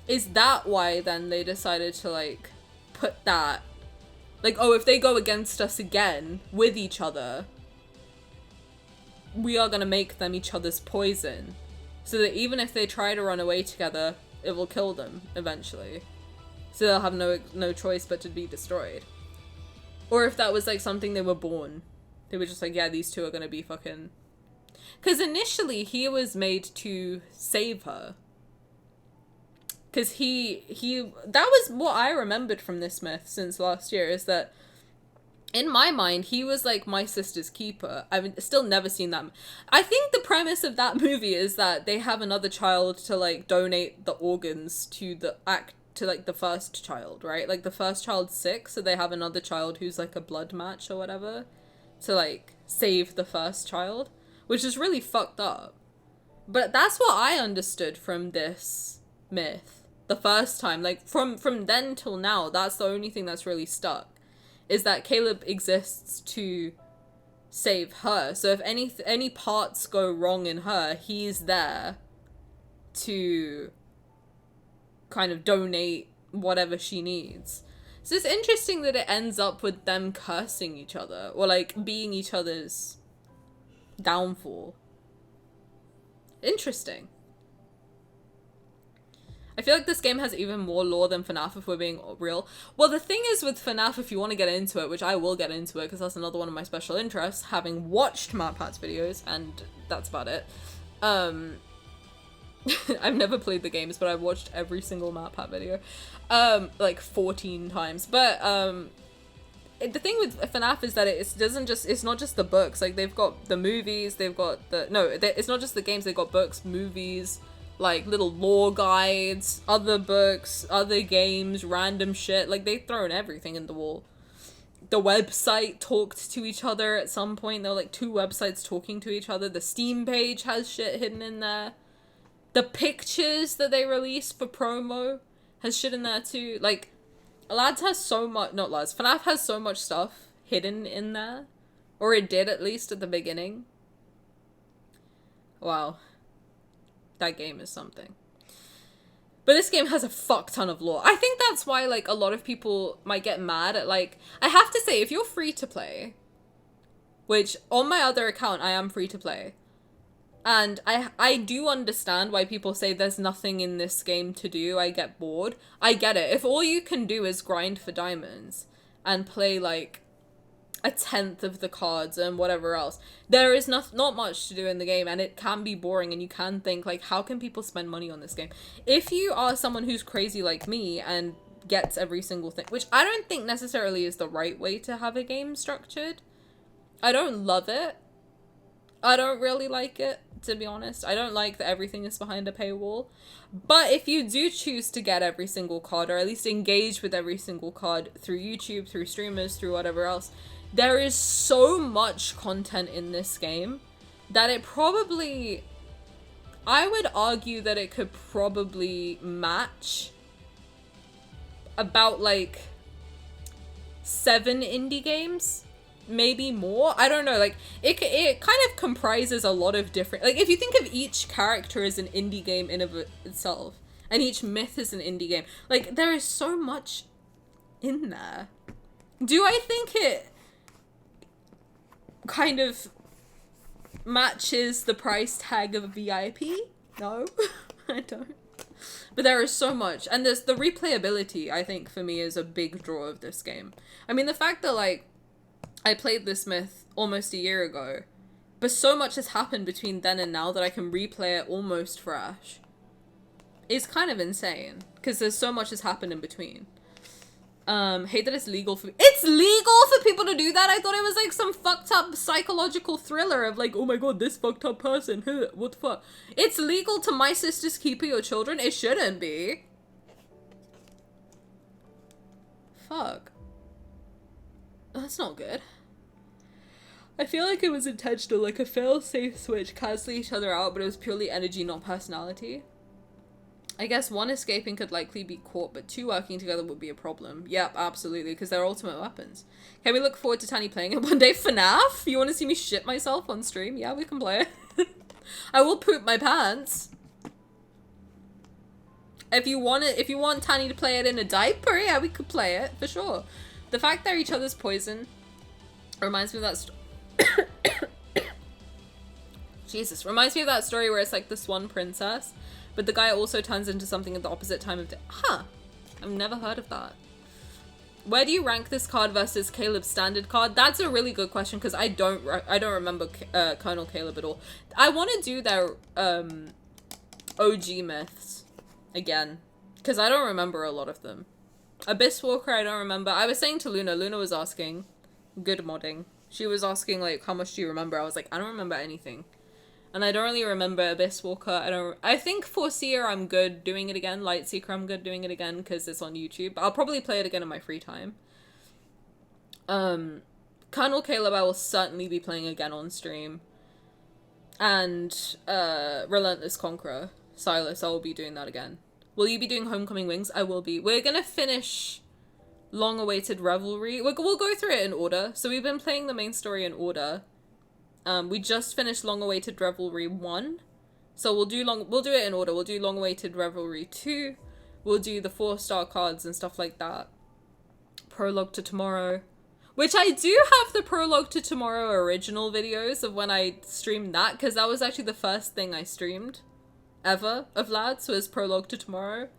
Is that why then they decided to, like, put that, like, oh, if they go against us again with each other, we are gonna make them each other's poison, so that even if they try to run away together, it will kill them eventually. So they'll have no choice but to be destroyed. Or if that was, like, something they were born. They were just like, yeah, these two are gonna be fucking... Because initially, he was made to save her. Because that was what I remembered from this myth since last year, is that in my mind, he was like my sister's keeper. I've still never seen that. I think the premise of that movie is that they have another child to, like, donate the organs to like the first child, right? Like, the first child's sick, so they have another child who's like a blood match or whatever to, like, save the first child. Which is really fucked up. But that's what I understood from this myth the first time. Like, from then till now, that's the only thing that's really stuck. Is that Caleb exists to save her. So if any parts go wrong in her, he's there to kind of donate whatever she needs. So it's interesting that it ends up with them cursing each other. Or, like, being each other's downfall. Interesting. I feel like this game has even more lore than FNAF, if we're being real. Well, the thing is with FNAF, if you want to get into it, which I will get into it because that's another one of my special interests, having watched MatPat's videos, and that's about it. I've never played the games, but I've watched every single MatPat video, like 14 times. But the thing with FNAF is that it's not just the books. Like, they've got the movies, it's not just the games, they've got books, movies, like little lore guides, other books, other games, random shit. Like, they've thrown everything in the wall. The website talked to each other at some point. There were like 2 websites talking to each other. The Steam page has shit hidden in there. The pictures that they released for promo has shit in there too. Like, FNAF has so much stuff hidden in there. Or it did, at least, at the beginning. Wow. That game is something. But this game has a fuck ton of lore. I think that's why, like, a lot of people might get mad at, like... I have to say, if you're free to play, which, on my other account, I am free to play, and I do understand why people say there's nothing in this game to do, I get bored. I get it. If all you can do is grind for diamonds and play, like, 1/10 of the cards and whatever else, there is not much to do in the game, and it can be boring, and you can think, like, how can people spend money on this game? If you are someone who's crazy like me and gets every single thing, which I don't think necessarily is the right way to have a game structured. I don't love it. I don't really like it, to be honest. I don't like that everything is behind a paywall. But if you do choose to get every single card, or at least engage with every single card through YouTube, through streamers, through whatever else, there is so much content in this game that it probably... I would argue that it could probably match about, like, 7 indie games. Maybe more. I don't know. Like, it kind of comprises a lot of different... Like, if you think of each character as an indie game in of itself, and each myth is an indie game, like, there is so much in there. Do I think it kind of matches the price tag of a VIP? No, I don't. But there is so much. And there's the replayability, I think, for me, is a big draw of this game. I mean, the fact that, like, I played this myth almost a year ago, but so much has happened between then and now that I can replay it almost fresh. It's kind of insane, because there's so much has happened in between. Hate that it's legal for... It's legal for people to do that? I thought it was like some fucked up psychological thriller of like, oh my god, this fucked up person, what the fuck? It's legal to my sister's keeper your children? It shouldn't be. Fuck. That's not good. I feel like it was intentional, like a fail-safe switch, cancel each other out, but it was purely energy, not personality. I guess one escaping could likely be caught, but two working together would be a problem. Yep, absolutely, because they're ultimate weapons. Can we look forward to Tani playing it one day? FNAF? You want to see me shit myself on stream? Yeah, we can play it. I will poop my pants. If you want Tani to play it in a diaper, yeah, we could play it, for sure. The fact they're each other's poison reminds me of that Jesus, reminds me of that story where it's like this one princess, but the guy also turns into something at the opposite time of day. Huh. I've never heard of that. Where do you rank this card versus Caleb's standard card? That's a really good question, because I don't remember Colonel Caleb at all. I want to do their OG myths again, because I don't remember a lot of them. Abyss Walker, I don't remember. I was saying to Luna was asking, good modding. She was asking, like, how much do you remember? I was like, I don't remember anything. And I don't really remember Abyss Walker. I think Foreseer I'm good doing it again. Lightseeker I'm good doing it again because it's on YouTube. I'll probably play it again in my free time. Colonel Caleb I will certainly be playing again on stream. And Relentless Conqueror, Sylus, I will be doing that again. Will you be doing Homecoming Wings? I will be. We're gonna finish Long-Awaited Revelry. We'll go through it in order. So we've been playing the main story in order. We just finished Long-Awaited Revelry 1. So we'll do it in order. We'll do Long-Awaited Revelry 2. We'll do the 4-star cards and stuff like that. Prologue to Tomorrow. Which I do have the Prologue to Tomorrow original videos of when I streamed that, because that was actually the first thing I streamed ever of Lads, was Prologue to Tomorrow.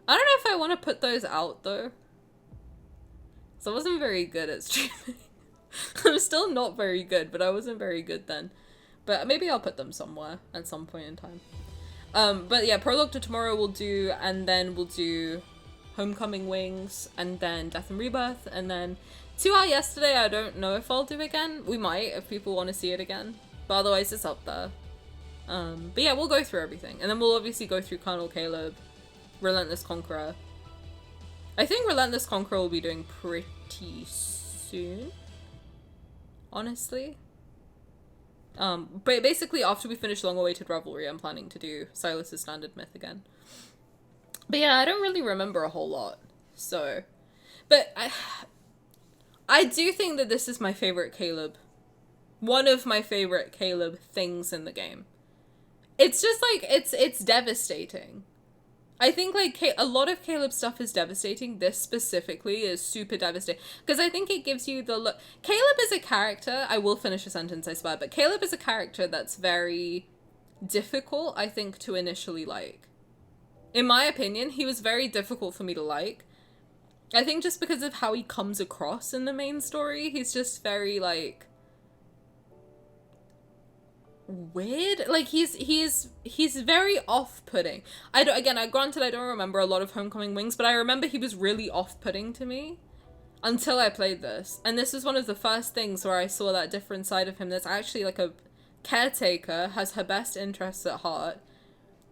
I don't know if I want to put those out though. So I wasn't very good at streaming. I'm still not very good, but I wasn't very good then. But maybe I'll put them somewhere at some point in time. But yeah, Prologue to Tomorrow we'll do, and then we'll do Homecoming Wings, and then Death and Rebirth, and then 2 Out Yesterday I don't know if I'll do again. We might if people want to see it again. But otherwise it's up there. But yeah, we'll go through everything. And then we'll obviously go through Colonel Caleb, Relentless Conqueror. I think Relentless Conqueror will be doing pretty soon. Honestly. But basically after we finish Long-Awaited Revelry, I'm planning to do Silas's Standard Myth again. But yeah, I don't really remember a whole lot. So, but I do think that this is my favorite Caleb. One of my favorite Caleb things in the game. It's just like, it's devastating. I think like a lot of Caleb stuff is devastating. This specifically is super devastating. Because I think it gives you the look. Caleb is a character, I will finish a sentence I swear, but Caleb is a character that's very difficult, I think, to initially like. In my opinion, he was very difficult for me to like. I think just because of how he comes across in the main story, he's just very like weird. Like he's very off-putting. Granted I don't remember a lot of Homecoming Wings, but I remember he was really off-putting to me until I played this. And this was one of the first things where I saw that different side of him that's actually like a caretaker, has her best interests at heart.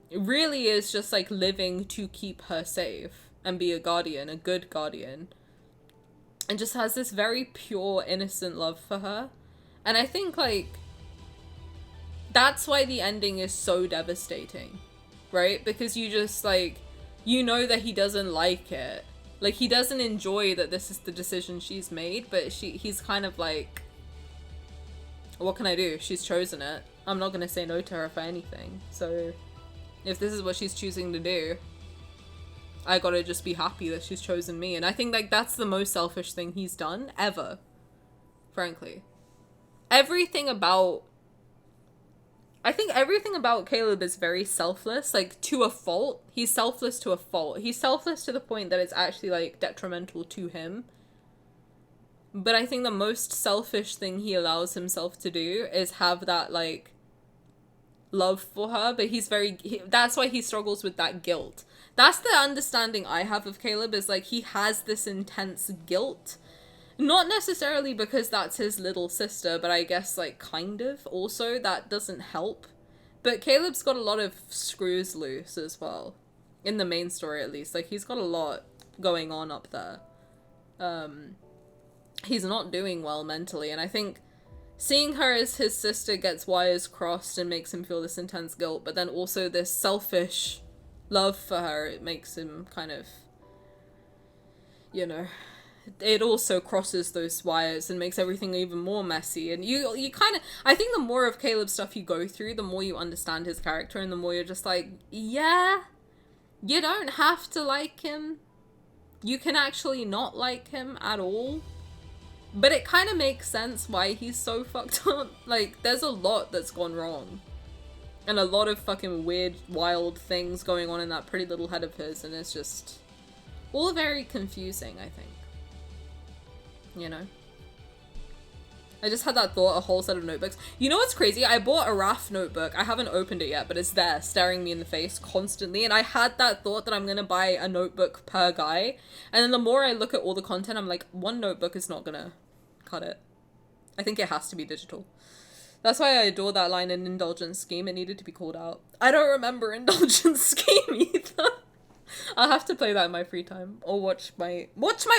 It really is just like living to keep her safe and be a guardian, a good guardian. And just has this very pure, innocent love for her. And I think like that's why the ending is so devastating, right? Because you just, like, you know that he doesn't like it. Like, he doesn't enjoy that this is the decision she's made, but he's kind of like, what can I do? She's chosen it. I'm not gonna say no to her for anything. So, if this is what she's choosing to do, I gotta just be happy that she's chosen me. And I think, like, that's the most selfish thing he's done, ever. Frankly. I think everything about Caleb is very selfless, like, to a fault. He's selfless to a fault. He's selfless to the point that it's actually, like, detrimental to him. But I think the most selfish thing he allows himself to do is have that, like, love for her, but that's why he struggles with that guilt. That's the understanding I have of Caleb, is, like, he has this intense guilt. Not necessarily because that's his little sister, but I guess, like, kind of. Also, that doesn't help. But Caleb's got a lot of screws loose as well. In the main story, at least. Like, he's got a lot going on up there. He's not doing well mentally, and I think seeing her as his sister gets wires crossed and makes him feel this intense guilt, but then also this selfish love for her, it makes him kind of, you know, it also crosses those wires and makes everything even more messy. And you kind of, I think the more of Caleb's stuff you go through, the more you understand his character, and the more you're just like, yeah, you don't have to like him. You can actually not like him at all. But it kind of makes sense why he's so fucked up. Like, there's a lot that's gone wrong. And a lot of fucking weird, wild things going on in that pretty little head of his, and it's just all very confusing, I think. You know? I just had that thought, a whole set of notebooks. You know what's crazy? I bought a RAF notebook. I haven't opened it yet, but it's there, staring me in the face constantly. And I had that thought that I'm gonna buy a notebook per guy. And then the more I look at all the content, I'm like, one notebook is not gonna cut it. I think it has to be digital. That's why I adore that line in Indulgence Scheme. It needed to be called out. I don't remember Indulgence Scheme either. I'll have to play that in my free time, or watch my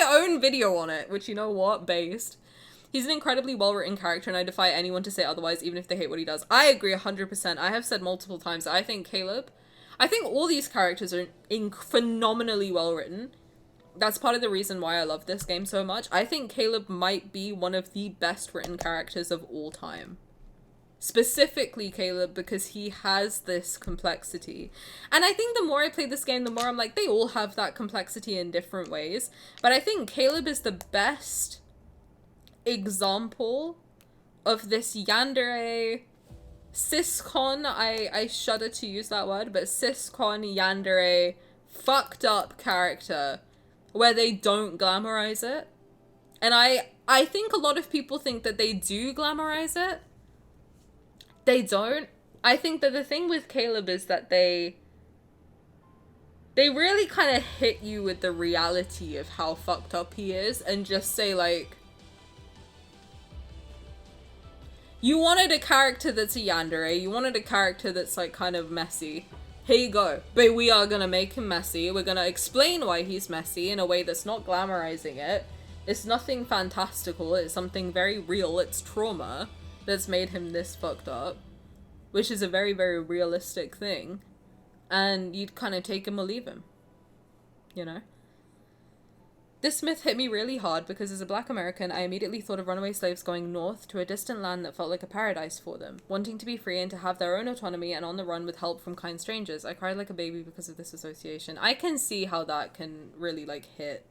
own video on it, which, you know what, based. He's an incredibly well-written character, and I defy anyone to say otherwise, even if they hate what he does. I agree 100%. I have said multiple times that I think all these characters are phenomenally well-written. That's part of the reason why I love this game so much. I think Caleb might be one of the best written characters of all time. Specifically Caleb, because he has this complexity. And I think the more I play this game, the more I'm like, they all have that complexity in different ways. But I think Caleb is the best example of this yandere, ciscon, I shudder to use that word, but ciscon yandere fucked up character where they don't glamorize it. And I think a lot of people think that they do glamorize it. They don't. I think that the thing with Caleb is that they really kind of hit you with the reality of how fucked up he is and just say, like, you wanted a character that's a yandere, you wanted a character that's, like, kind of messy. Here you go. But we are gonna make him messy. We're gonna explain why he's messy in a way that's not glamorizing it. It's nothing fantastical. It's something very real. It's trauma that's made him this fucked up, which is a very, very realistic thing. And you'd kind of take him or leave him, you know? This myth hit me really hard because as a Black American, I immediately thought of runaway slaves going north to a distant land that felt like a paradise for them, wanting to be free and to have their own autonomy and on the run with help from kind strangers. I cried like a baby because of this association. I can see how that can really, like, hit.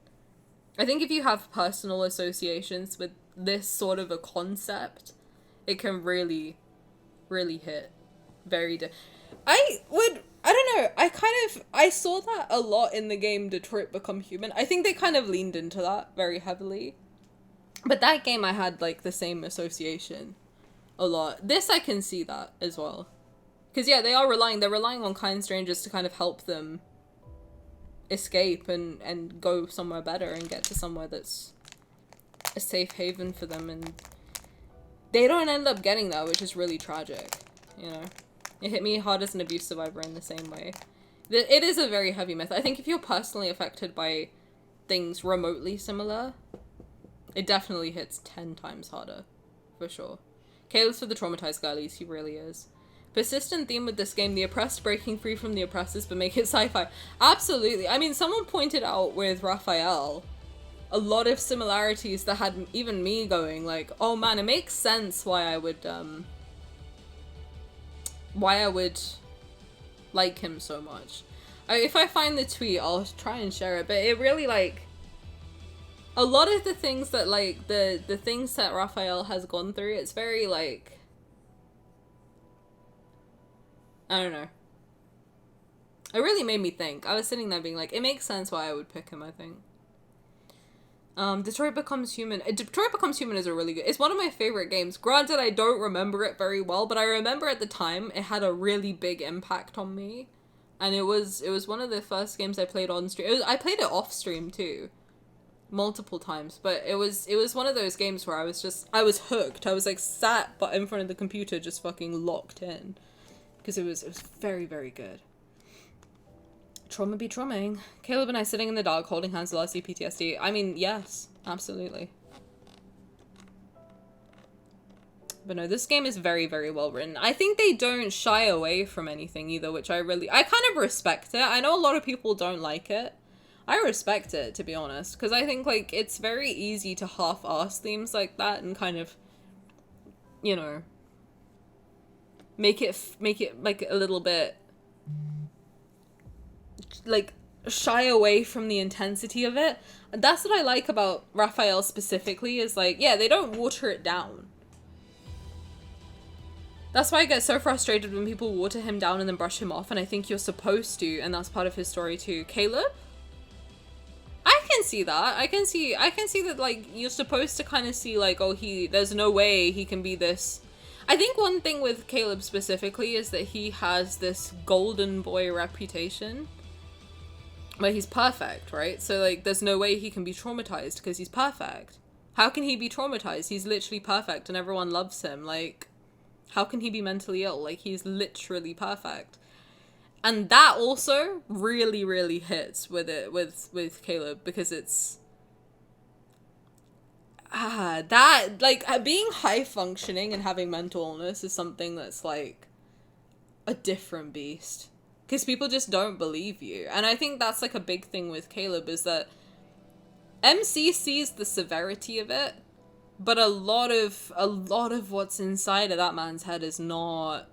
I think if you have personal associations with this sort of a concept, it can really, really hit. I don't know, I saw that a lot in the game Detroit Become Human. I think they kind of leaned into that very heavily. But that game I had, like, the same association a lot. This I can see that as well. Because, yeah, they're relying on kind strangers to kind of help them escape and go somewhere better and get to somewhere that's a safe haven for them, and they don't end up getting that, which is really tragic, you know? It hit me hard as an abuse survivor in the same way. It is a very heavy myth. I think if you're personally affected by things remotely similar, it definitely hits 10 times harder, for sure. Caleb's for the traumatized girlies, he really is. Persistent theme with this game, the oppressed breaking free from the oppressors, but make it sci-fi. Absolutely. I mean, someone pointed out with Raphael a lot of similarities that had even me going like, oh man, it makes sense why I would like him so much. If I find the tweet, I'll try and share it, but it really, like, a lot of the things that, like, the things that Raphael has gone through, it's very, like, I don't know. It really made me think. I was sitting there being like, it makes sense why I would pick him, I think. Detroit Becomes Human. Detroit Becomes Human is a really good... It's one of my favorite games. Granted, I don't remember it very well, but I remember at the time it had a really big impact on me. And it was one of the first games I played on stream. I played it off stream too. Multiple times. But it was one of those games where I was hooked. I was, like, sat but in front of the computer just fucking locked in. Because it was very, very good. Trauma be traumaing. Caleb and I sitting in the dark holding hands will see PTSD. I mean, yes, absolutely. But no, this game is very, very well written. I think they don't shy away from anything either, which I kind of respect it. I know a lot of people don't like it. I respect it, to be honest, because I think, like, it's very easy to half-ass themes like that and kind of, you know, make it like a little bit, like, shy away from the intensity of it. And that's what I like about Raphael specifically, is like, yeah, they don't water it down. That's why I get so frustrated when people water him down and then brush him off, and I think you're supposed to, and that's part of his story too. Caleb? I can see that. I can see that, like, you're supposed to kind of see, like, oh, there's no way he can be this. I think one thing with Caleb specifically is that he has this golden boy reputation, where he's perfect, right? So, like, there's no way he can be traumatized because he's perfect. How can he be traumatized? He's literally perfect and everyone loves him. Like, how can he be mentally ill? Like, he's literally perfect. And that also really, really hits with it, with Caleb, because it's... that, like, being high functioning and having mental illness is something that's, like, a different beast. Because people just don't believe you. And I think that's, like, a big thing with Caleb, is that MC sees the severity of it, but a lot of what's inside of that man's head is not...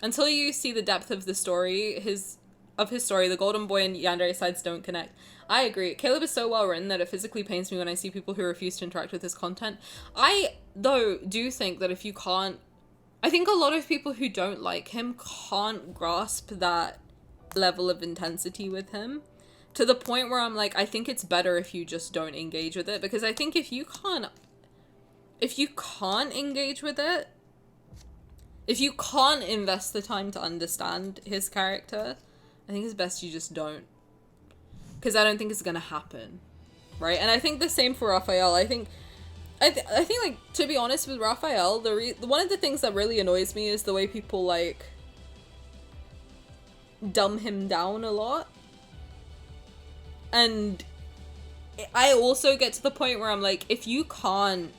Until you see the depth of the story, his story, the Golden Boy and Yandere sides don't connect. I agree. Caleb is so well written that it physically pains me when I see people who refuse to interact with his content. I, though, do think that if you can't... I think a lot of people who don't like him can't grasp that level of intensity with him, to the point where I'm like, I think it's better if you just don't engage with it, because I think if you can't engage with it, if you can't invest the time to understand his character, I think it's best you just don't, because I don't think it's gonna happen, right? And I think the same for Raphael. I think, like, to be honest with Raphael, one of the things that really annoys me is the way people, like, dumb him down a lot. And I also get to the point where I'm like, if you can't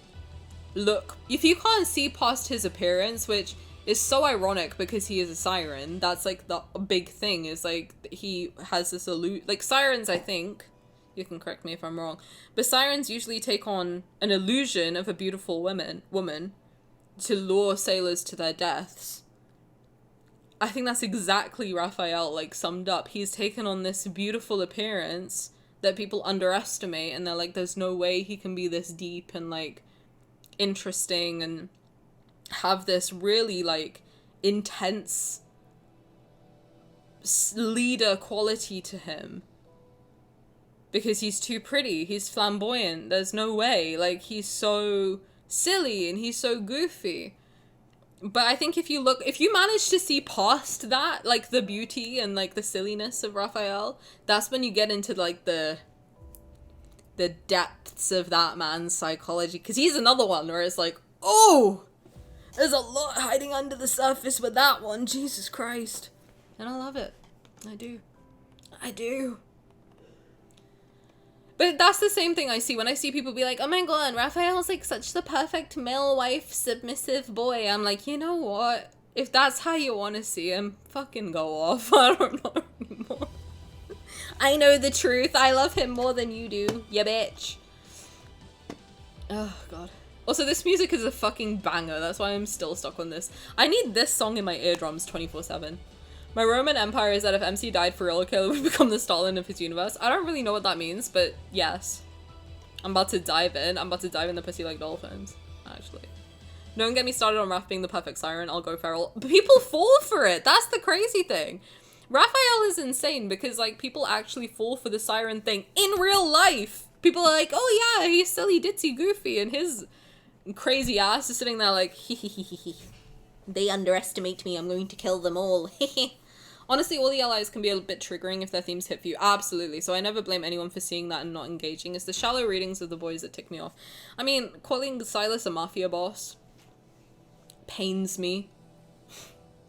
see past his appearance, which is so ironic because he is a siren, that's, like, the big thing, is, like, he has this like, sirens, I think, you can correct me if I'm wrong, but sirens usually take on an illusion of a beautiful woman to lure sailors to their deaths. I think that's exactly Raphael, like, summed up. He's taken on this beautiful appearance that people underestimate, and they're like, there's no way he can be this deep and, like, interesting and have this really, like, intense leader quality to him. Because he's too pretty, he's flamboyant, there's no way. Like, he's so silly and he's so goofy. But I think if you manage to see past that, like, the beauty and, like, the silliness of Raphael, that's when you get into, like, the depths of that man's psychology. Because he's another one where it's like, oh, there's a lot hiding under the surface with that one, Jesus Christ. And I love it. I do. But that's the same thing I see when I see people be like, oh my god, Raphael's, like, such the perfect male wife submissive boy. I'm like, you know what? If that's how you want to see him, fucking go off. I don't know anymore. I know the truth. I love him more than you do, you bitch. Oh god. Also, this music is a fucking banger. That's why I'm still stuck on this. I need this song in my eardrums 24/7. My Roman Empire is that if MC died for real, Caleb would become the Stalin of his universe. I don't really know what that means, but yes. I'm about to dive in. I'm about to dive in the pussy like dolphins, actually. Don't get me started on Raph being the perfect siren. I'll go feral. But people fall for it. That's the crazy thing. Raphael is insane because, like, people actually fall for the siren thing in real life. People are like, oh yeah, he's silly, ditzy, goofy, and his crazy ass is sitting there like, hee. They underestimate me, I'm going to kill them all. Honestly, all the allies can be a bit triggering if their themes hit for you. Absolutely. So I never blame anyone for seeing that and not engaging. It's the shallow readings of the boys that tick me off. I mean, calling Sylus a mafia boss pains me.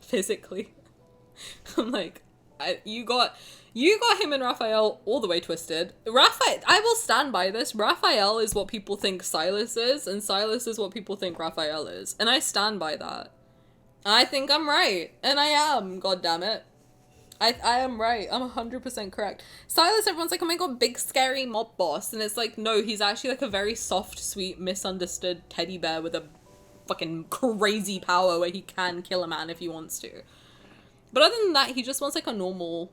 Physically. I'm like, You got him and Raphael all the way twisted. I will stand by this. Raphael is what people think Sylus is, and Sylus is what people think Raphael is. And I stand by that. I think I'm right. And I am, god damn it. I am right. I'm 100% correct. Sylus, everyone's like, oh my god, big scary mob boss. And it's like, no, he's actually like a very soft, sweet, misunderstood teddy bear with a fucking crazy power where he can kill a man if he wants to. But other than that, he just wants like a normal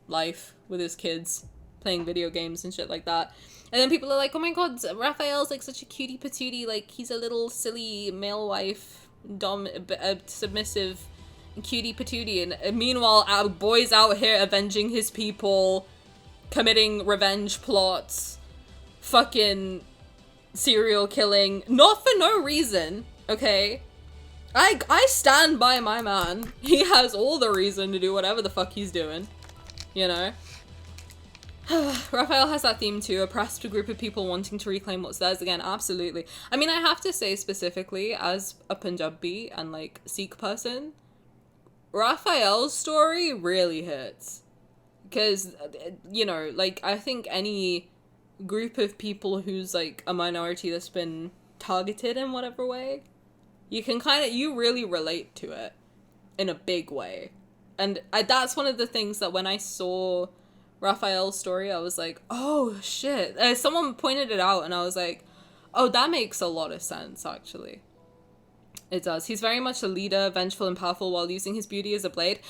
life with his kids, playing video games and shit like that. And then people are like, oh my god, Raphael's like such a cutie patootie, like he's a little silly male wife, submissive cutie patootie, and meanwhile our boy's out here avenging his people, committing revenge plots, fucking serial killing, not for no reason, okay? I stand by my man. He has all the reason to do whatever the fuck he's doing, you know? Raphael has that theme too, oppressed group of people wanting to reclaim what's theirs again, absolutely. I mean, I have to say specifically, as a Punjabi and like Sikh person, Raphael's story really hits. Because, you know, like, I think any group of people who's like a minority that's been targeted in whatever way, you really relate to it in a big way. And that's one of the things that when I saw Raphael's story, I was like, oh shit. Someone pointed it out and I was like, oh, that makes a lot of sense, actually. It does. He's very much a leader, vengeful and powerful while using his beauty as a blade.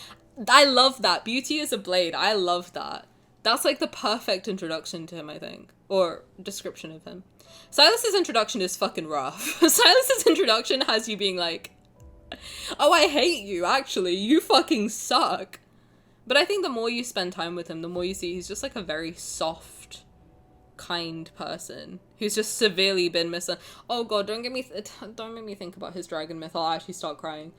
I love that. Beauty as a blade. I love that. That's like the perfect introduction to him, I think. Or description of him. Sylus's introduction is fucking rough. Sylus's introduction has you being like, oh, I hate you, actually. You fucking suck. But I think the more you spend time with him, the more you see he's just like a very soft, kind person who's just severely been oh god, don't make me think about his dragon myth. I'll actually start crying.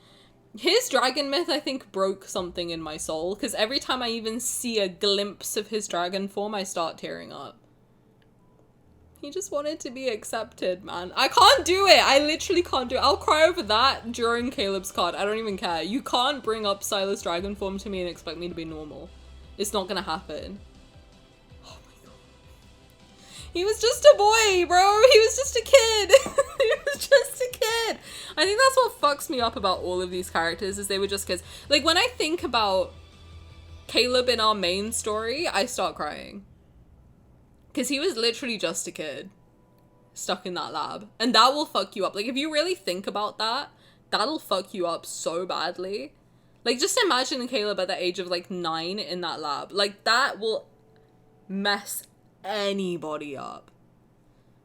His dragon myth, I think, broke something in my soul, because every time I even see a glimpse of his dragon form, I start tearing up. He just wanted to be accepted, man. I can't do it. I literally can't do it. I'll cry over that during Caleb's card. I don't even care. You can't bring up Sylus dragon form to me and expect me to be normal. It's not gonna happen. Oh my god. He was just a boy, bro. He was just a kid. He was just a kid. I think that's what fucks me up about all of these characters, is they were just kids. Like, when I think about Caleb in our main story, I start crying. Because he was literally just a kid stuck in that lab. And that will fuck you up. Like, if you really think about that, that'll fuck you up so badly. Like, just imagine Caleb at the age of, like, 9 in that lab. Like, that will mess anybody up.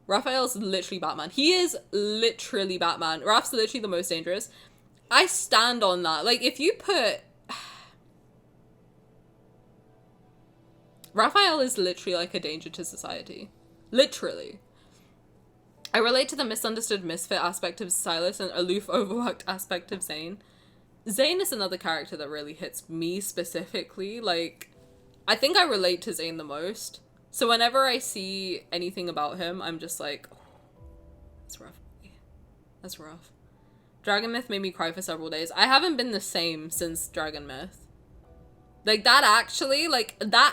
Raphael's literally Batman. He is literally Batman. Raph's literally the most dangerous. I stand on that. Like, if you put... Raphael is literally like a danger to society. Literally. I relate to the misunderstood misfit aspect of Sylus and aloof overworked aspect of Zayne. Zayne is another character that really hits me specifically. Like, I think I relate to Zayne the most. So whenever I see anything about him, I'm just like, oh, that's rough. That's rough. Dragon Myth made me cry for several days. I haven't been the same since Dragon Myth. Like, that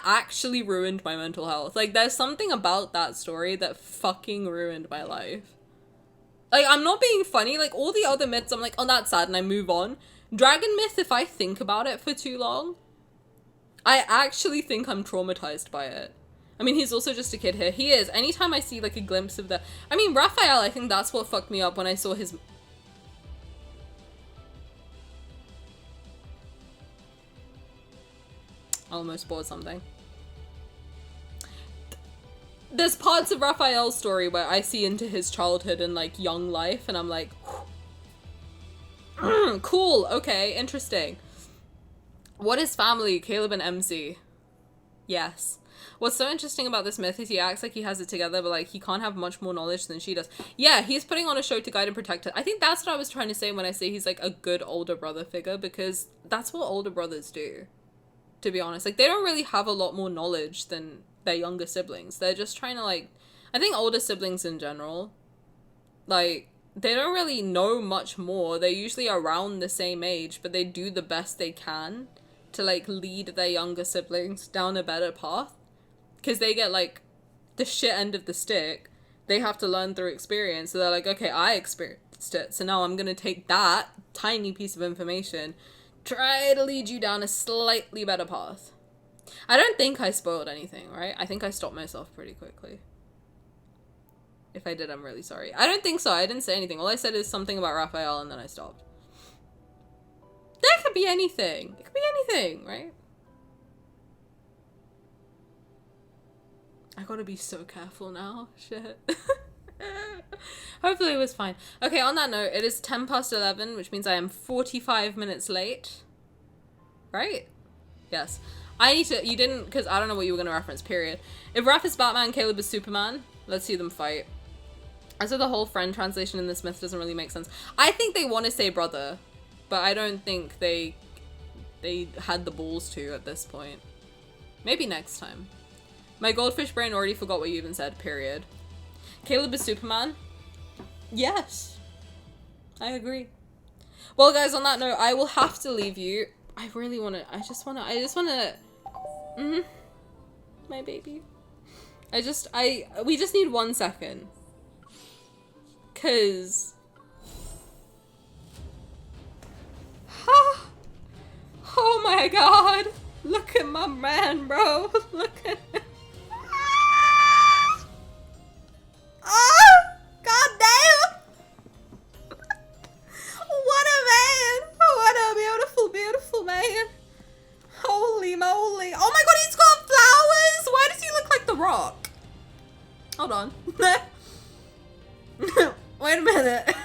actually ruined my mental health. Like, there's something about that story that fucking ruined my life. Like, I'm not being funny. Like, all the other myths, I'm like, oh, that's sad, and I move on. Dragon Myth, if I think about it for too long, I actually think I'm traumatized by it. I mean, he's also just a kid here. He is. Anytime I see, like, a glimpse of the... I mean, Raphael, I think that's what fucked me up when I saw his... I almost bought something. There's parts of Raphael's story where I see into his childhood and, like, young life, and I'm like, cool, okay, interesting. What is family? Caleb and MC. Yes. What's so interesting about this myth is he acts like he has it together, but, like, he can't have much more knowledge than she does. Yeah, he's putting on a show to guide and protect her. I think that's what I was trying to say when I say he's, like, a good older brother figure, because that's what older brothers do. To be honest, like, they don't really have a lot more knowledge than their younger siblings. They're just trying to, like, I think older siblings in general, like, they don't really know much more. They're usually around the same age, but they do the best they can to like lead their younger siblings down a better path, because they get like the shit end of the stick. They have to learn through experience. So they're like, okay, I experienced it, so now I'm gonna take that tiny piece of information, try to lead you down a slightly better path. I don't think I spoiled anything, right? I think I stopped myself pretty quickly. If I did, I'm really sorry. I don't think so. I didn't say anything. All I said is something about Raphael, and then I stopped. That could be anything. It could be anything, right? I gotta be so careful now. Shit. Hopefully it was fine. Okay, on that note, it is 11:10, which means I am 45 minutes late. Right? Yes. I need to, you didn't, because I don't know what you were going to reference, period. If Raph is Batman, Caleb is Superman, let's see them fight. I said the whole friend translation in this myth doesn't really make sense. I think they want to say brother, but I don't think they had the balls to at this point. Maybe next time. My goldfish brain already forgot what you even said, period. Caleb is Superman? Yes. I agree. Well, guys, on that note, I will have to leave you. I really want to, I just want to, my baby. We just need 1 second. Cause, oh my god, look at my man, bro, look at him. God damn! What a man! What a beautiful, beautiful man. Holy moly. Oh my god, he's got flowers! Why does he look like The Rock? Hold on. Wait a minute.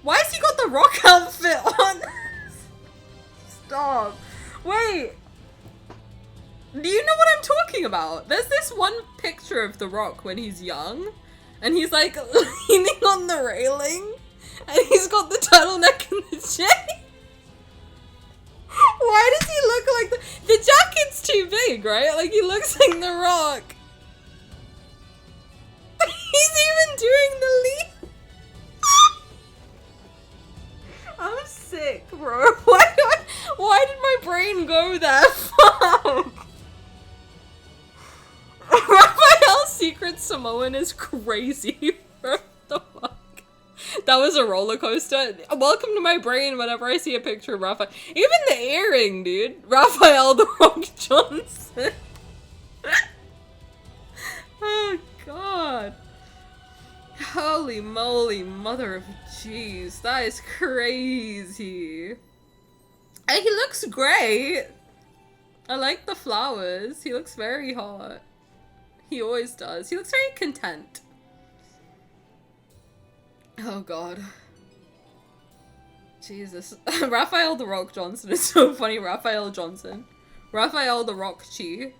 Why has he got The Rock outfit on? Stop. Wait. Do you know what I'm talking about? There's this one picture of The Rock when he's young, and he's like leaning on the railing, and he's got the turtleneck and the chain. Why does he look like the jacket's too big, right? Like he looks like The Rock. He's even doing the lead. I'm sick, bro. Why did my brain go there? Fuck. Raphael's secret Samoan is crazy. What the fuck? That was a roller coaster. Welcome to my brain whenever I see a picture of Raphael. Even the earring, dude. Raphael the Rock Johnson. Oh, God. Holy moly, mother of jeez. That is crazy. And he looks great. I like the flowers. He looks very hot. He always does. He looks very content. Oh god. Jesus. Raphael the Rock Johnson is so funny. Raphael Johnson. Raphael the Rock Chi.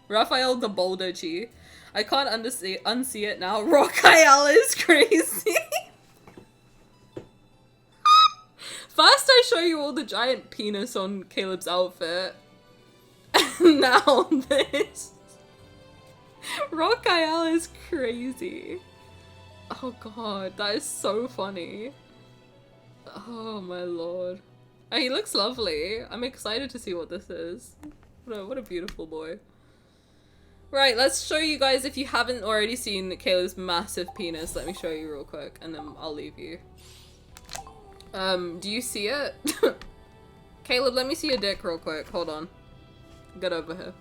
Raphael the Boulder Chi. I can't unsee it now. Rafayel is crazy. First I show you all the giant penis on Caleb's outfit. And now this. Rafayel is crazy. Oh god, that is so funny. Oh my lord. And he looks lovely. I'm excited to see what this is. What a beautiful boy. Right, let's show you guys, if you haven't already seen Caleb's massive penis. Let me show you real quick and then I'll leave you. Do you see it? Caleb, let me see your dick real quick. Hold on. Get over here.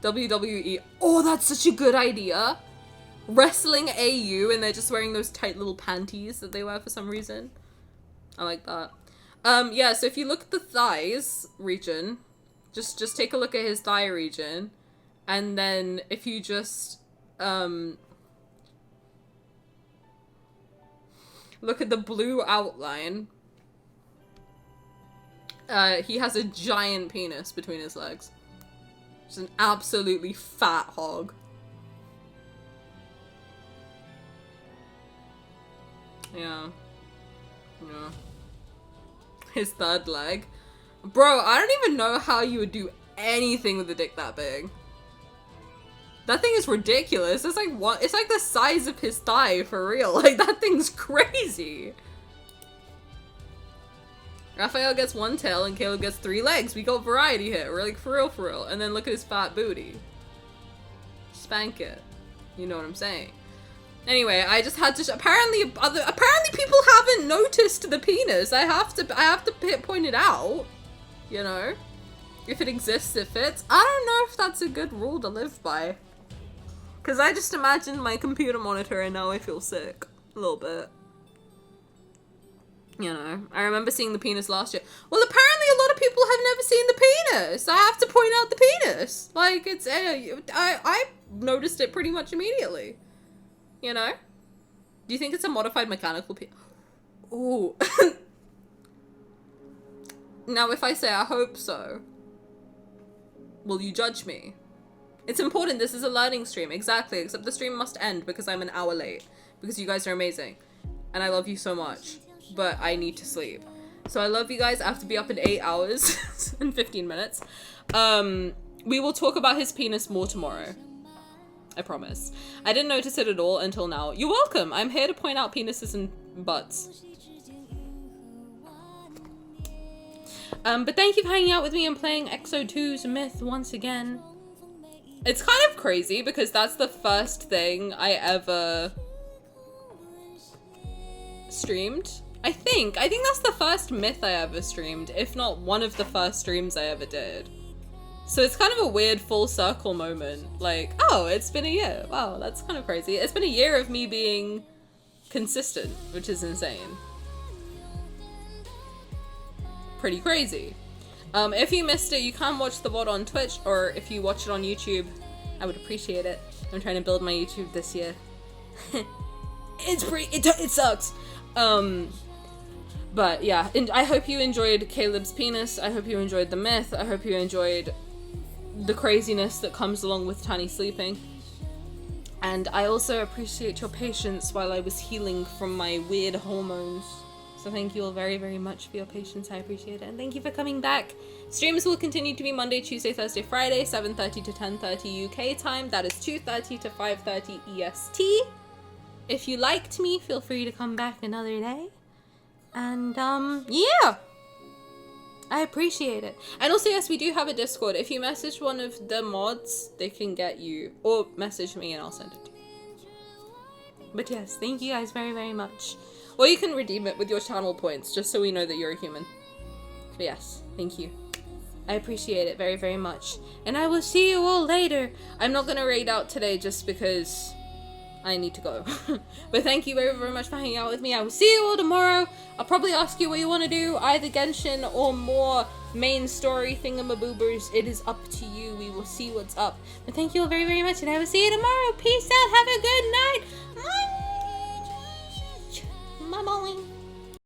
WWE. Oh, that's such a good idea. Wrestling AU and they're just wearing those tight little panties that they wear for some reason. I like that. Yeah, so if you look at the thighs region, just take a look at his thigh region, and then if you just look at the blue outline, he has a giant penis between his legs. Just an absolutely fat hog. Yeah. Yeah. His third leg. Bro, I don't even know how you would do anything with a dick that big. That thing is ridiculous. It's like what? It's like the size of his thigh for real. Like that thing's crazy. Raphael gets one tail and Caleb gets 3 legs. We got variety here. We're like, for real. And then look at his fat booty. Spank it. You know what I'm saying. Anyway, I just had to apparently people haven't noticed the penis. I have to point it out. You know? If it exists, it fits. I don't know if that's a good rule to live by. Because I just imagined my computer monitor and now I feel sick. A little bit. You know, I remember seeing the penis last year. Well, apparently a lot of people have never seen the penis. I have to point out the penis. Like, it's, I noticed it pretty much immediately. You know? Do you think it's a modified mechanical penis? Ooh. Now, if I say I hope so, will you judge me? It's important, this is a learning stream. Exactly, except the stream must end because I'm an hour late. Because you guys are amazing. And I love you so much. But I need to sleep. So I love you guys. I have to be up in 8 hours and 15 minutes. We will talk about his penis more tomorrow. I promise. I didn't notice it at all until now. You're welcome. I'm here to point out penises and butts. But thank you for hanging out with me and playing X-02's Myth once again. It's kind of crazy because that's the first thing I ever streamed. I think that's the first myth I ever streamed, if not one of the first streams I ever did. So it's kind of a weird full circle moment. Like, oh, it's been a year. Wow, that's kind of crazy. It's been a year of me being consistent, which is insane. Pretty crazy. If you missed it, you can watch the VOD on Twitch, or if you watch it on YouTube, I would appreciate it. I'm trying to build my YouTube this year. It sucks. But yeah, I hope you enjoyed Caleb's penis. I hope you enjoyed the myth. I hope you enjoyed the craziness that comes along with Tani sleeping. And I also appreciate your patience while I was healing from my weird hormones. So thank you all very, very much for your patience. I appreciate it. And thank you for coming back. Streams will continue to be Monday, Tuesday, Thursday, Friday, 7:30 to 10:30 UK time. That is 2:30 to 5:30 EST. If you liked me, feel free to come back another day. And, yeah! I appreciate it. And also, yes, we do have a Discord. If you message one of the mods, they can get you. Or message me and I'll send it to you. But yes, thank you guys very, very much. Or you can redeem it with your channel points, just so we know that you're a human. But yes, thank you. I appreciate it very, very much. And I will see you all later. I'm not gonna raid out today just because I need to go. But thank you very, very much for hanging out with me. I will see you all tomorrow. I'll probably ask you what you want to do, either Genshin or more main story thingamaboobers. It is up to you. We will see what's up. But thank you all very, very much, and I will see you tomorrow. Peace out. Have a good night. Bye.